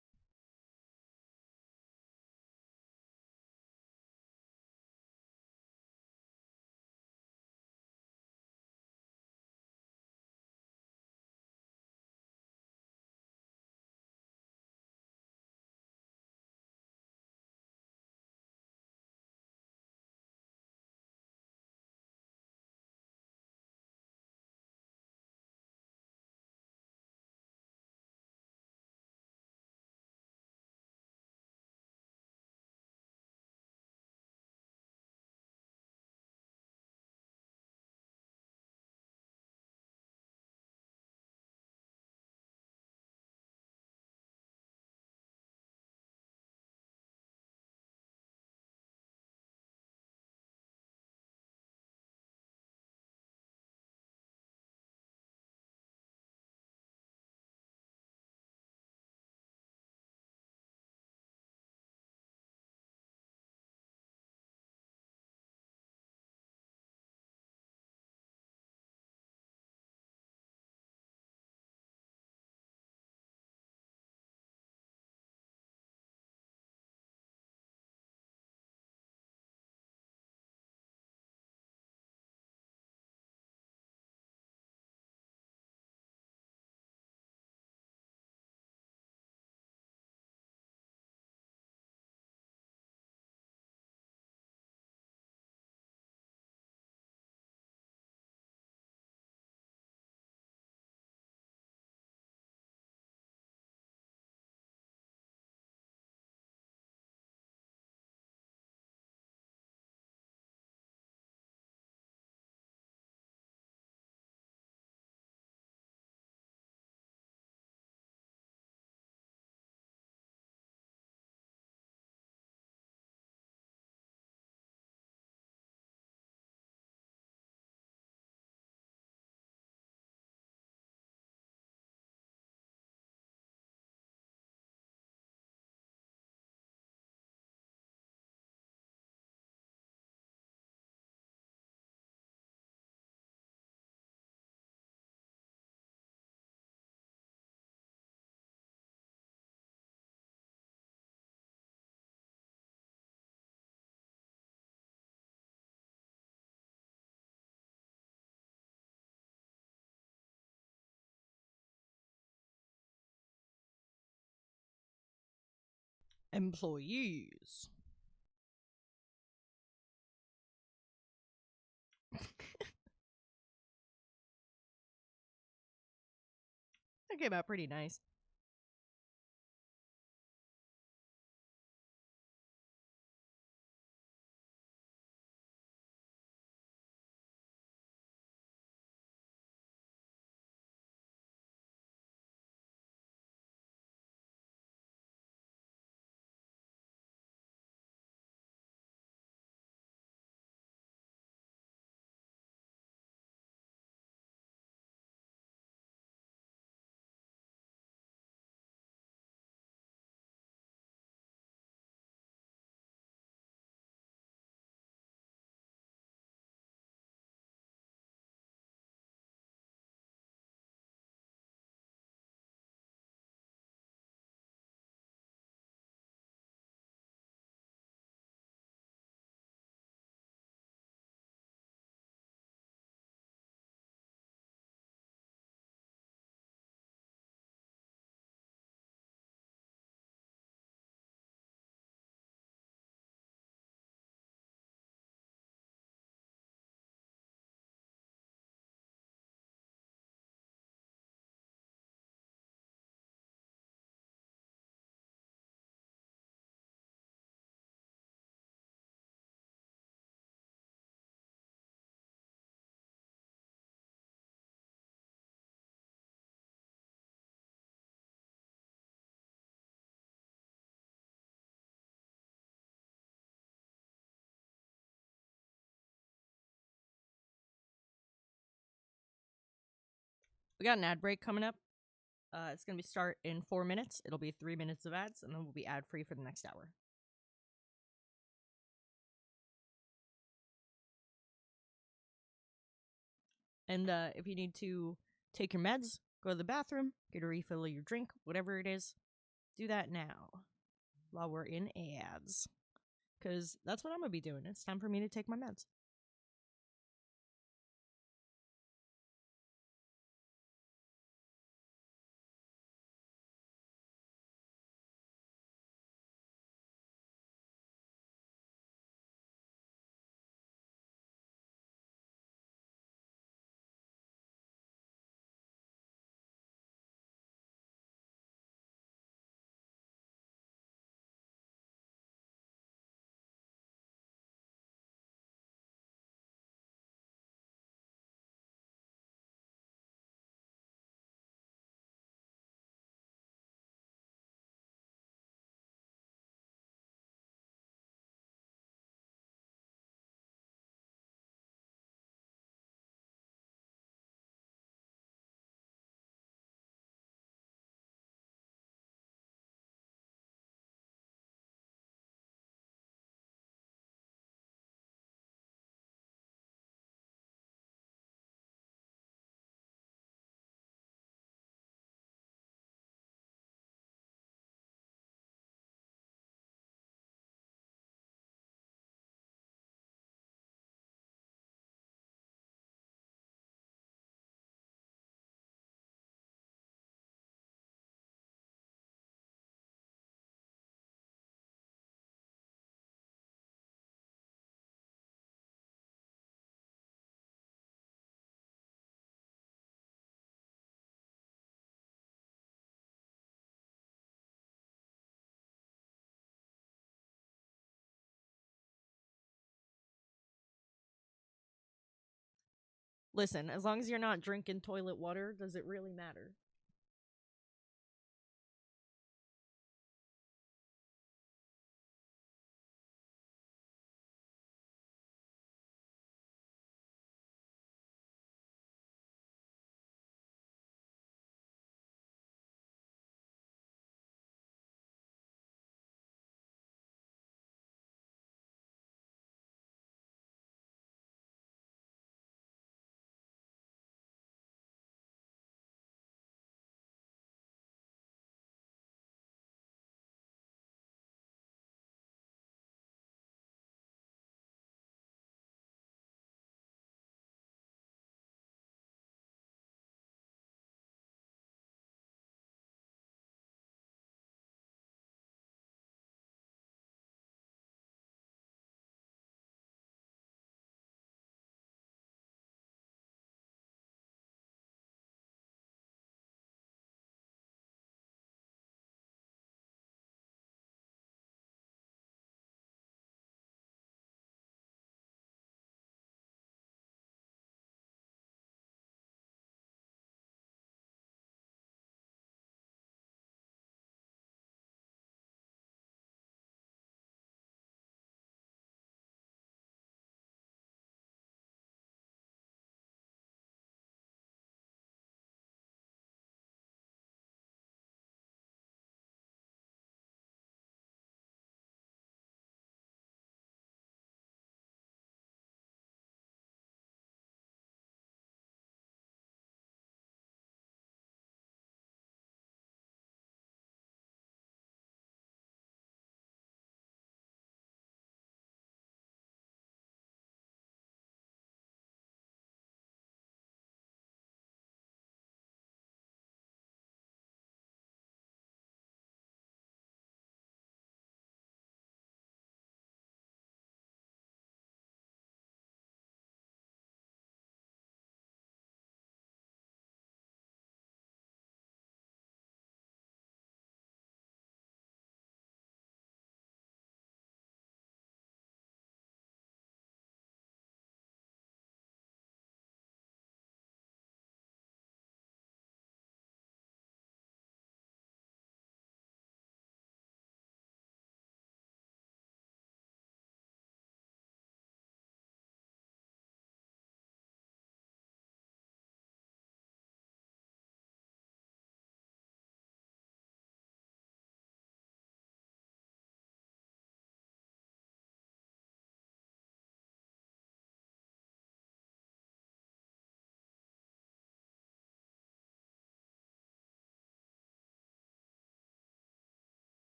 Employees. That came out pretty nice. We got an ad break coming up. It's going to be start in 4 minutes. It'll be 3 minutes of ads, and then we'll be ad free for the next hour. And if you need to take your meds, go to the bathroom, get a refill of your drink, whatever it is, do that now while we're in ads. Because that's what I'm going to be doing. It's time for me to take my meds. Listen, as long as you're not drinking toilet water, does it really matter?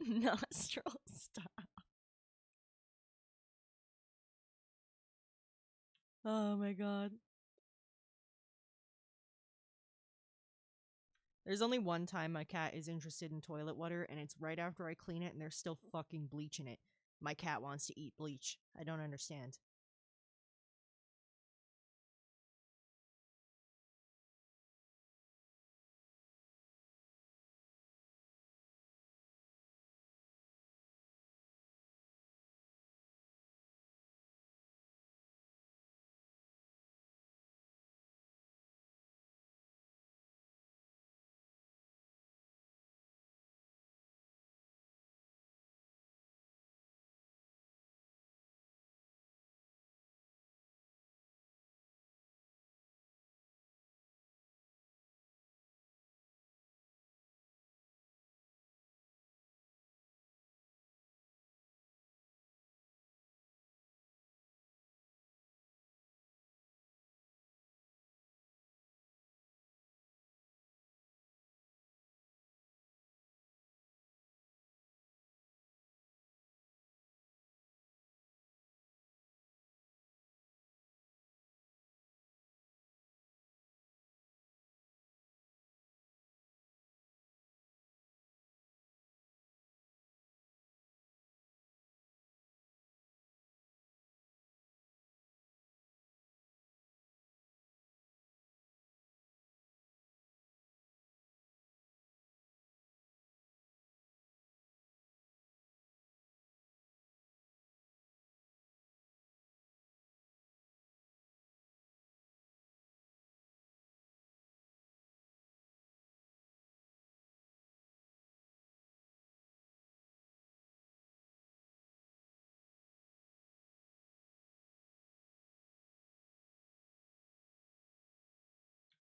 Nostril style. Oh my god. There's only one time my cat is interested in toilet water, and it's right after I clean it and there's still fucking bleach in it. My cat wants to eat bleach. I don't understand.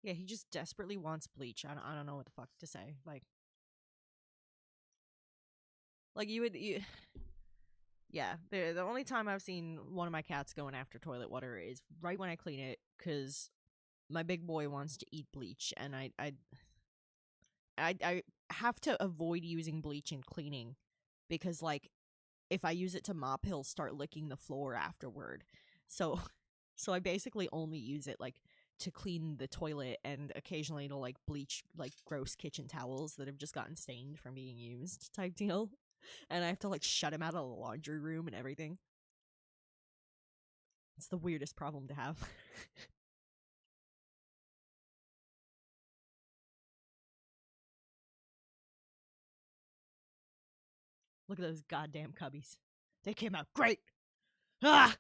Yeah, he just desperately wants bleach. I don't know what the fuck to say. Like you would, yeah. The only time I've seen one of my cats going after toilet water is right when I clean it, because my big boy wants to eat bleach, and I have to avoid using bleach in cleaning because like if I use it to mop, he'll start licking the floor afterward. So so I basically only use it like to clean the toilet and occasionally to like bleach like gross kitchen towels that have just gotten stained from being used type deal. And I have to like shut him out of the laundry room and everything. It's the weirdest problem to have. Look at those goddamn cubbies. They came out great. Ah!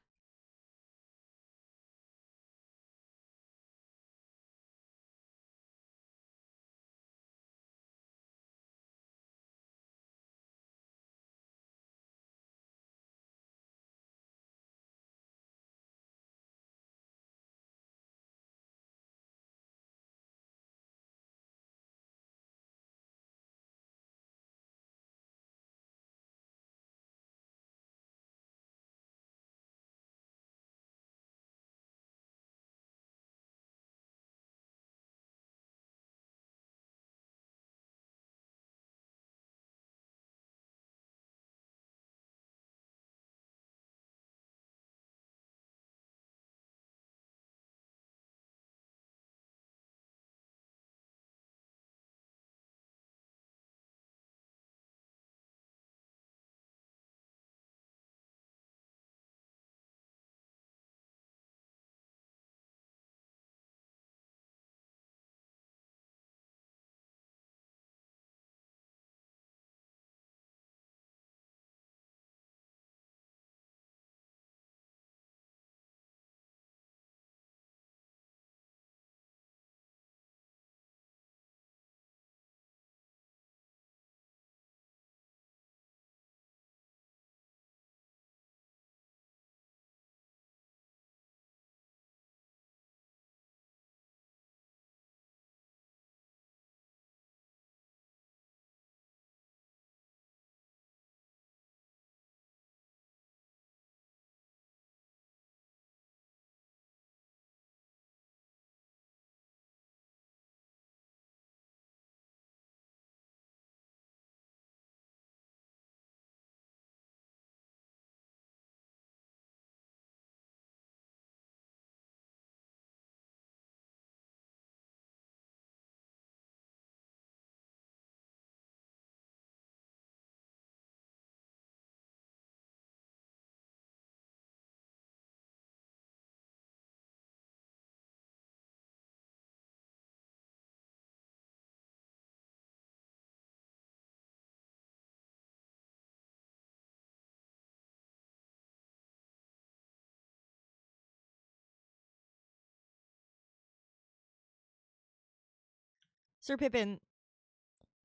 Sir Pippin,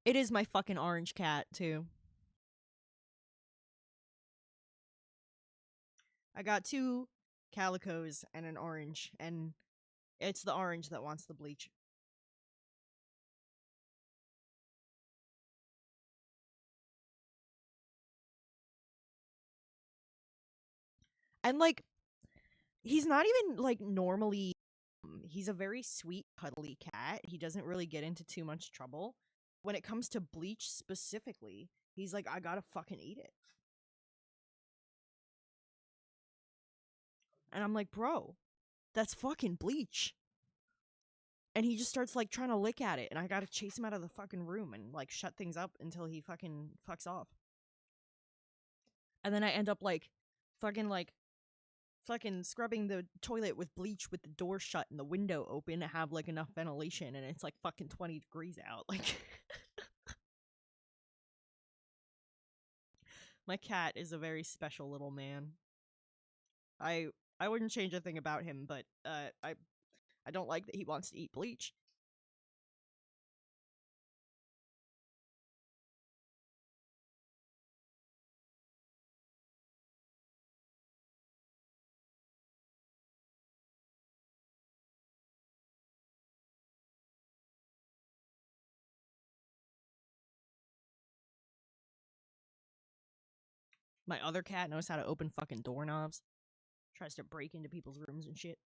it is my fucking orange cat, too. I got 2 calicos and an orange, and it's the orange that wants the bleach. And, like, he's not even, like, normally. He's a very sweet, cuddly cat. He doesn't really get into too much trouble. When it comes to bleach specifically, he's like, I gotta fucking eat it. And I'm like, bro, that's fucking bleach. And he just starts like trying to lick at it, and I gotta chase him out of the fucking room and like shut things up until he fucking fucks off. And then I end up like fucking scrubbing the toilet with bleach with the door shut and the window open to have like enough ventilation, and it's like fucking 20 degrees out. Like my cat is a very special little man. I I wouldn't change a thing about him, but I don't like that he wants to eat bleach. My other cat knows how to open fucking doorknobs. Tries to break into people's rooms and shit.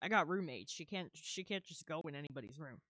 I got roommates. She can't just go in anybody's room.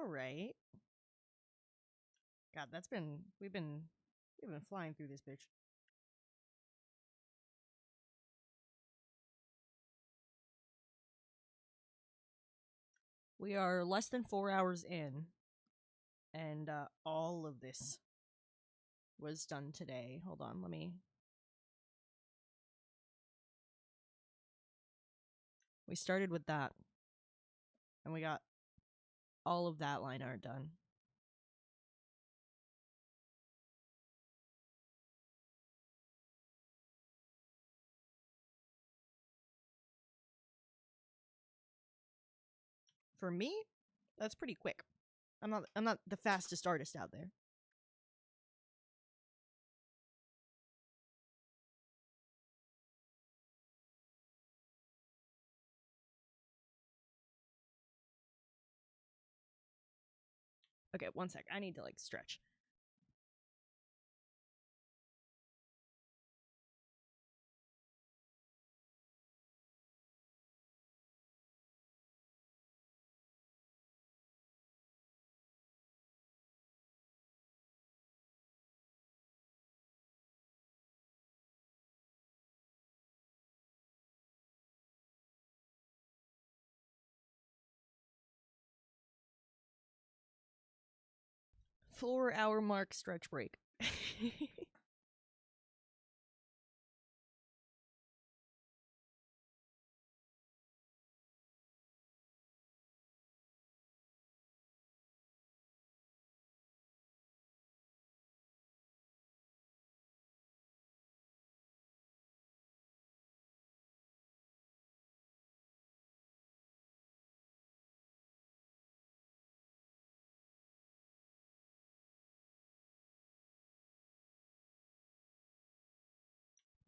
All right. God, we've been flying through this bitch. We are less than 4 hours in, and all of this was done today. Hold on, let me. We started with that, and we got all of that line art done. For me, that's pretty quick. I'm not the fastest artist out there. Okay, one sec. I need to like stretch. Four-hour mark stretch break.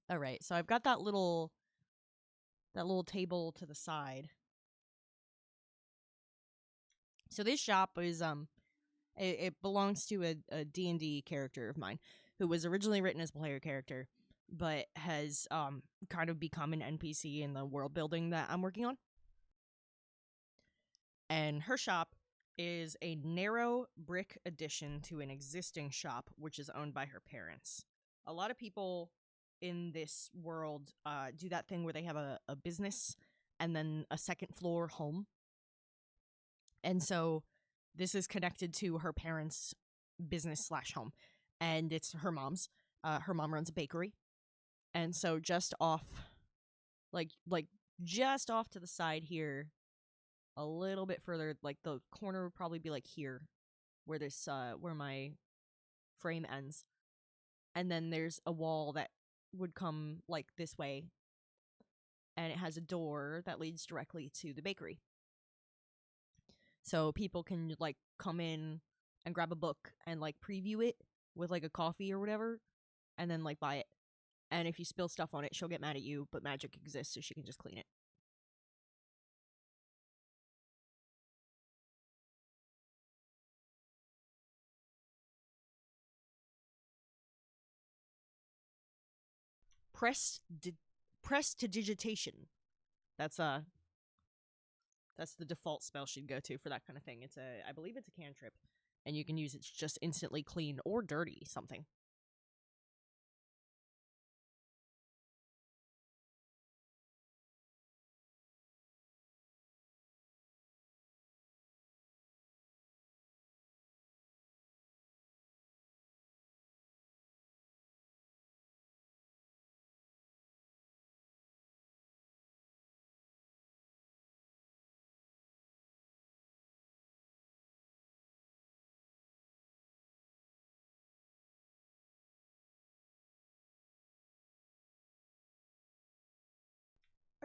All right, so I've got that little table to the side. So this shop is it belongs to a D&D character of mine who was originally written as a player character but has kind of become an NPC in the world building that I'm working on. And her shop is a narrow brick addition to an existing shop which is owned by her parents. A lot of people in this world do that thing where they have a business and then a second floor home. And so this is connected to her parents' business slash home. And it's her mom's. Her mom runs a bakery. And so just off like just off to the side here, a little bit further, like the corner would probably be like here, where this where my frame ends. And then there's a wall that would come like this way, and it has a door that leads directly to the bakery. So people can like come in and grab a book and like preview it with like a coffee or whatever, and then like buy it. And if you spill stuff on it, she'll get mad at you, but magic exists so she can just clean it. Press di- Prestidigitation. That's that's the default spell she'd go to for that kind of thing. I believe it's a cantrip, and you can use it to just instantly clean or dirty something.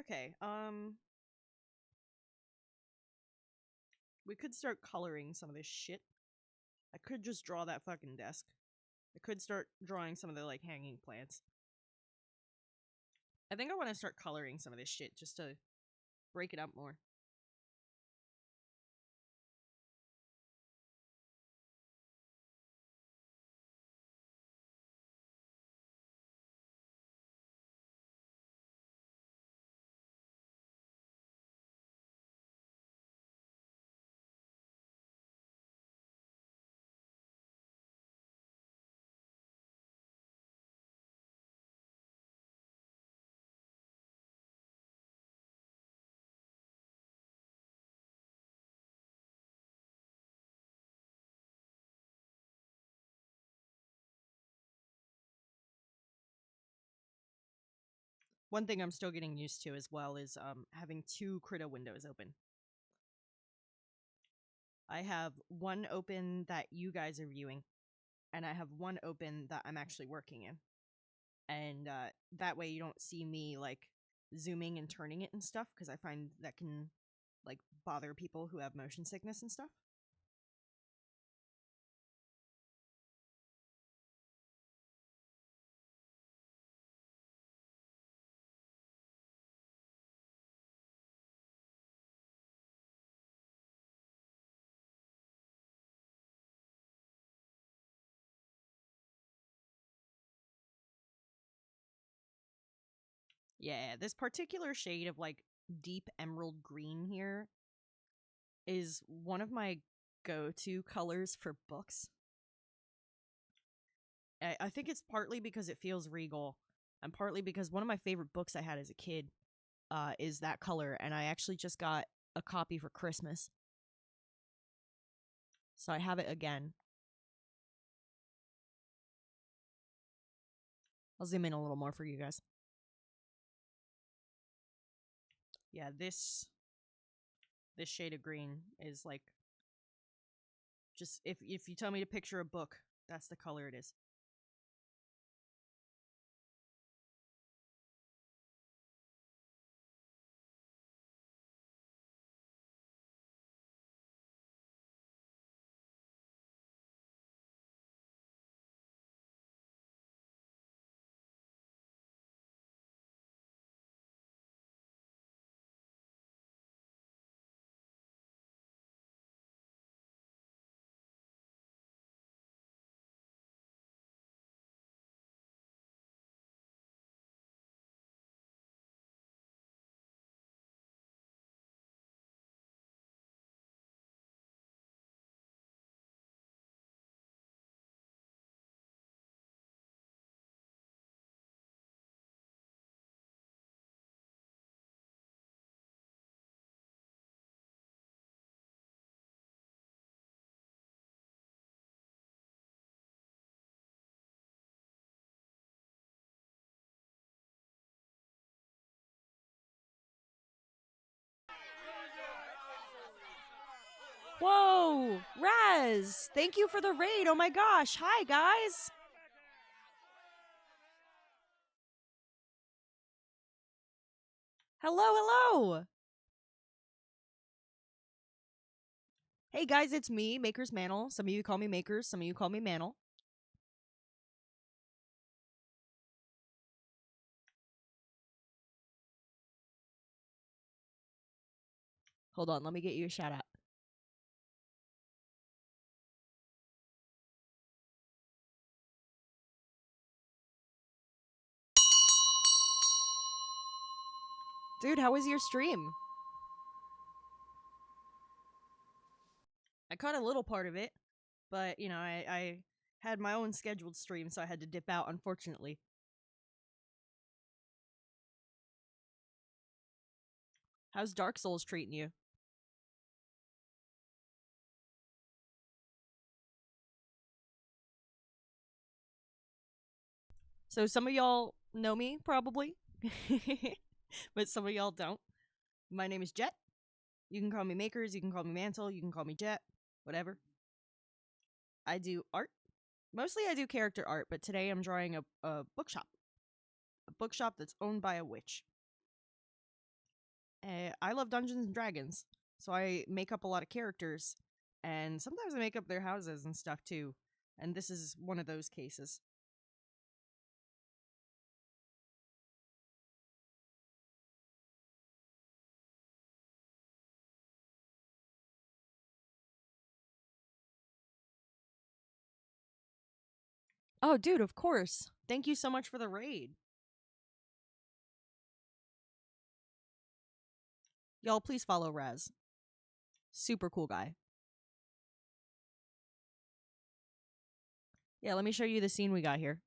Okay, we could start coloring some of this shit. I could just draw that fucking desk. I could start drawing some of the like hanging plants. I think I want to start coloring some of this shit just to break it up more. One thing I'm still getting used to as well is having two Krita windows open. I have one open that you guys are viewing, and I have one open that I'm actually working in. And that way you don't see me like zooming and turning it and stuff, because I find that can like bother people who have motion sickness and stuff. Yeah, this particular shade of like deep emerald green here is one of my go-to colors for books. I think it's partly because it feels regal, and partly because one of my favorite books I had as a kid is that color, and I actually just got a copy for Christmas. So I have it again. I'll zoom in a little more for you guys. Yeah, this shade of green is like, just if you tell me to picture a book, that's the color it is. Whoa, Raz! Thank you for the raid. Oh my gosh. Hi, guys. Hello, hello. Hey, guys, it's me, Maker's Mantle. Some of you call me Makers, some of you call me Mantle. Hold on, let me get you a shout out. Dude, how was your stream? I caught a little part of it, but, you know, I had my own scheduled stream, so I had to dip out, unfortunately. How's Dark Souls treating you? So some of y'all know me, probably, but some of y'all don't. My name is Jet. You can call me Makers, you can call me Mantle, you can call me Jet, whatever. I do art. Mostly I do character art, but today I'm drawing a bookshop. A bookshop that's owned by a witch. I love Dungeons and Dragons, so I make up a lot of characters, and sometimes I make up their houses and stuff too. And this is one of those cases. Oh, dude, of course. Thank you so much for the raid. Y'all, please follow Raz. Super cool guy. Yeah, let me show you the scene we got here.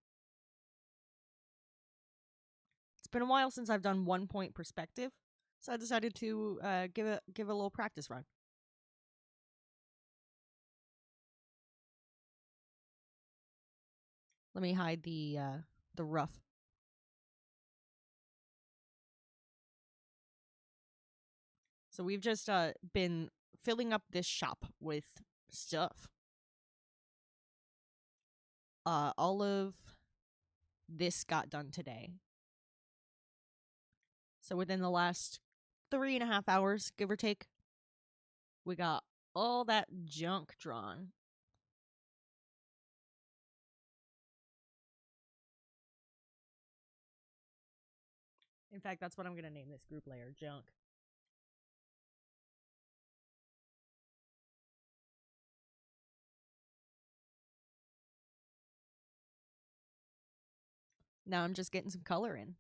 It's been a while since I've done 1 point perspective, so I decided to give a little practice run. Let me hide the rough. So we've just been filling up this shop with stuff. All of this got done today. So within the last 3.5 hours, give or take, we got all that junk drawn. In fact, that's what I'm going to name this group layer, junk. Now I'm just getting some color in.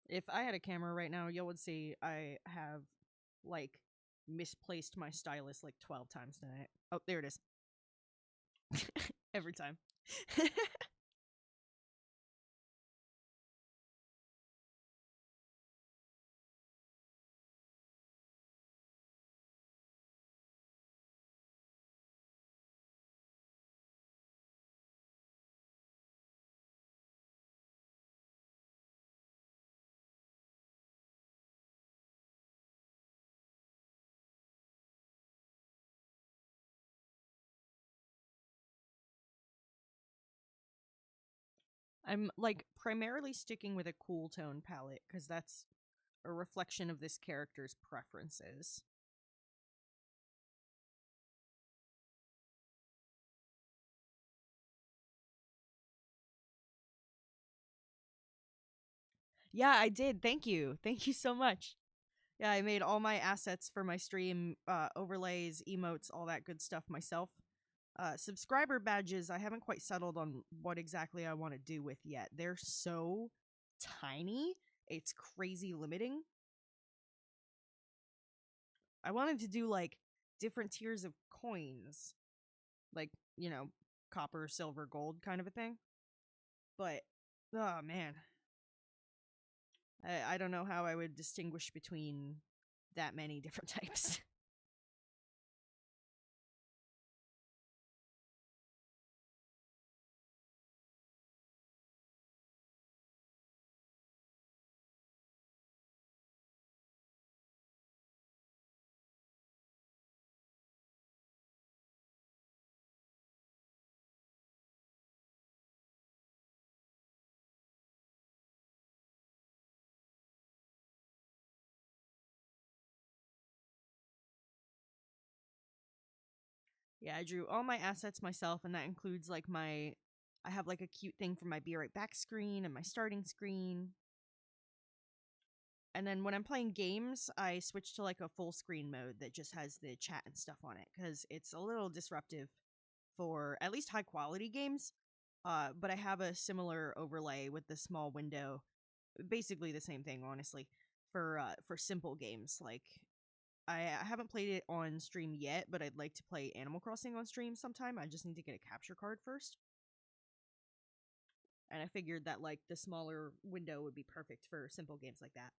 If I had a camera right now, you would see I have, like, misplaced my stylus like 12 times tonight. Oh, there it is. Every time. I'm, like, primarily sticking with a cool tone palette because that's a reflection of this character's preferences. Yeah, I did. Thank you. Thank you so much. Yeah, I made all my assets for my stream, overlays, emotes, all that good stuff myself. Subscriber badges, I haven't quite settled on what exactly I want to do with yet. They're so tiny, it's crazy limiting. I wanted to do, like, different tiers of coins, like, copper, silver, gold kind of a thing. But, oh man, I don't know how I would distinguish between that many different types. Yeah, I drew all my assets myself, and that includes, like, I have, like, a cute thing for my be right back screen and my starting screen. And then when I'm playing games, I switch to, like, a full screen mode that just has the chat and stuff on it because it's a little disruptive for at least high quality games. But I have a similar overlay with the small window, basically the same thing, honestly, for simple games. Like, I haven't played it on stream yet, but I'd like to play Animal Crossing on stream sometime. I just need to get a capture card first. And I figured that, like, the smaller window would be perfect for simple games like that.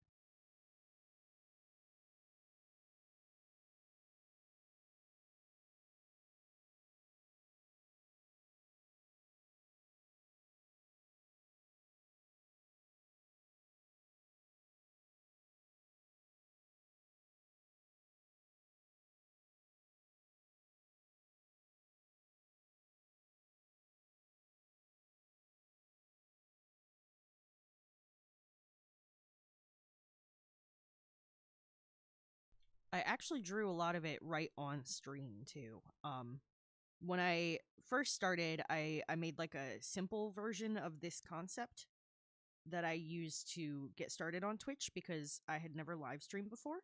I actually drew a lot of it right on stream too. When I first started, I made, like, a simple version of this concept that I used to get started on Twitch because I had never live streamed before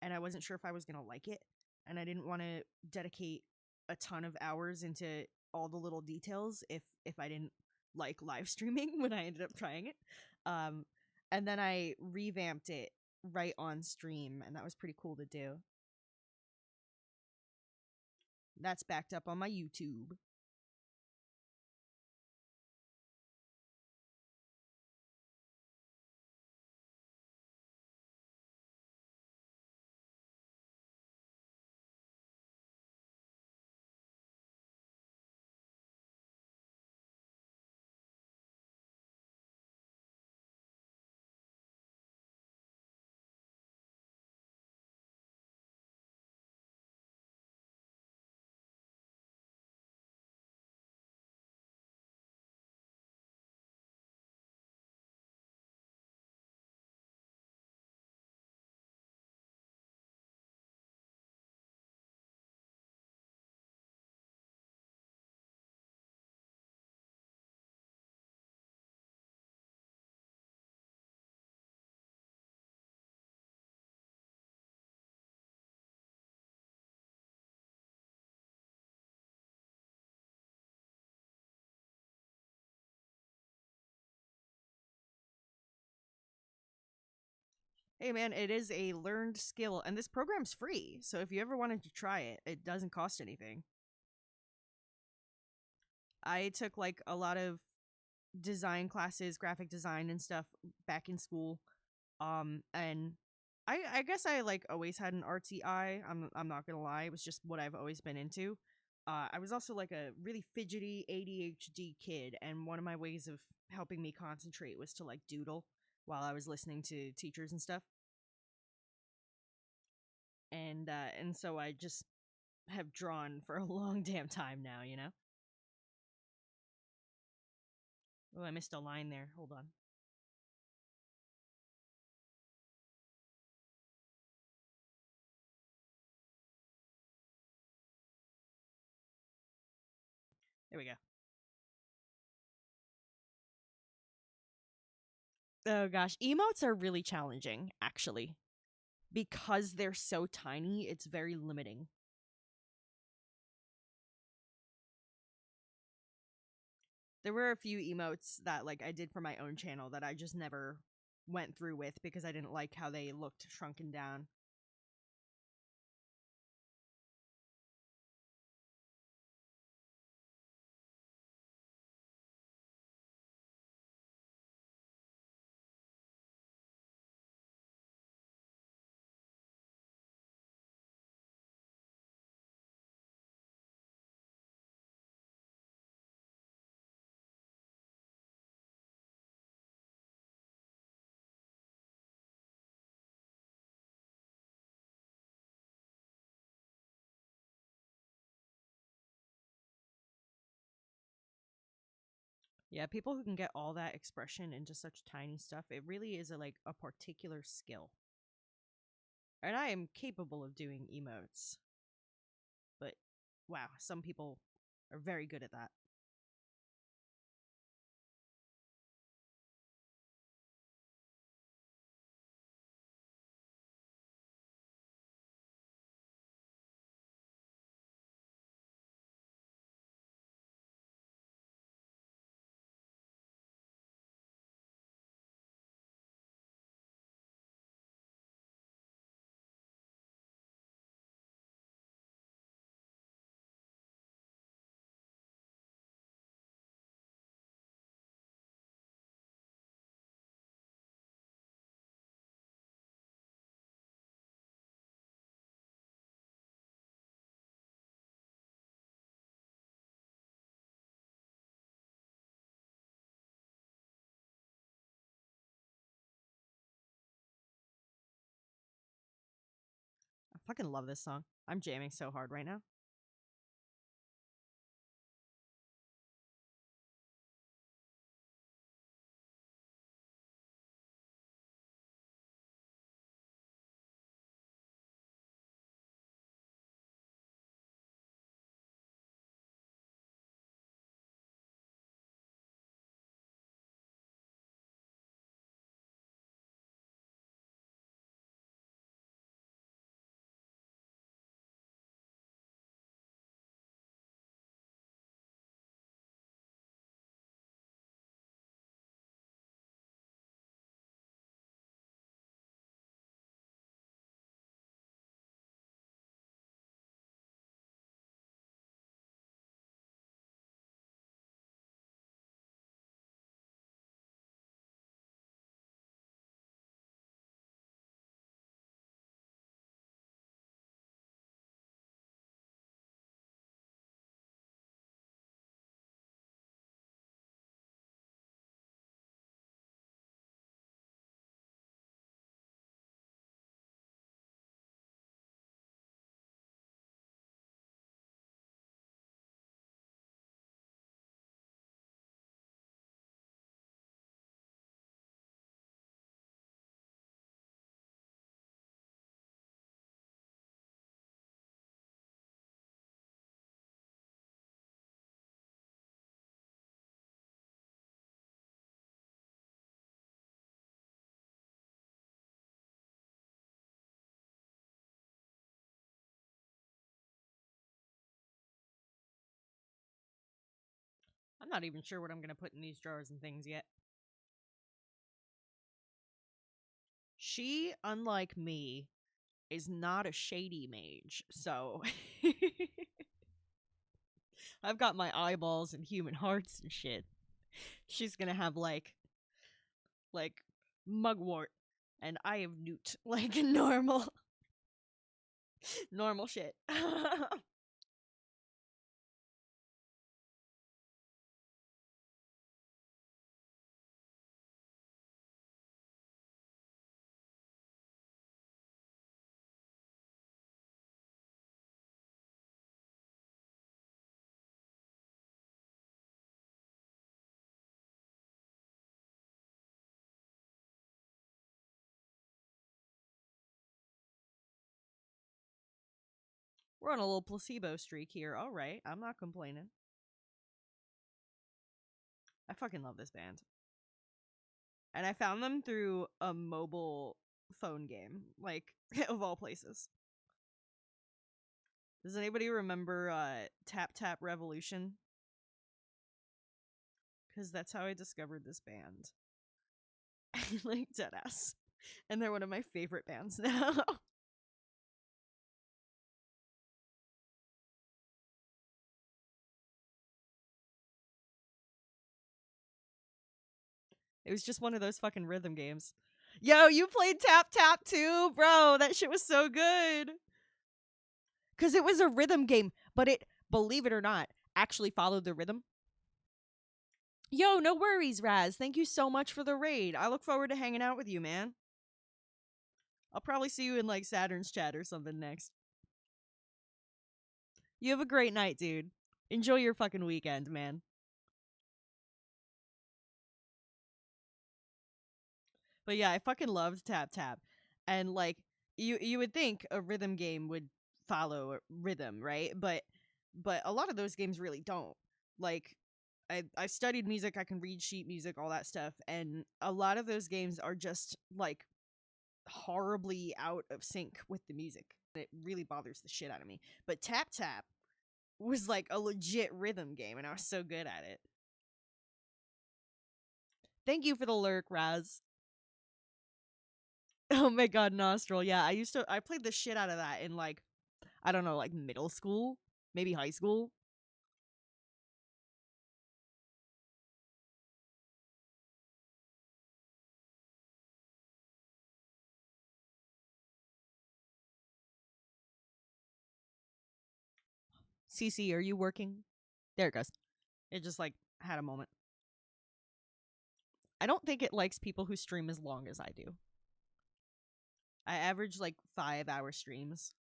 and I wasn't sure if I was going to like it, and I didn't want to dedicate a ton of hours into all the little details if I didn't like live streaming when I ended up trying it. Um and then I revamped it right on stream, and that was pretty cool to do. That's backed up on my YouTube. Hey man, it is a learned skill, and this program's free. So if you ever wanted to try it, it doesn't cost anything. I took like a lot of design classes, graphic design and stuff back in school. And I guess I like always had an artsy eye. I'm not gonna lie, it was just what I've always been into. I was also like a really fidgety ADHD kid, and one of my ways of helping me concentrate was to like doodle while I was listening to teachers and stuff. And so I just have drawn for a long damn time now, you know? Oh, I missed a line there. Hold on. There we go. Oh gosh, emotes are really challenging, actually. Because they're so tiny, it's very limiting. There were a few emotes that like I did for my own channel that I just never went through with because I didn't like how they looked shrunken down. Yeah, people who can get all that expression into such tiny stuff, it really is like a particular skill. And I am capable of doing emotes, but wow, some people are very good at that. I fucking love this song. I'm jamming so hard right now. I'm not even sure what I'm gonna put in these drawers and things yet. She, unlike me, is not a shady mage, so I've got my eyeballs and human hearts and shit. She's gonna have like mugwort, and I have newt, like normal shit. We're on a little placebo streak here. All right, I'm not complaining. I fucking love this band. And I found them through a mobile phone game, like, of all places. Does anybody remember Tap Tap Revolution? Because that's how I discovered this band. Like, deadass. And they're one of my favorite bands now. It was just one of those fucking rhythm games. Yo, you played Tap Tap too, bro. That shit was so good. Because it was a rhythm game, but it, believe it or not, actually followed the rhythm. Yo, no worries, Raz. Thank you so much for the raid. I look forward to hanging out with you, man. I'll probably see you in like Saturn's chat or something next. You have a great night, dude. Enjoy your fucking weekend, man. But yeah, I fucking loved Tap Tap. And like you would think a rhythm game would follow a rhythm, right? But a lot of those games really don't. Like I studied music, I can read sheet music, all that stuff, and a lot of those games are just like horribly out of sync with the music. It really bothers the shit out of me. But Tap Tap was like a legit rhythm game, and I was so good at it. Thank you for the lurk, Raz. Oh my god, Nostril. Yeah, I played the shit out of that in like, I don't know, like middle school, maybe high school. CC, are you working? There it goes. It just like had a moment. I don't think it likes people who stream as long as I do. I average like 5-hour streams.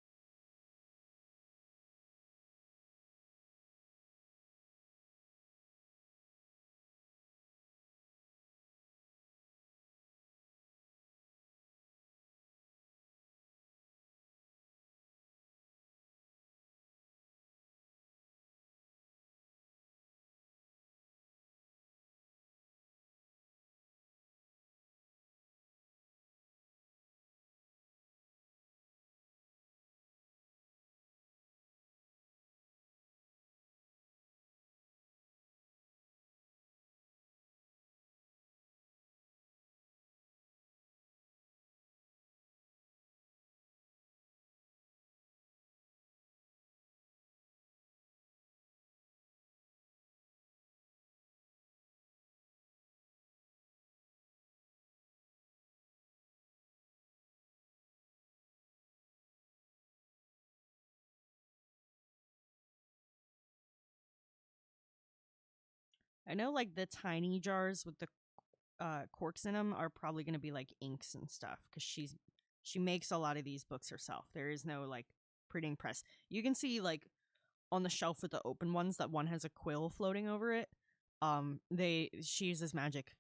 I know like the tiny jars with the corks in them are probably going to be like inks and stuff because she makes a lot of these books herself. There is no like printing press. You can see like on the shelf with the open ones that one has a quill floating over it. She uses magic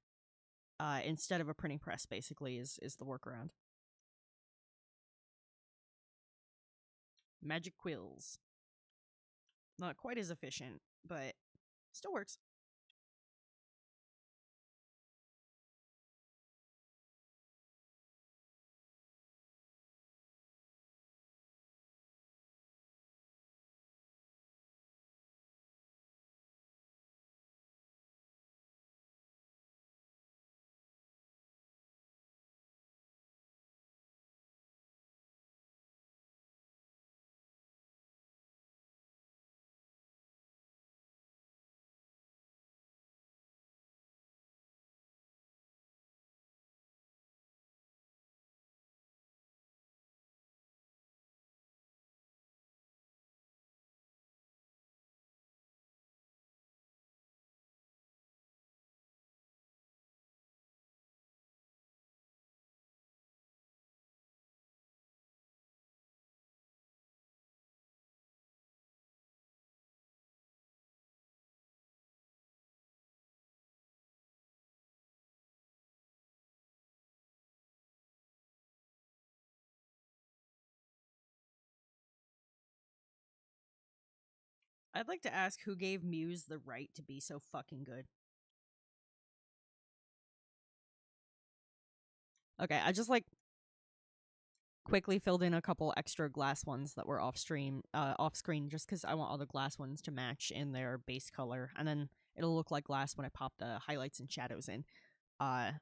instead of a printing press. Basically, is the workaround. Magic quills, not quite as efficient, but still works. I'd like to ask who gave Muse the right to be so fucking good. Okay, I just like quickly filled in a couple extra glass ones that were off screen, just because I want all the glass ones to match in their base color, and then it'll look like glass when I pop the highlights and shadows in. Uh,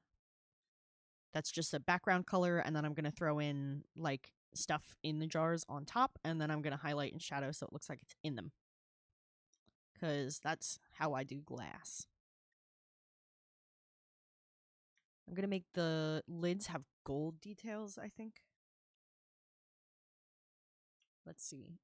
that's just a background color, and then I'm gonna throw in like stuff in the jars on top, and then I'm gonna highlight and shadow so it looks like it's in them, because that's how I do glass. I'm gonna make the lids have gold details, I think. Let's see.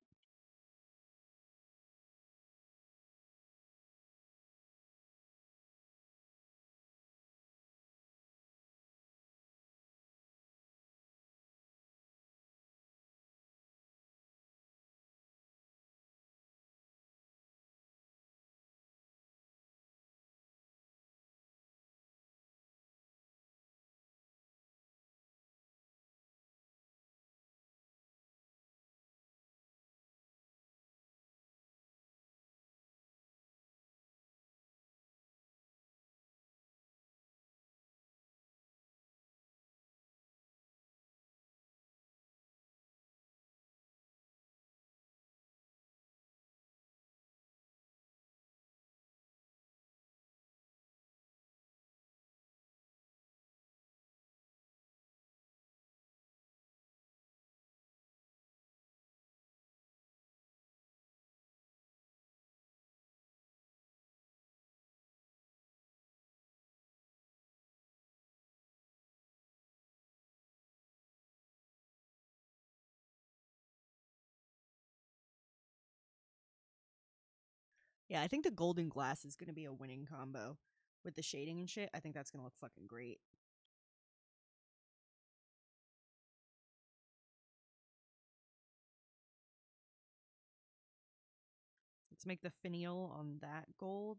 Yeah, I think the golden glass is gonna be a winning combo with the shading and shit. I think that's gonna look fucking great. Let's make the finial on that gold.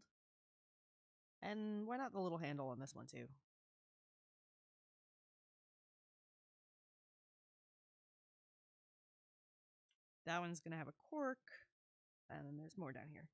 And why not the little handle on this one too? That one's gonna have a cork. And then there's more down here.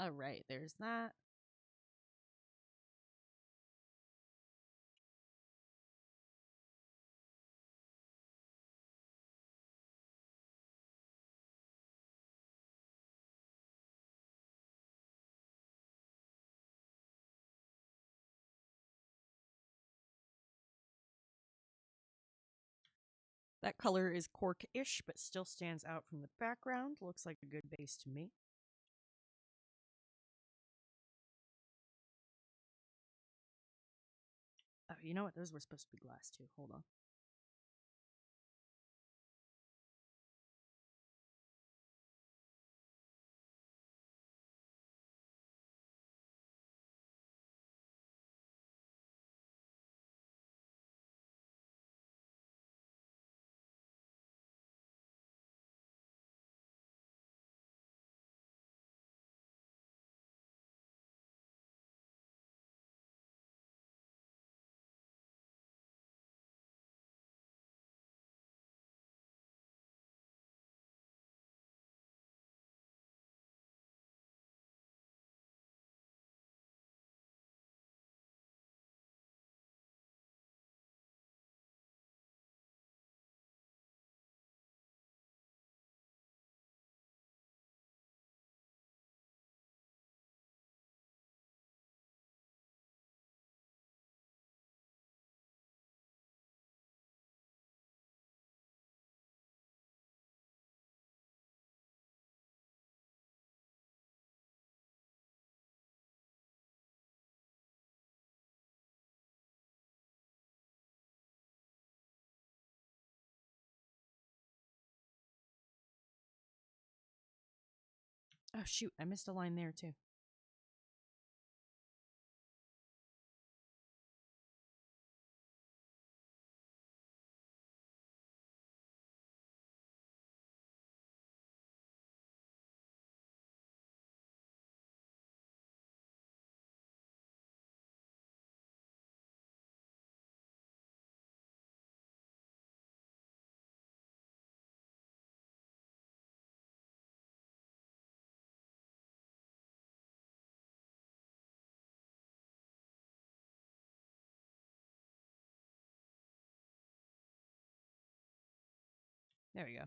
Alright, there's that. That color is cork-ish, but still stands out from the background. Looks like a good base to me. Oh, you know what? Those were supposed to be glass too. Hold on. Oh shoot, I missed a line there too. There we go.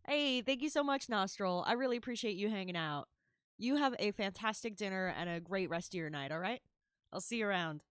Hey, thank you so much, Nostril. I really appreciate you hanging out. You have a fantastic dinner and a great rest of your night, all right? I'll see you around.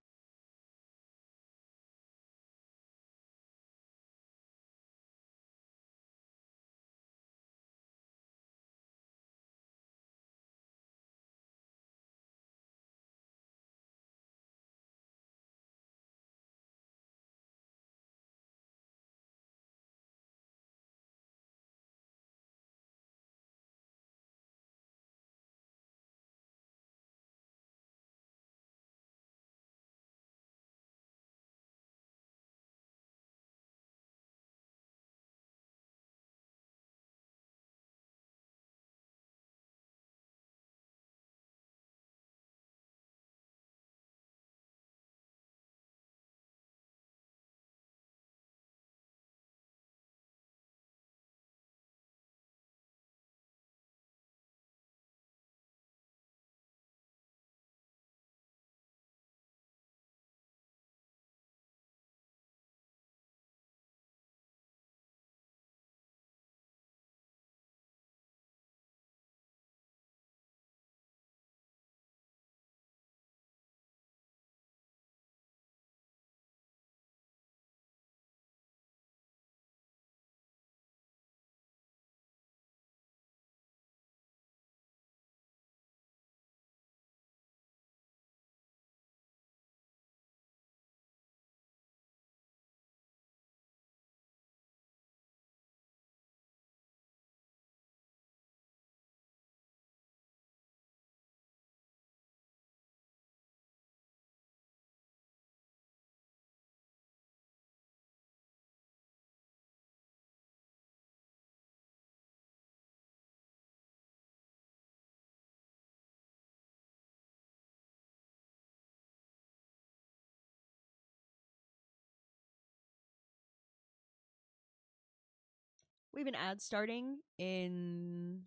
We have an ad starting in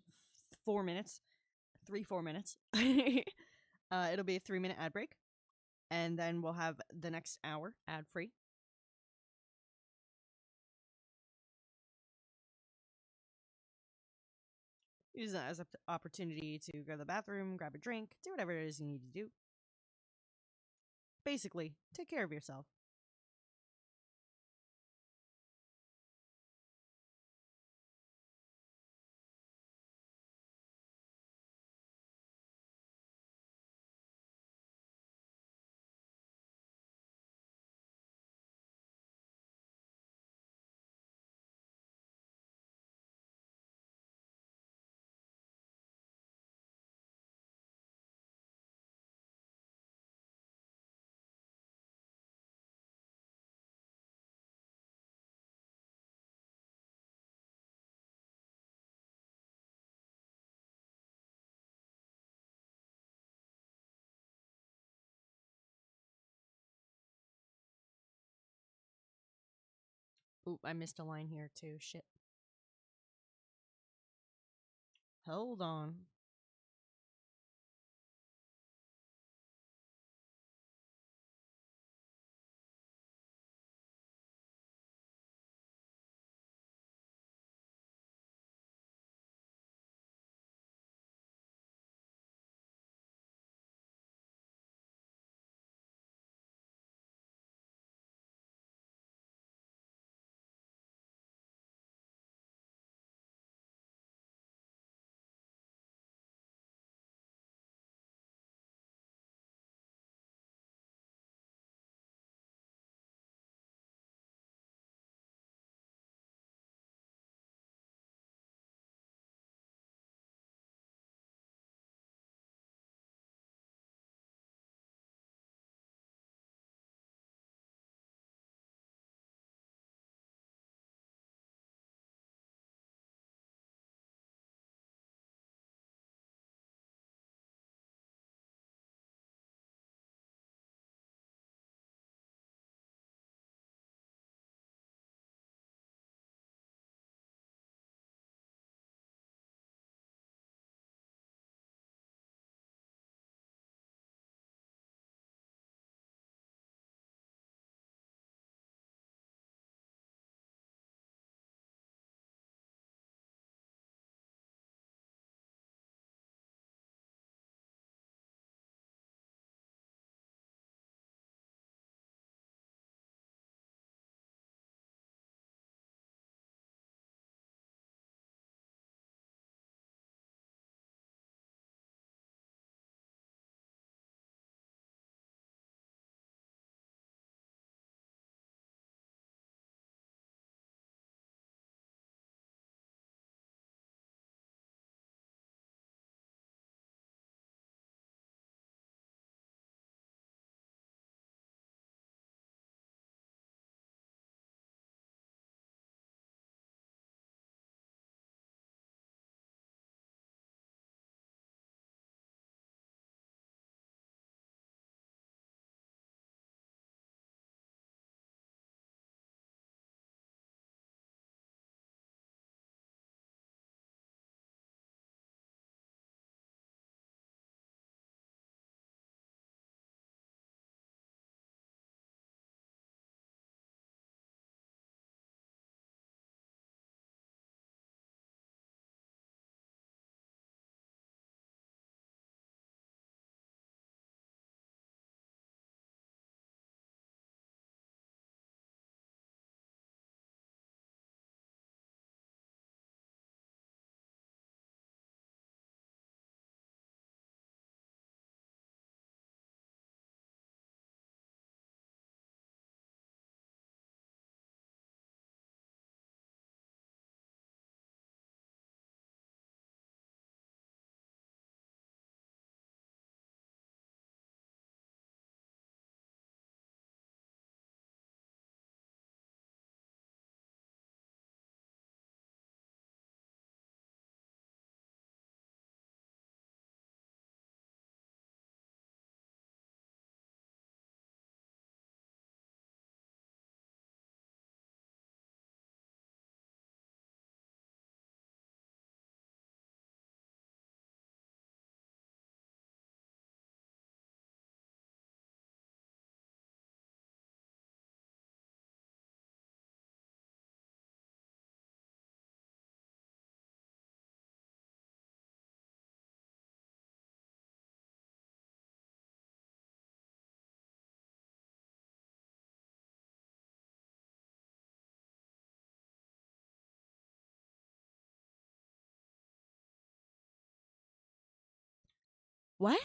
4 minutes, 3, 4 minutes. It'll be a 3-minute ad break, and then we'll have the next hour ad free. Use it as an opportunity to go to the bathroom, grab a drink, do whatever it is you need to do. Basically, take care of yourself. Oop, I missed a line here too. Shit. Hold on. What?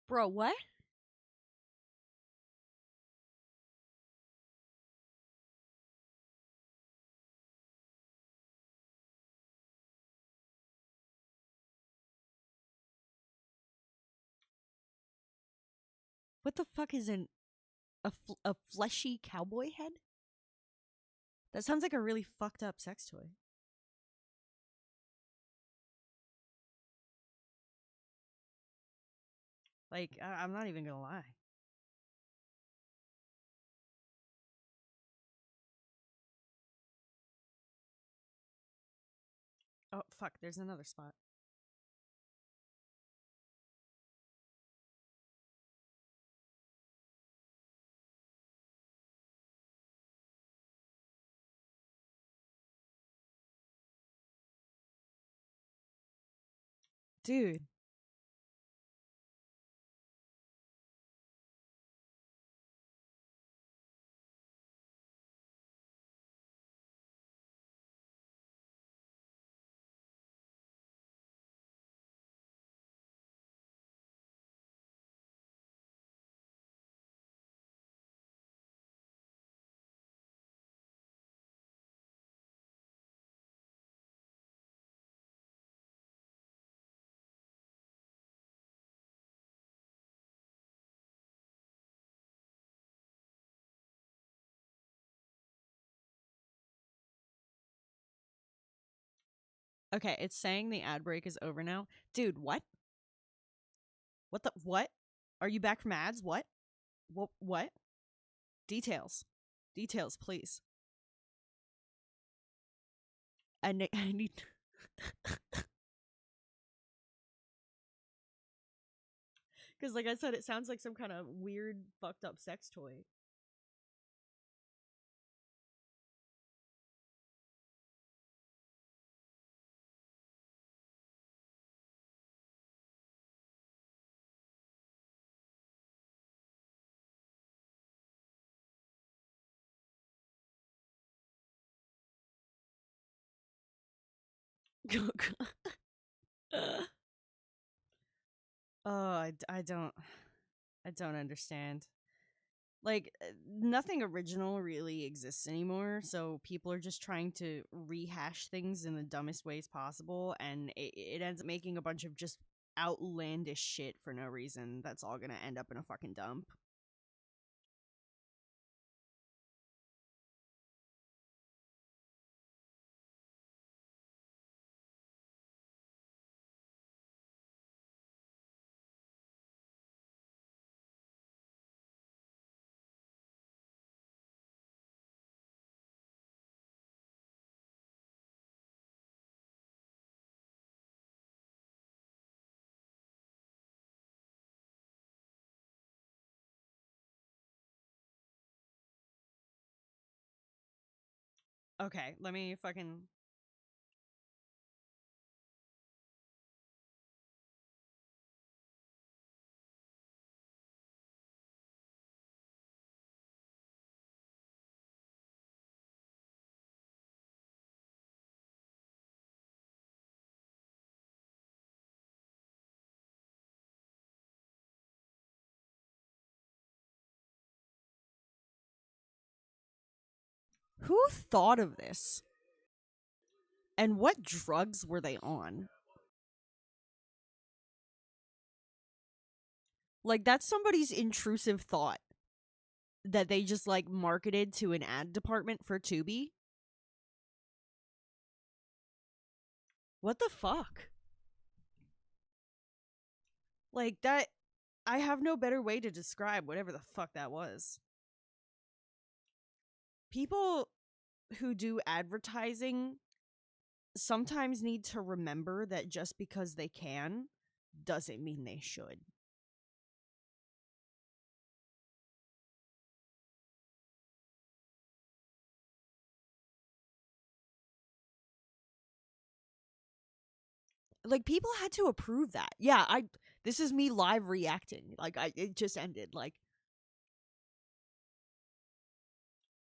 Bro, what? What the fuck is a fleshy cowboy head? That sounds like a really fucked up sex toy. Like, I'm not even gonna lie. Oh, fuck, there's another spot. Dude. Okay, it's saying the ad break is over now. Dude, what? What the what? Are you back from ads? What? What? Details. Details, please. I need Cuz like I said, it sounds like some kind of weird fucked up sex toy. Oh, I don't understand. Like nothing original really exists anymore, so people are just trying to rehash things in the dumbest ways possible, and it ends up making a bunch of just outlandish shit for no reason. That's all gonna end up in a fucking dump. Okay, let me fucking. Who thought of this? And what drugs were they on? Like, that's somebody's intrusive thought that they just, like, marketed to an ad department for Tubi. What the fuck? Like, that. I have no better way to describe whatever the fuck that was. People who do advertising sometimes need to remember that just because they can doesn't mean they should. Like, people had to approve that. Yeah, This is me live reacting. Like, it just ended. Like,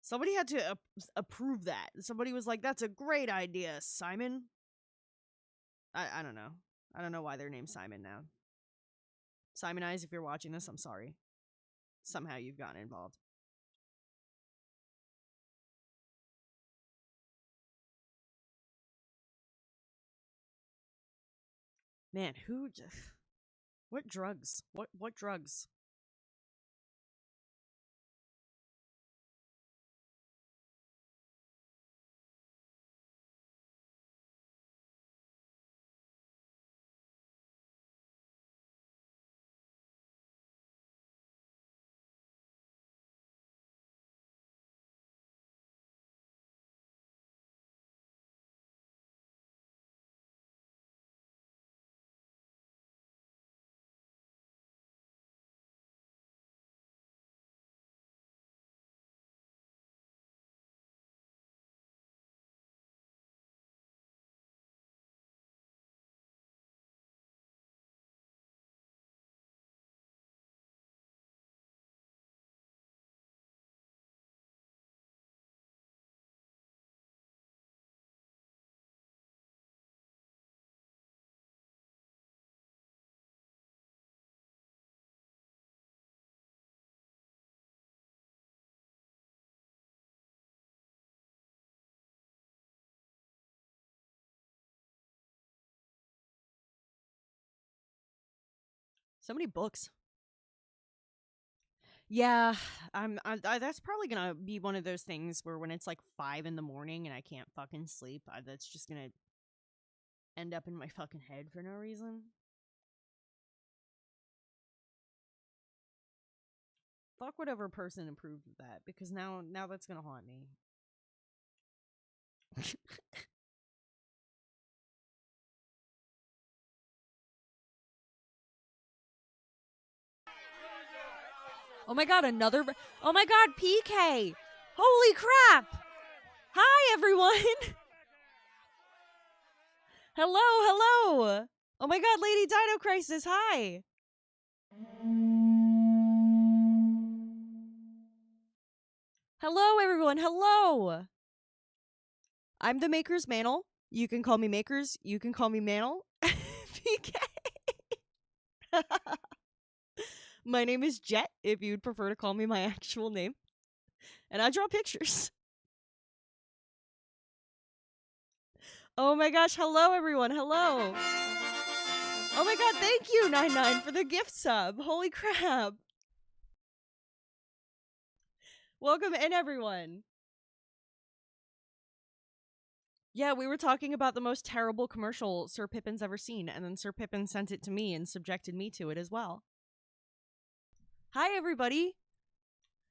somebody had to approve that. Somebody was like, that's a great idea, Simon. I don't know. I don't know why they're named Simon now. Simon Eyes, if you're watching this, I'm sorry. Somehow you've gotten involved. Man, who just... What drugs? What drugs? So many books. Yeah, that's probably gonna be one of those things where when it's like 5 in the morning and I can't fucking sleep, that's just gonna end up in my fucking head for no reason. Fuck whatever person approved of that, because now that's gonna haunt me. Oh my god, another... Oh my god, PK! Holy crap! Hi, everyone! Hello, hello! Oh my god, Lady Dino Crisis, hi! Hello, everyone, hello! I'm the Maker's Mantle. You can call me Makers, you can call me Mantle. PK! My name is Jet, if you'd prefer to call me my actual name. And I draw pictures. Oh my gosh, hello everyone, hello! Oh my god, thank you, 99, for the gift sub. Holy crap. Welcome in, everyone. Yeah, we were talking about the most terrible commercial Sir Pippin's ever seen, and then Sir Pippin sent it to me and subjected me to it as well. Hi, everybody.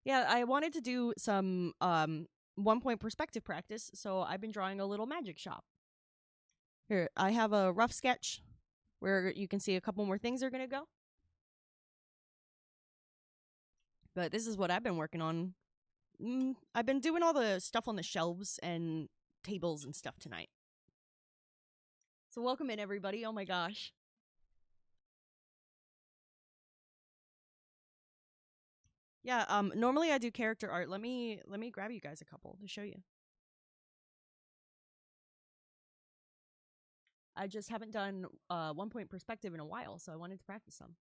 Yeah, I wanted to do some 1-point perspective practice, so I've been drawing a little magic shop. Here, I have a rough sketch where you can see a couple more things are going to go. But this is what I've been working on. I've been doing all the stuff on the shelves and tables and stuff tonight. So welcome in, everybody. Oh my gosh. Yeah, normally I do character art. Let me grab you guys a couple to show you. I just haven't done 1-point perspective in a while, so I wanted to practice some.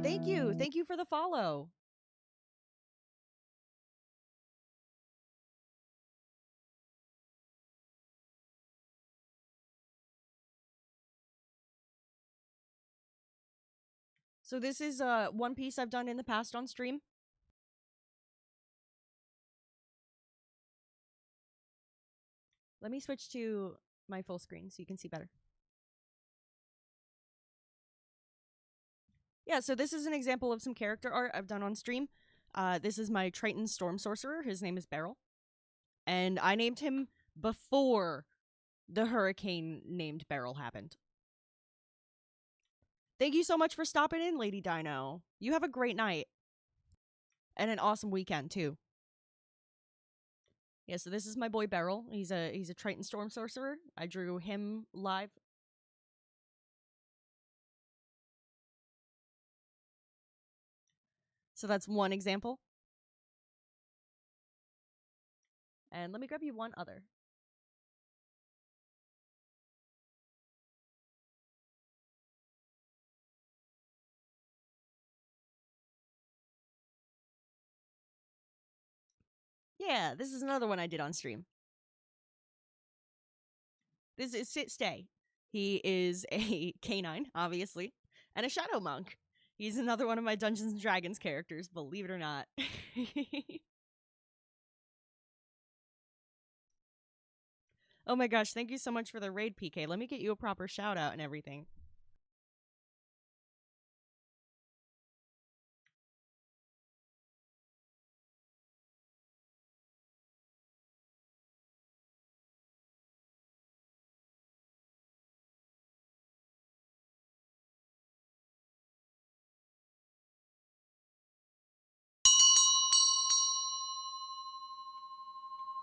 Thank you. Thank you for the follow. So this is one piece I've done in the past on stream. Let me switch to my full screen so you can see better. Yeah, so this is an example of some character art I've done on stream. This is my Triton Storm Sorcerer. His name is Beryl. And I named him before the hurricane named Beryl happened. Thank you so much for stopping in, Lady Dino. You have a great night. And an awesome weekend, too. Yeah, so this is my boy Beryl. He's a Triton Storm Sorcerer. I drew him live. So that's one example. And let me grab you one other. Yeah, this is another one I did on stream. This is Sit Stay. He is a canine, obviously, and a shadow monk. He's another one of my Dungeons and Dragons characters, believe it or not. Oh my gosh, thank you so much for the raid, PK. Let me get you a proper shout out and everything.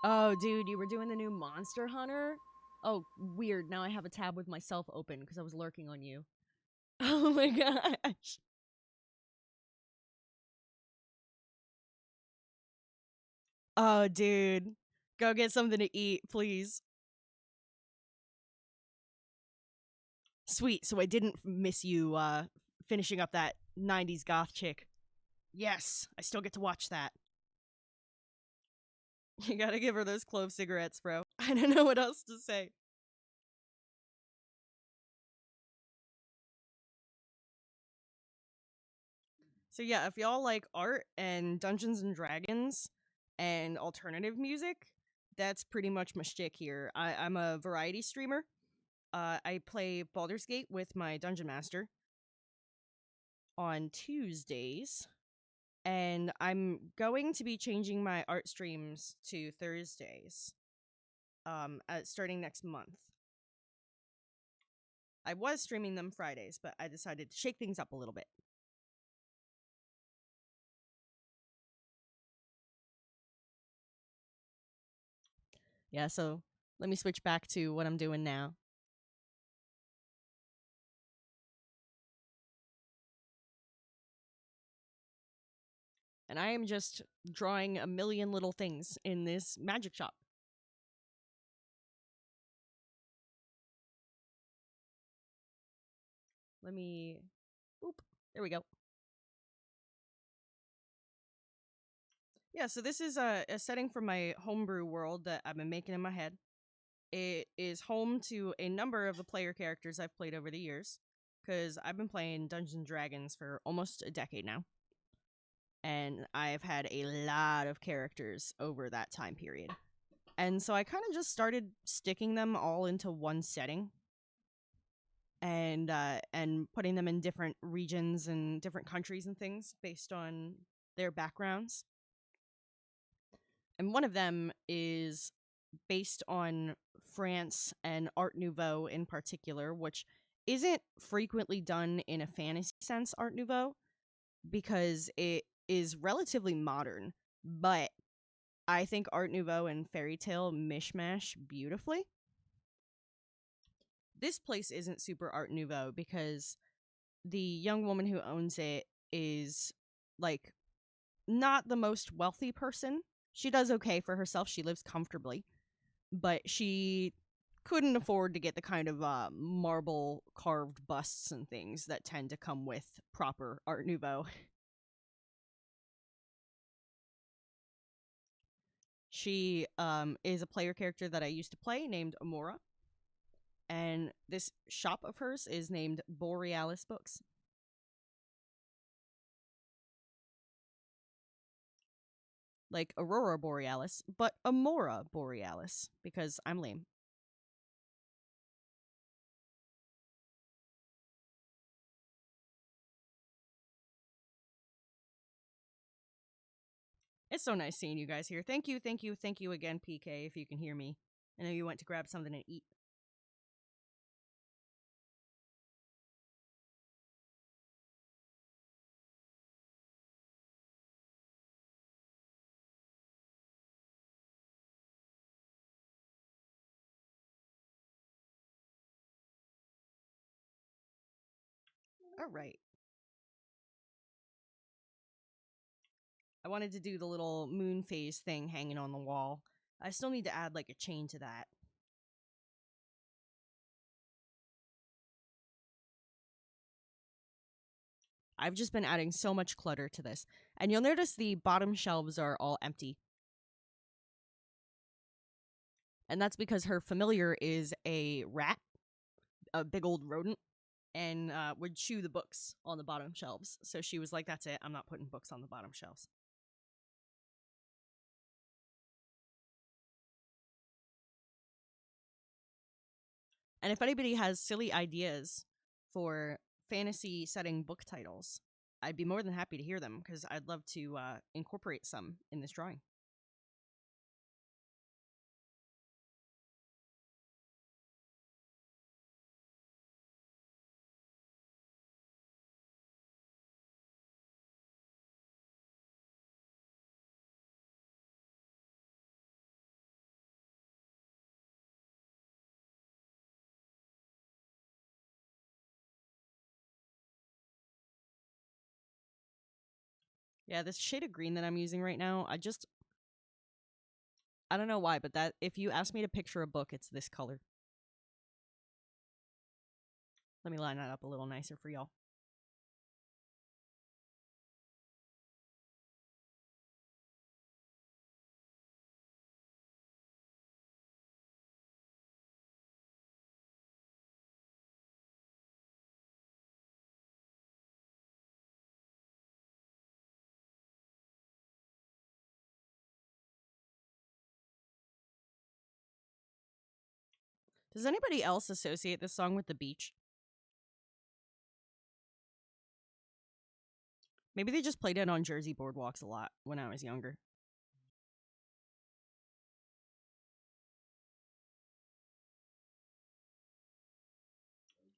Oh, dude, you were doing the new Monster Hunter? Oh, weird. Now I have a tab with myself open because I was lurking on you. Oh my gosh. Oh, dude. Go get something to eat, please. Sweet, so I didn't miss you finishing up that 90s goth chick. Yes, I still get to watch that. You gotta give her those clove cigarettes, bro. I don't know what else to say. So yeah, if y'all like art and Dungeons and Dragons and alternative music, that's pretty much my shtick here. I'm a variety streamer. I play Baldur's Gate with my Dungeon Master on Tuesdays, and I'm going to be changing my art streams to Thursdays, starting next month. I was streaming them Fridays, but I decided to shake things up a little bit. Yeah, so let me switch back to what I'm doing now. And I am just drawing a million little things in this magic shop. Let me... Oop. There we go. Yeah, so this is a setting from my homebrew world that I've been making in my head. It is home to a number of the player characters I've played over the years, because I've been playing Dungeons and Dragons for almost a decade now. And I've had a lot of characters over that time period. And so I kind of just started sticking them all into one setting and putting them in different regions and different countries and things based on their backgrounds. And one of them is based on France and Art Nouveau in particular, which isn't frequently done in a fantasy sense, Art Nouveau, because it is relatively modern, but I think Art Nouveau and fairy tale mishmash beautifully. This place isn't super Art Nouveau because the young woman who owns it is like not the most wealthy person. She does okay for herself. She lives comfortably, but she couldn't afford to get the kind of marble carved busts and things that tend to come with proper Art Nouveau. She is a player character that I used to play named Amora, and this shop of hers is named Borealis Books. Like Aurora Borealis, but Amora Borealis, because I'm lame. It's so nice seeing you guys here. Thank you, thank you, thank you again, PK, if you can hear me. I know you went to grab something to eat. All right. I wanted to do the little moon phase thing hanging on the wall. I still need to add like a chain to that. I've just been adding so much clutter to this. And you'll notice the bottom shelves are all empty. And that's because her familiar is a rat, a big old rodent, and would chew the books on the bottom shelves. So she was like, that's it. I'm not putting books on the bottom shelves. And if anybody has silly ideas for fantasy setting book titles, I'd be more than happy to hear them because I'd love to incorporate some in this drawing. Yeah, this shade of green that I'm using right now, I don't know why, but that if you ask me to picture a book, it's this color. Let me line that up a little nicer for y'all. Does anybody else associate this song with the beach? Maybe they just played it on Jersey boardwalks a lot when I was younger.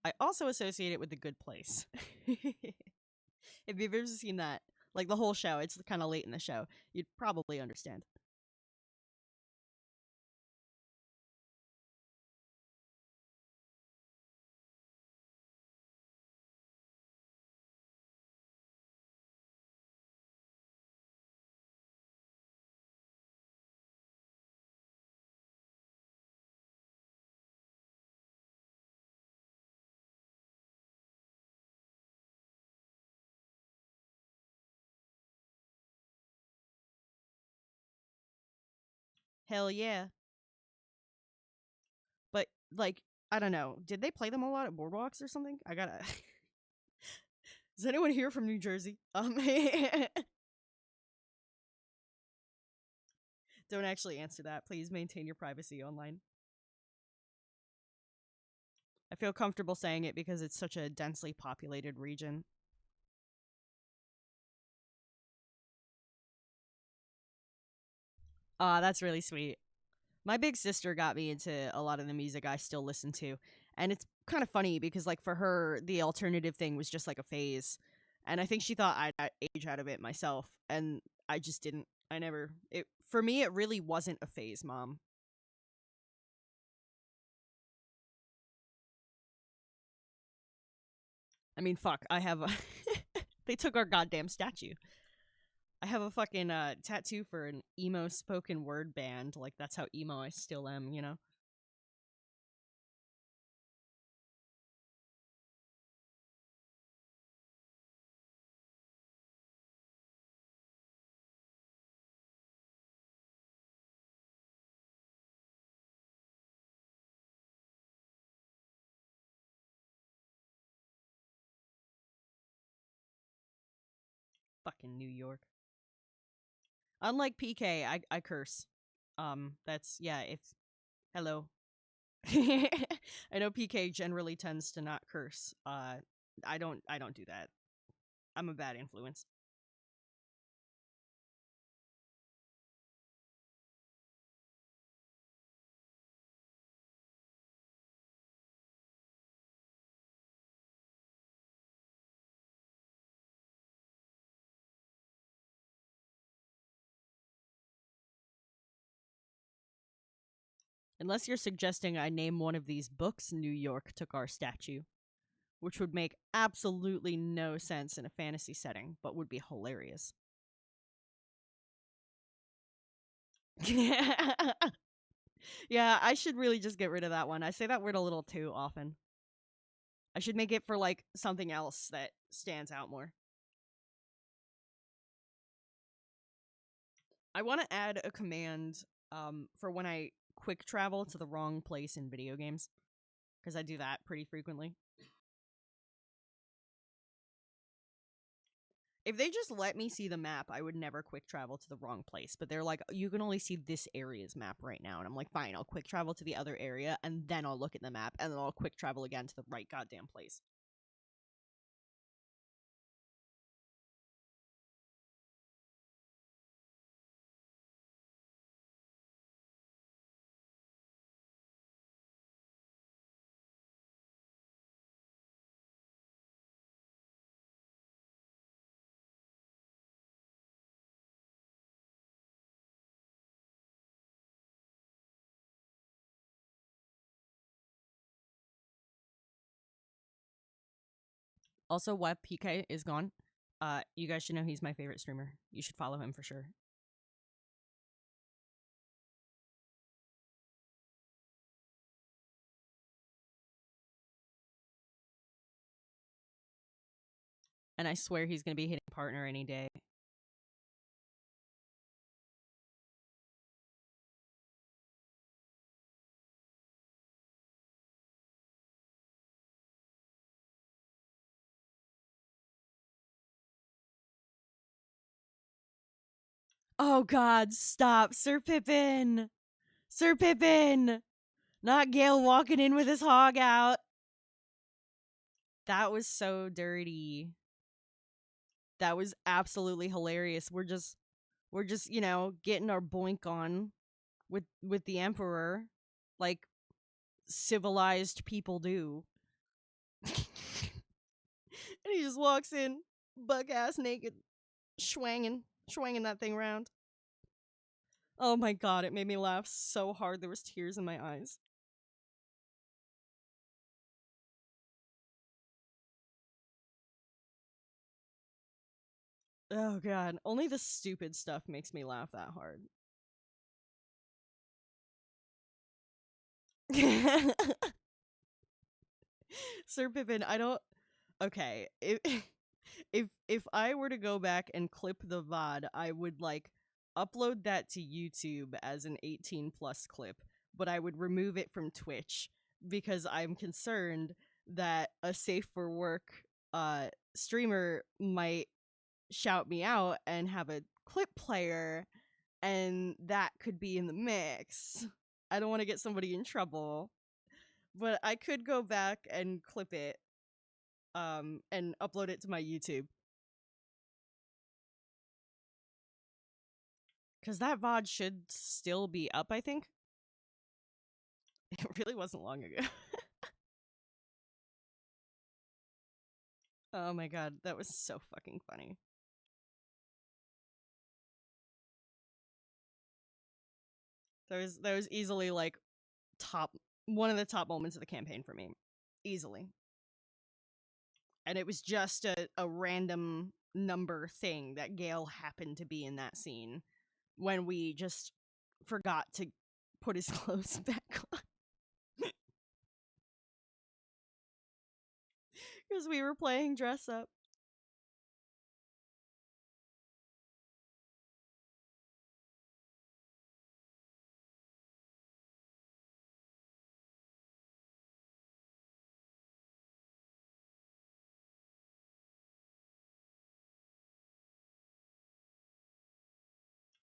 I also associate it with The Good Place. If you've ever seen that, like the whole show, it's kind of late in the show, you'd probably understand. Hell yeah. But, like, I don't know. Did they play them a lot at boardwalks or something? I gotta. Is anyone here from New Jersey? Don't actually answer that. Please maintain your privacy online. I feel comfortable saying it because it's such a densely populated region. Ah, that's really sweet. My big sister got me into a lot of the music I still listen to. And it's kind of funny because, like, for her, the alternative thing was just like a phase. And I think she thought I'd age out of it myself. And I just didn't. I never. For me, it really wasn't a phase, Mom. I mean, fuck. I have a. They took our goddamn statue. I have a fucking tattoo for an emo spoken word band. Like, that's how emo I still am, you know? Fucking New York. Unlike PK, I curse. That's, yeah, if. Hello. I know PK generally tends to not curse. I don't do that. I'm a bad influence. Unless you're suggesting I name one of these books New York took our statue. which would make absolutely no sense in a fantasy setting, but would be hilarious. Yeah, I should really just get rid of that one. I say that word a little too often. I should make it for, like, something else that stands out more. I want to add a command for when I quick travel to the wrong place in video games, because I do that pretty frequently. If they just let me see the map, I would never quick travel to the wrong place. But they're like, you can only see this area's map right now. And I'm like, fine, I'll quick travel to the other area, and then I'll look at the map, and then I'll quick travel again to the right goddamn place. Also, Web PK is gone. You guys should know he's my favorite streamer. You should follow him for sure. And I swear he's gonna be hitting partner any day. Oh God, stop, Sir Pippin, Sir Pippin, not Gale walking in with his hog out. That was so dirty. That was absolutely hilarious. We're just, you know, getting our boink on with the emperor, like civilized people do. And he just walks in, buck ass naked, swanging that thing around. Oh my God, it made me laugh so hard there was tears in my eyes. Oh God, only the stupid stuff makes me laugh that hard. Sir Pippin, I don't. Okay, if I were to go back and clip the VOD, I would like upload that to YouTube as an 18 plus clip, but I would remove it from Twitch because I'm concerned that a safe for work streamer might shout me out and have a clip player, and that could be in the mix. I don't want to get somebody in trouble, but I could go back and clip it and upload it to my YouTube. Because that VOD should still be up, I think. It really wasn't long ago. Oh my God, that was so fucking funny. That was easily like one of the top moments of the campaign for me. Easily. And it was just a random number thing that Gale happened to be in that scene when we just forgot to put his clothes back on. Because we were playing dress up.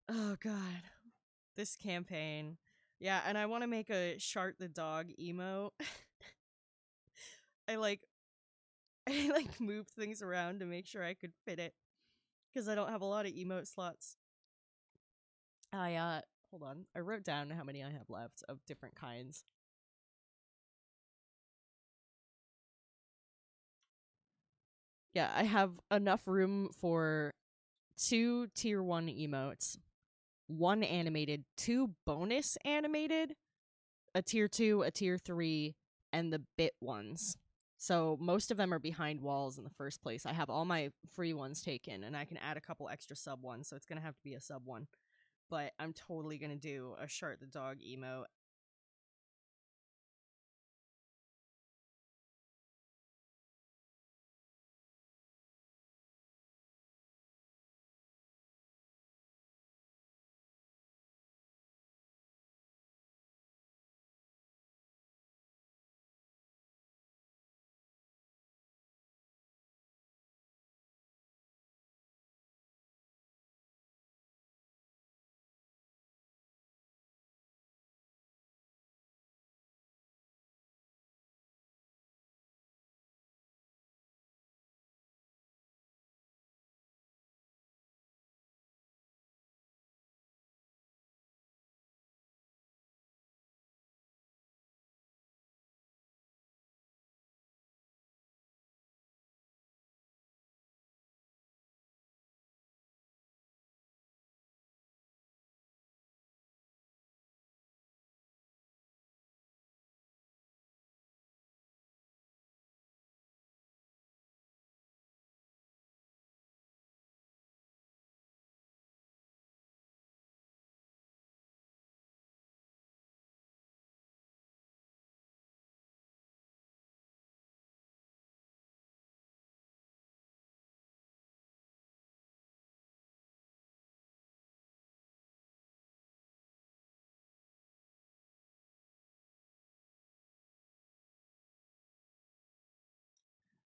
Oh God. This campaign. Yeah, and I want to make a Shart the dog emo. I like I like moved things around to make sure I could fit it because I don't have a lot of emote slots. I hold on. I wrote down how many I have left of different kinds. Yeah, I have enough room for 2 tier 1 emotes, 1 animated, 2 bonus animated, a tier 2, a tier 3, and the bit ones. So most of them are behind walls in the first place. I have all my free ones taken, and I can add a couple extra sub ones, so it's gonna have to be a sub one. But I'm totally gonna do a Shart the Dog emote.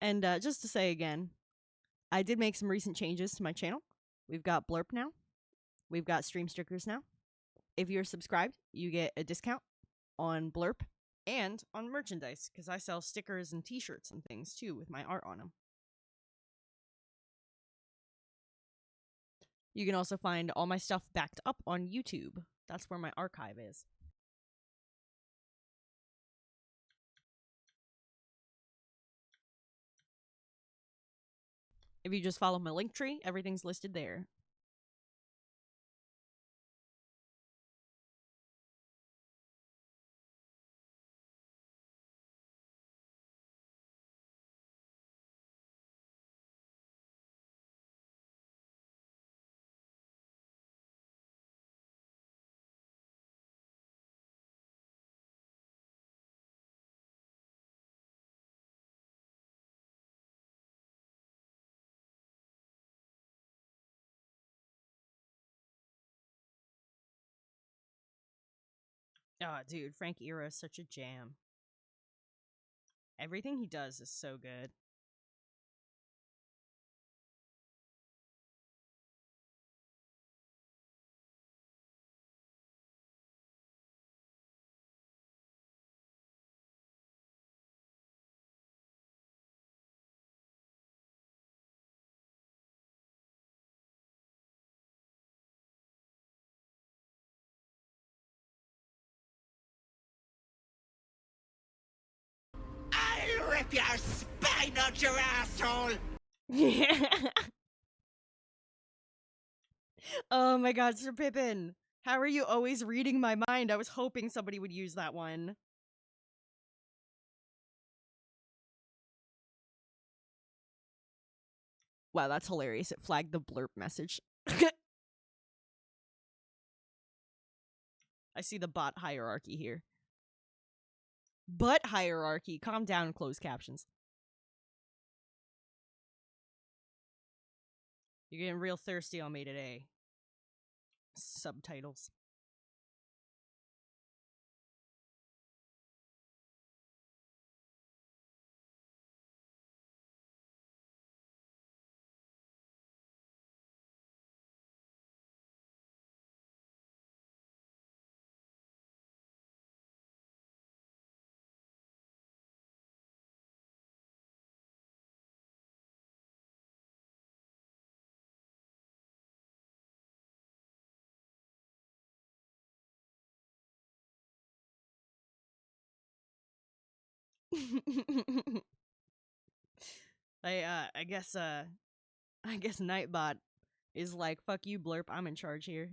And just to say again, I did make some recent changes to my channel. We've got Blurp now. We've got stream stickers now. If you're subscribed, you get a discount on Blurp and on merchandise, because I sell stickers and t-shirts and things too with my art on them. You can also find all my stuff backed up on YouTube. That's where my archive is. If you just follow my link tree, everything's listed there. Oh, dude, Frank Era is such a jam. Everything he does is so good. I'll rip your spine out your asshole! Yeah. Oh my god, Sir Pippin. How are you always reading my mind? I was hoping somebody would use that one. Wow, that's hilarious. It flagged the blurp message. I see the bot hierarchy here. Butt hierarchy. Calm down, closed captions. You're getting real thirsty on me today. Subtitles. I guess Nightbot is like, fuck you, Blurp, I'm in charge here.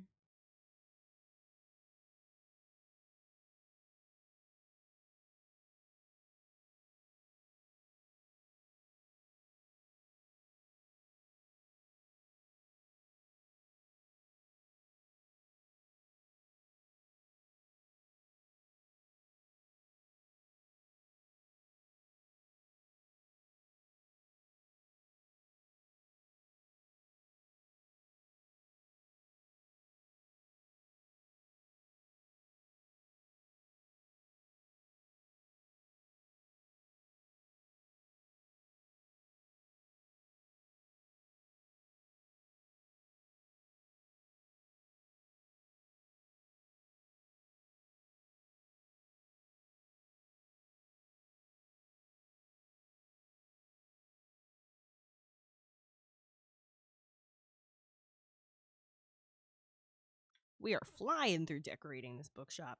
We are flying through decorating this bookshop.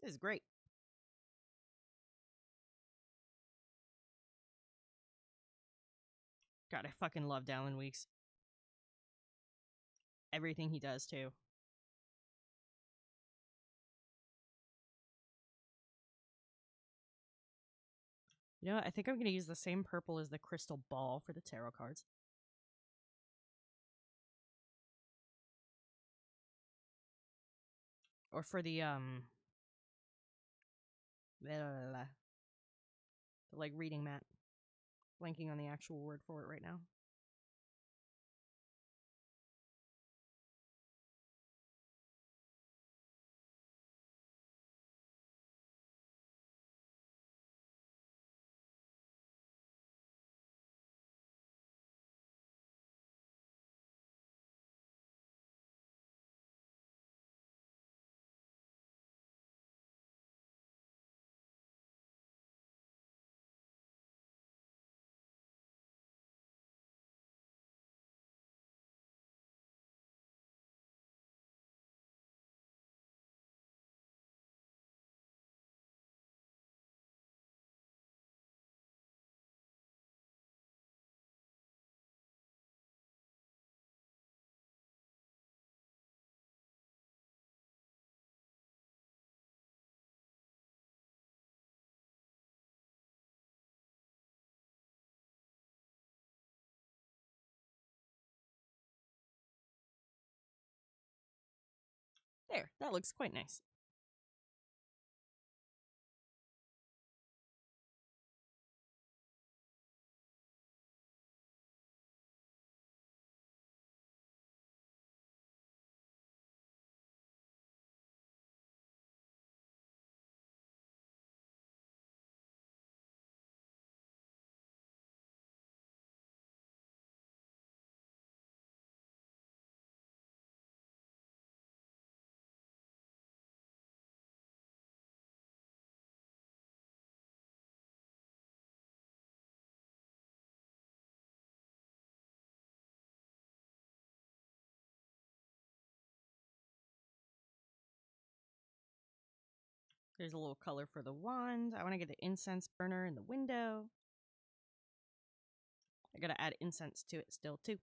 This is great. God, I fucking love Dallin Weeks. Everything he does, too. You know what? I think I'm going to use the same purple as the crystal ball for the tarot cards. Or for the, the, like, reading mat. Blanking on the actual word for it right now. There, that looks quite nice. There's a little color for the wand. I want to get the incense burner in the window. I gotta add incense to it still, too.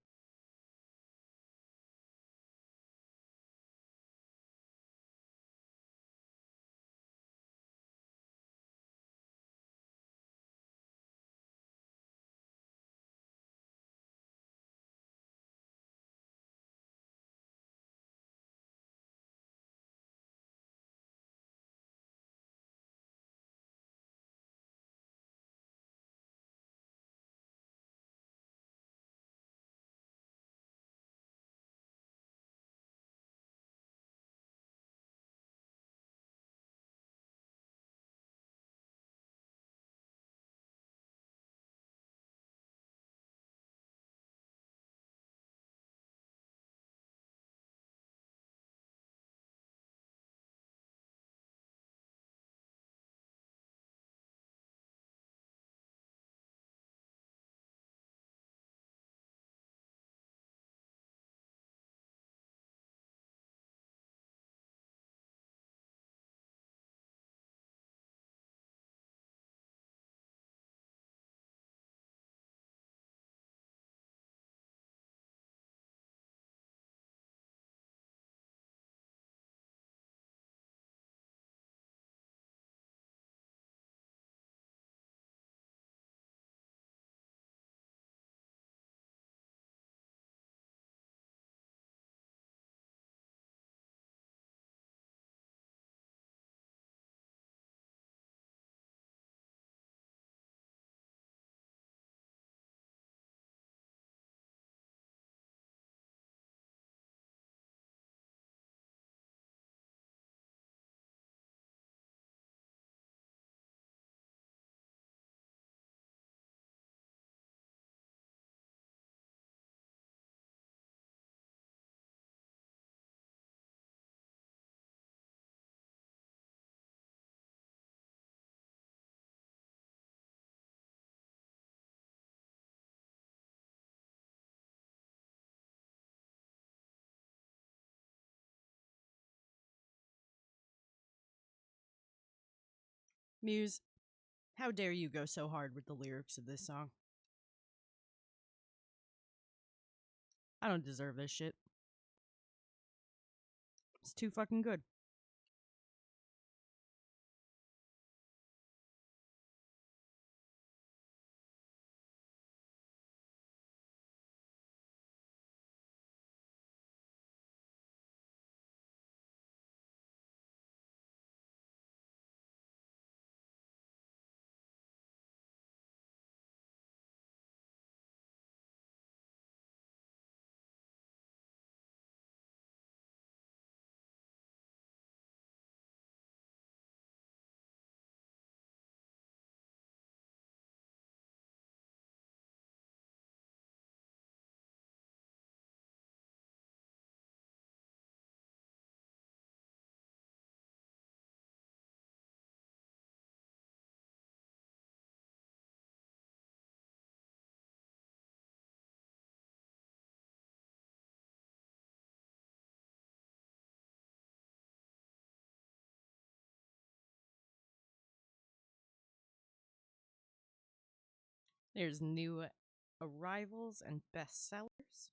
Muse, how dare you go so hard with the lyrics of this song? I don't deserve this shit. It's too fucking good. There's new arrivals and bestsellers.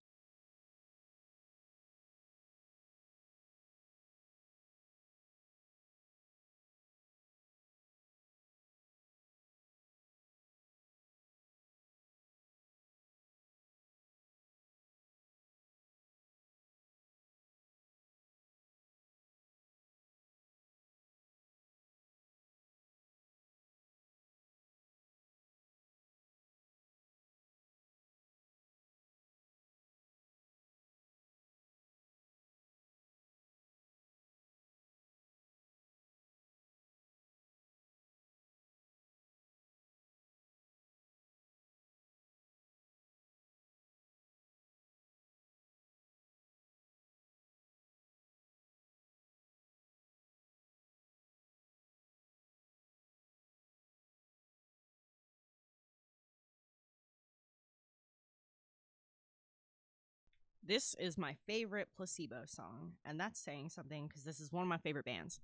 This is my favorite Placebo song, and that's saying something because this is one of my favorite bands.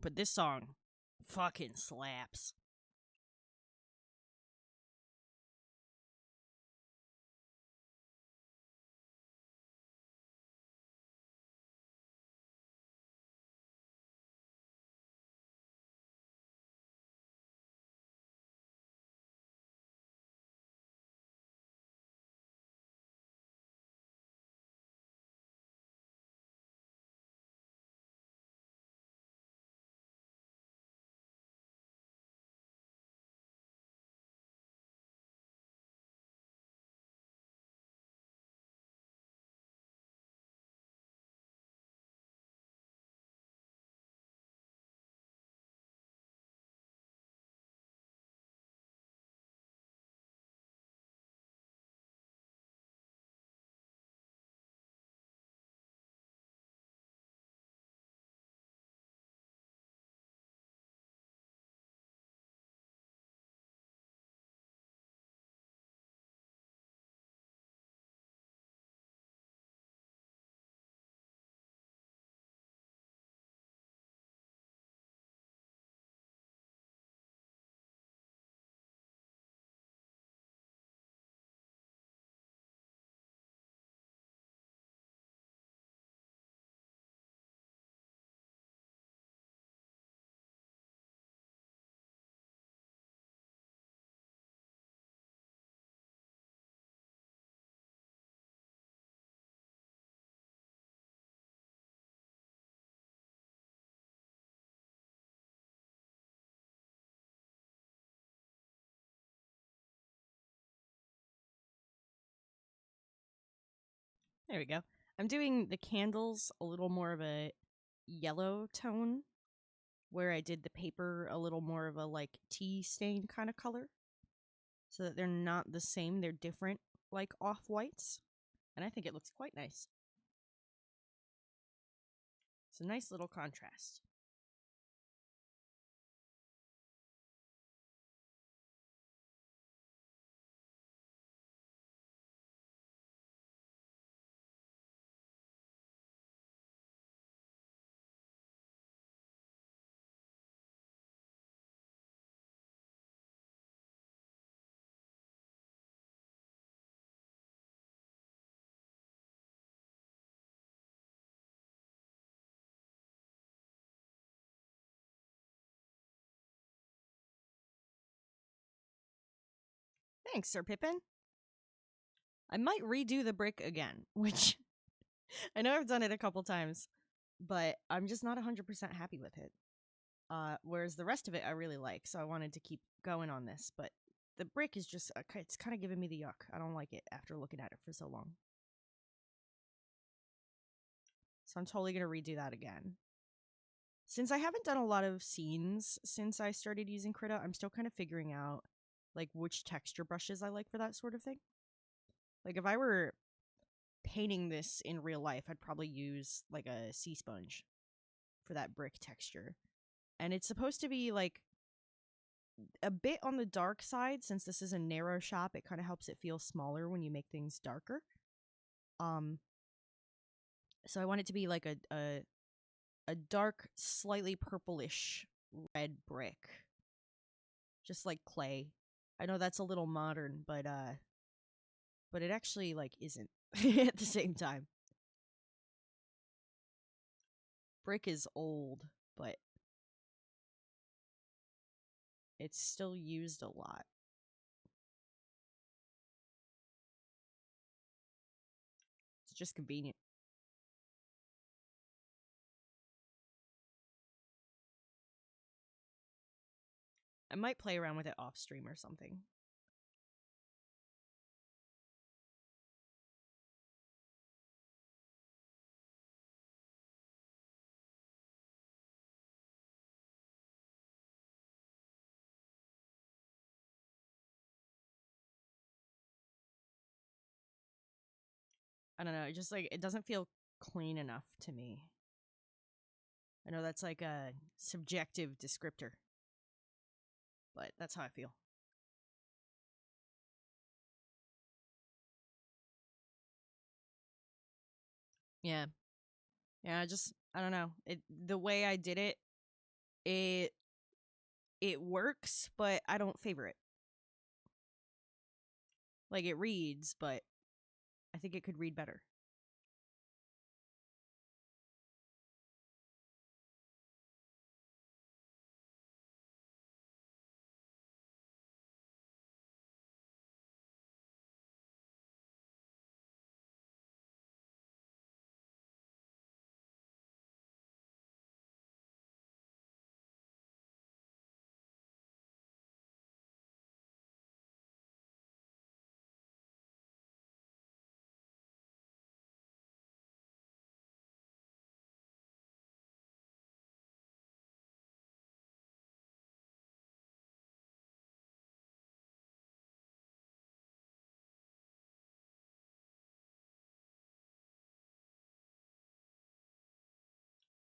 But this song fucking slaps. There we go. I'm doing the candles a little more of a yellow tone, where I did the paper a little more of a like tea stain kind of color, so that they're not the same. They're different, like off whites, and I think it looks quite nice. It's a nice little contrast. Thanks, Sir Pippin. I might redo the brick again, which I know I've done it a couple times, but I'm just not 100% happy with it. Whereas the rest of it I really like, so I wanted to keep going on this, but the brick is just, it's kind of giving me the yuck. I don't like it after looking at it for so long. So I'm totally going to redo that again. Since I haven't done a lot of scenes since I started using Krita, I'm still kind of figuring out like which texture brushes I like for that sort of thing. Like if I were painting this in real life, I'd probably use like a sea sponge for that brick texture. And it's supposed to be like a bit on the dark side since this is a narrow shop. It kind of helps it feel smaller when you make things darker. Um so I want it to be like a dark, slightly purplish red brick. Just like clay. I know that's a little modern, but it actually like isn't at the same time. Brick is old, but it's still used a lot. It's just convenient. I might play around with it off stream or something. I don't know, it just like it doesn't feel clean enough to me. I know that's like a subjective descriptor, but that's how I feel. Yeah. Yeah, I don't know. The way I did it, it it works, but I don't favor it. Like it reads, but I think it could read better.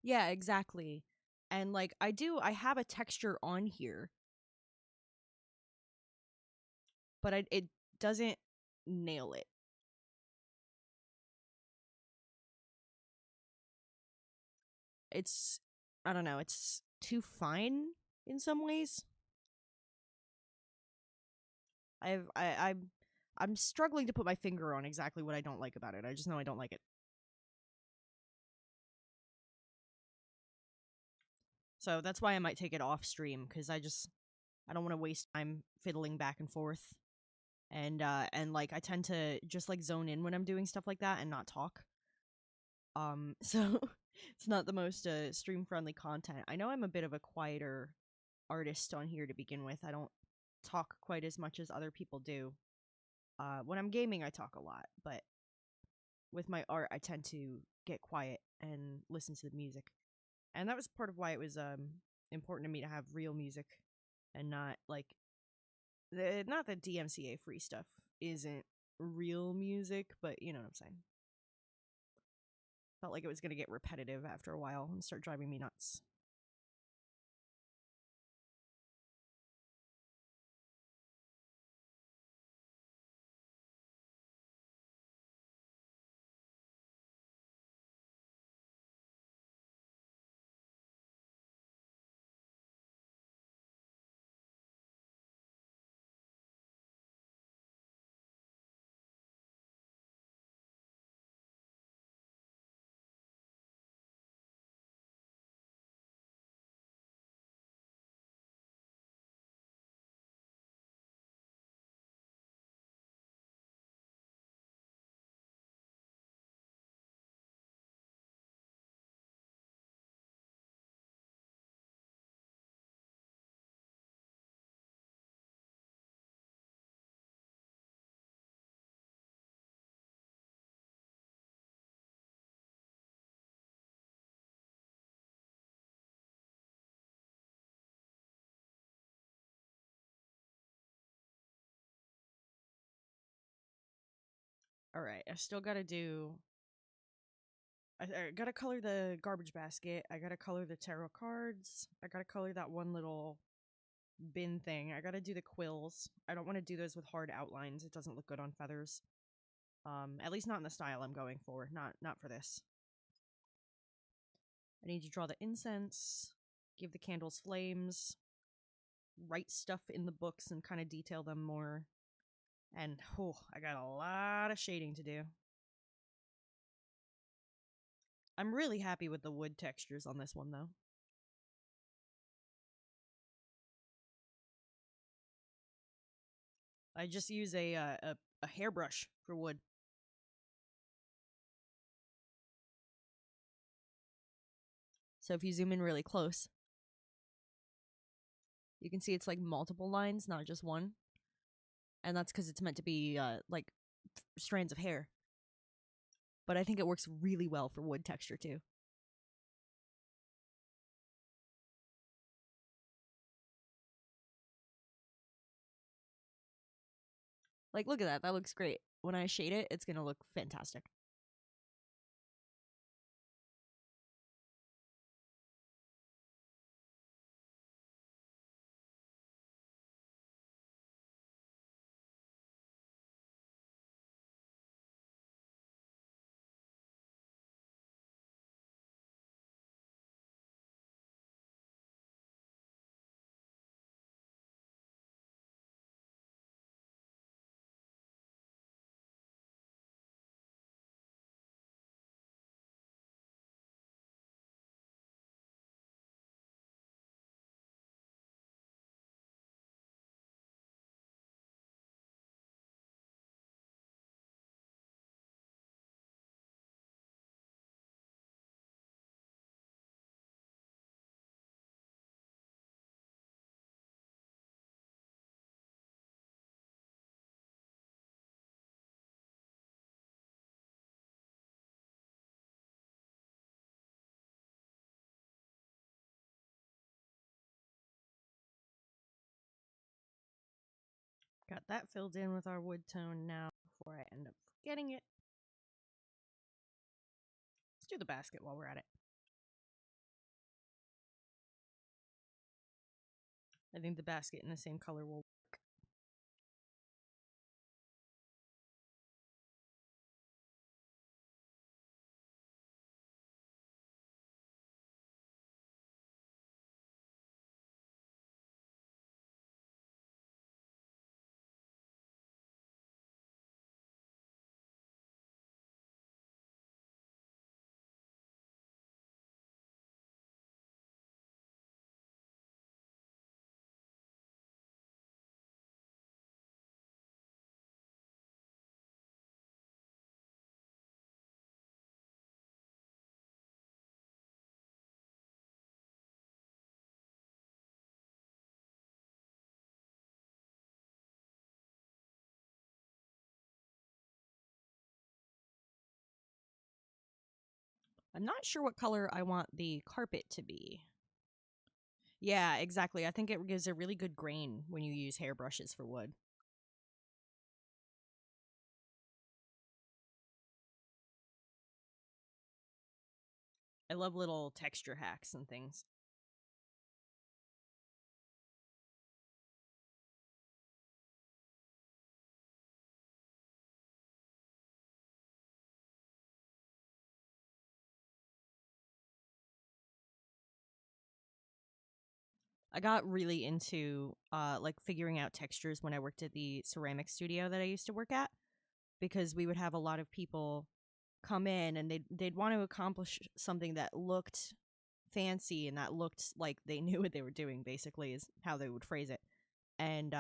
Yeah, exactly. And like I have a texture on here, but it doesn't nail it. It's I don't know, it's too fine in some ways. I've I I'm struggling to put my finger on exactly what I don't like about it. I just know I don't like it. So that's why I might take it off stream because I don't want to waste time fiddling back and forth. And like I tend to just like zone in when I'm doing stuff like that and not talk. So it's not the most stream friendly content. I know I'm a bit of a quieter artist on here to begin with. I don't talk quite as much as other people do. When I'm gaming, I talk a lot, but with my art, I tend to get quiet and listen to the music. And that was part of why it was important to me to have real music and not like not that DMCA free stuff isn't real music, but you know what I'm saying. Felt like it was going to get repetitive after a while and start driving me nuts. All right, I still gotta do. I gotta color the garbage basket. I gotta color the tarot cards. I gotta color that one little bin thing. I gotta do the quills. I don't want to do those with hard outlines. It doesn't look good on feathers. At least not in the style I'm going for. Not for this. I need to draw the incense, give the candles flames, write stuff in the books and kind of detail them more. And oh, I got a lot of shading to do. I'm really happy with the wood textures on this one though. I just use a hairbrush for wood. So if you zoom in really close, you can see it's like multiple lines, not just one. And that's because it's meant to be like strands of hair. But I think it works really well for wood texture too. Like, look at that. That looks great. When I shade it, it's going to look fantastic. Got that filled in with our wood tone now before I end up forgetting it. Let's do the basket while we're at it. I think the basket in the same color will work. I'm not sure what color I want the carpet to be. Yeah, exactly. I think it gives a really good grain when you use hairbrushes for wood. I love little texture hacks and things. I got really into like figuring out textures when I worked at the ceramic studio that I used to work at, because we would have a lot of people come in and they'd want to accomplish something that looked fancy and that looked like they knew what they were doing, basically is how they would phrase it. And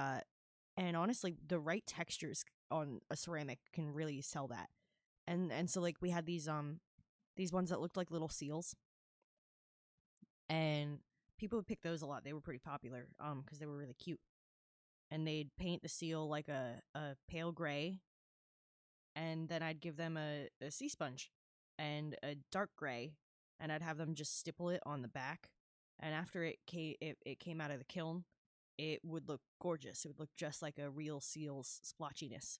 honestly, the right textures on a ceramic can really sell that. And so like we had these ones that looked like little seals, and people would pick those a lot. They were pretty popular because they were really cute. And they'd paint the seal like a pale gray, and then I'd give them a sea sponge and a dark gray, and I'd have them just stipple it on the back. And after it came out of the kiln, it would look gorgeous. It would look just like a real seal's splotchiness.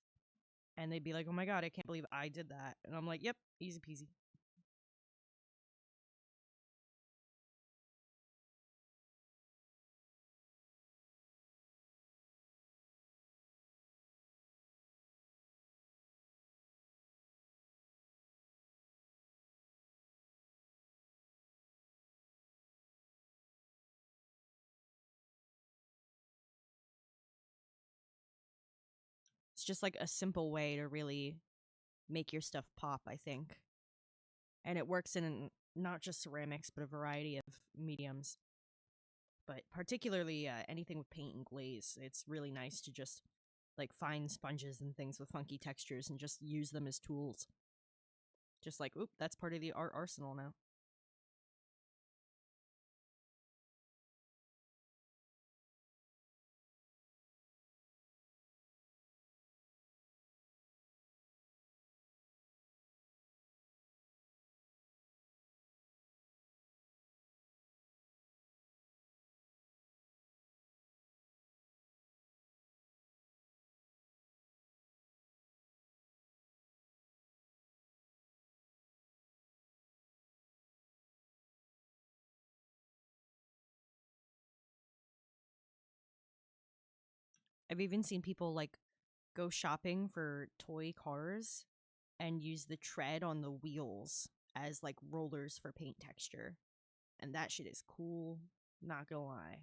And they'd be like, "Oh my god, I can't believe I did that." And I'm like, "Yep, easy peasy." It's just like a simple way to really make your stuff pop, I think. And it works in not just ceramics, but a variety of mediums. But particularly anything with paint and glaze, it's really nice to just like find sponges and things with funky textures and just use them as tools. Just like, oop, that's part of the art arsenal now. I've even seen people like go shopping for toy cars and use the tread on the wheels as like rollers for paint texture. And that shit is cool. Not gonna lie.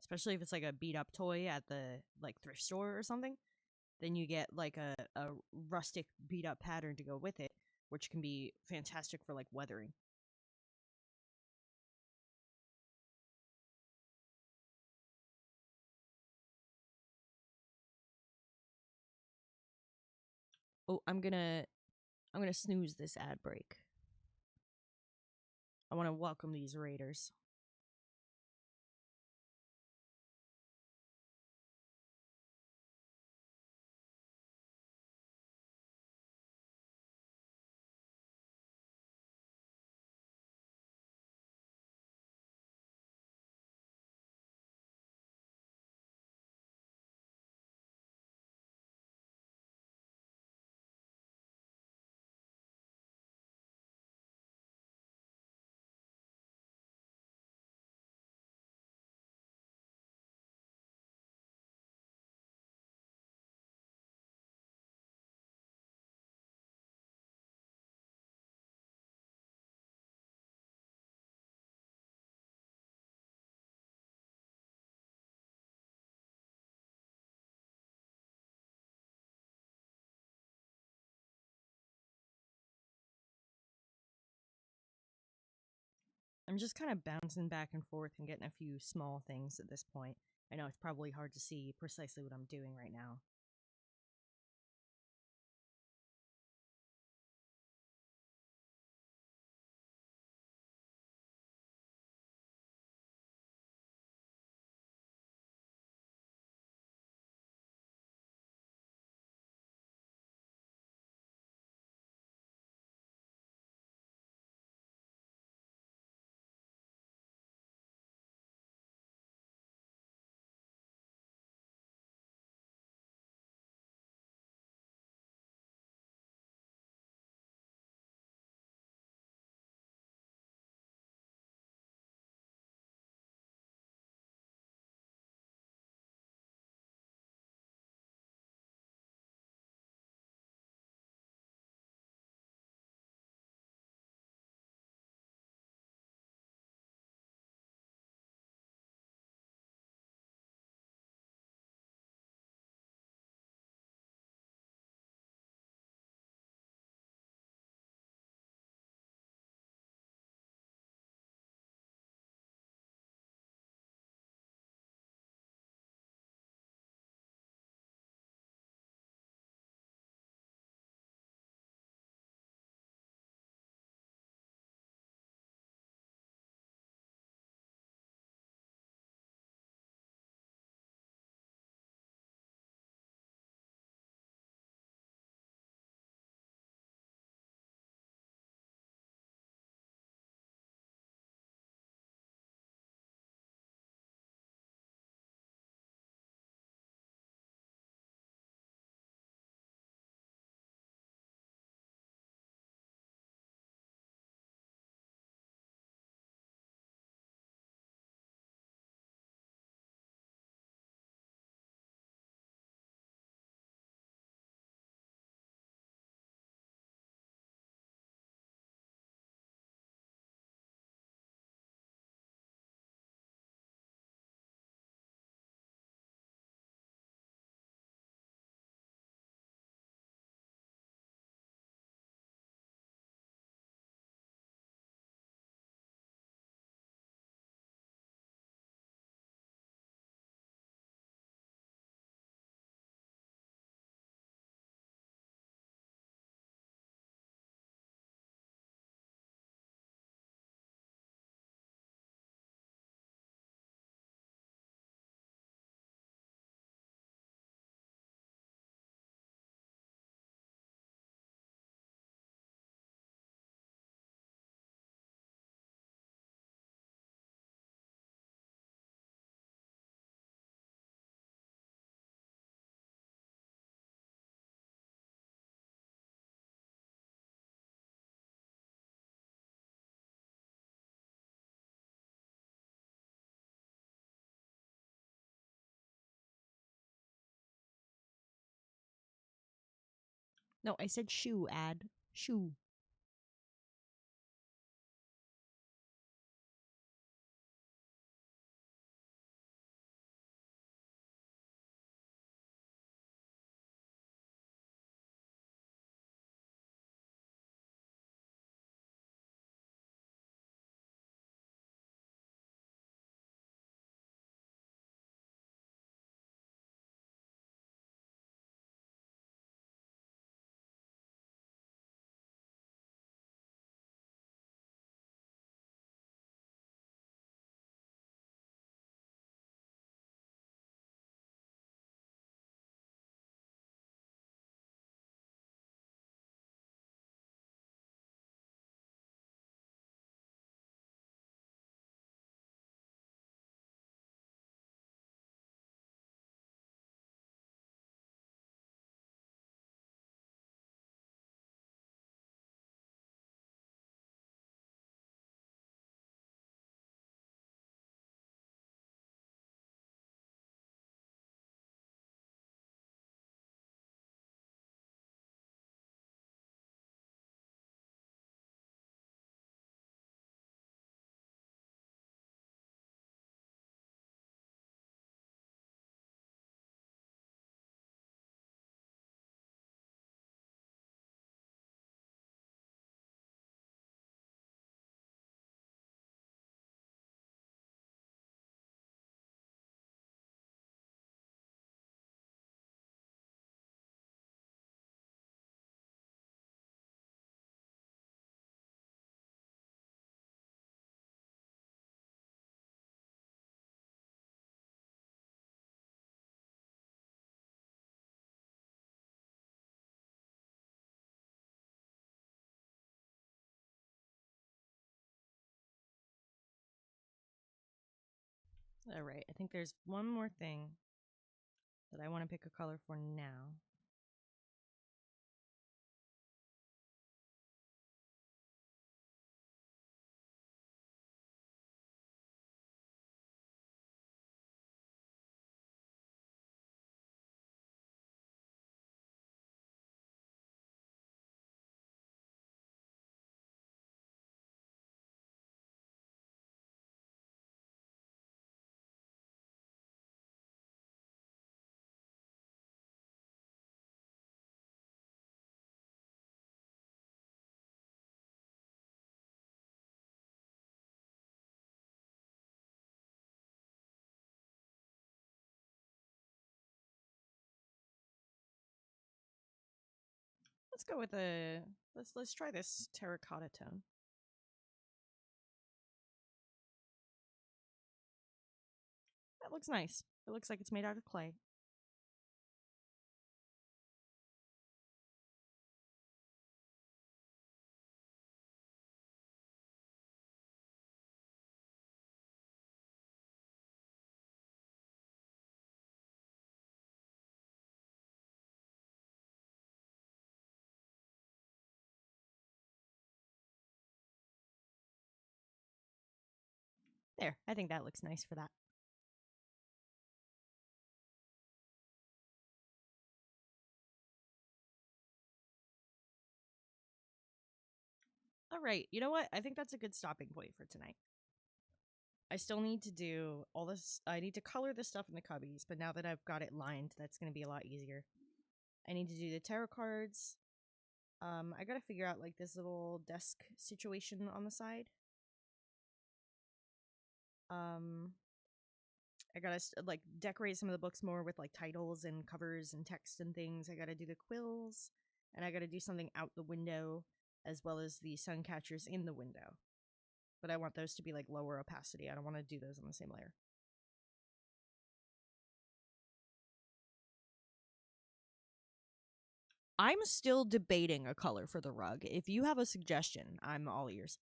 Especially if it's like a beat up toy at the like thrift store or something. Then you get like a rustic beat up pattern to go with it, which can be fantastic for like weathering. Oh, I'm gonna snooze this ad break. I want to welcome these raiders. I'm just kind of bouncing back and forth and getting a few small things at this point. I know it's probably hard to see precisely what I'm doing right now. No, I said shoe ad. Shoe. All right, I think there's one more thing that I want to pick a color for now. Let's go with a let's try this terracotta tone. That looks nice. It looks like it's made out of clay. There, I think that looks nice for that. All right, you know what? I think that's a good stopping point for tonight. I still need to do all this. I need to color the stuff in the cubbies, but now that I've got it lined, that's going to be a lot easier. I need to do the tarot cards. I gotta figure out like this little desk situation on the side. Um, I gotta like decorate some of the books more with like titles and covers and text and things. I gotta do the quills, and I gotta do something out the window as well as the sun catchers in the window. But I want those to be like lower opacity. I don't want to do those on the same layer. I'm still debating a color for the rug. If you have a suggestion, I'm all ears.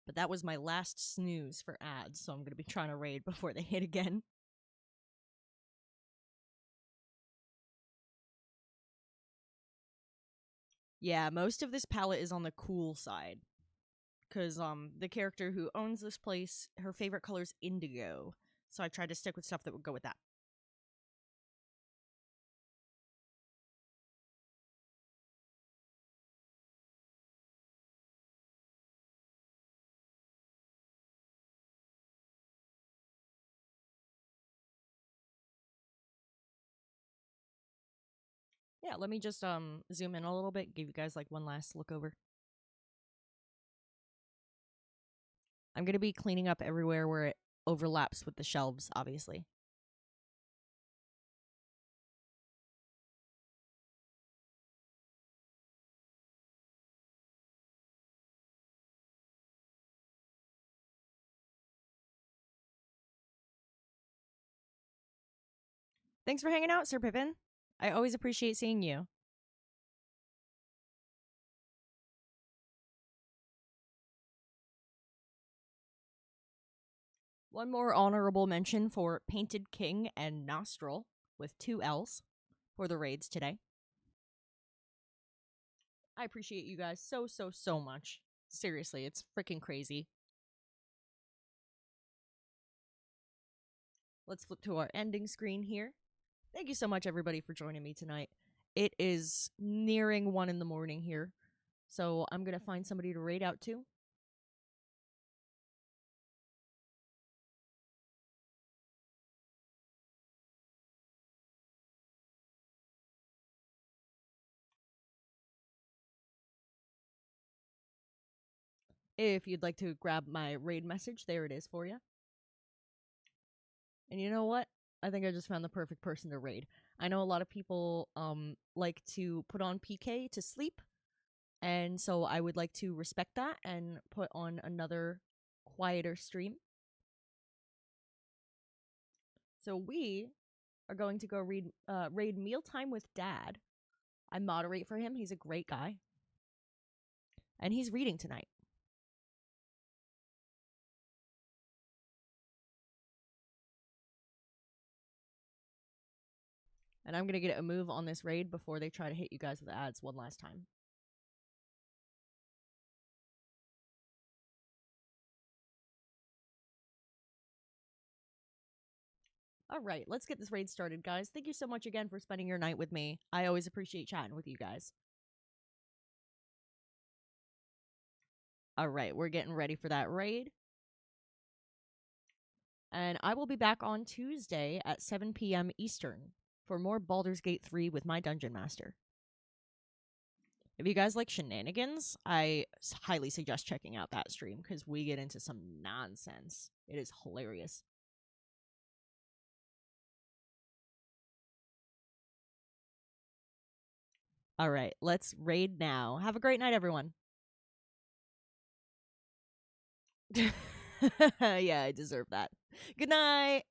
But that was my last snooze for ads, so I'm going to be trying to raid before they hit again. Yeah, most of this palette is on the cool side. Because the character who owns this place, her favorite color is indigo. So I tried to stick with stuff that would go with that. Yeah, let me just zoom in a little bit, give you guys like one last look over. I'm going to be cleaning up everywhere where it overlaps with the shelves, obviously. Thanks for hanging out, Sir Pippin. I always appreciate seeing you. One more honorable mention for Painted King and Nostril with 2 L's for the raids today. I appreciate you guys so much. Seriously, it's freaking crazy. Let's flip to our ending screen here. Thank you so much, everybody, for joining me tonight. It is nearing 1 in the morning here, so I'm going to find somebody to raid out to. If you'd like to grab my raid message, there it is for you. And you know what? I think I just found the perfect person to raid. I know a lot of people like to put on PK to sleep, and so I would like to respect that and put on another quieter stream. So we are going to go raid Mealtime with Dad. I moderate for him. He's a great guy. And he's reading tonight. And I'm going to get a move on this raid before they try to hit you guys with ads one last time. All right, let's get this raid started, guys. Thank you so much again for spending your night with me. I always appreciate chatting with you guys. All right, we're getting ready for that raid. And I will be back on Tuesday at 7 p.m. Eastern for more Baldur's Gate 3 with my Dungeon Master. If you guys like shenanigans, I highly suggest checking out that stream because we get into some nonsense. It is hilarious. All right, let's raid now. Have a great night, everyone. Yeah, I deserve that. Good night.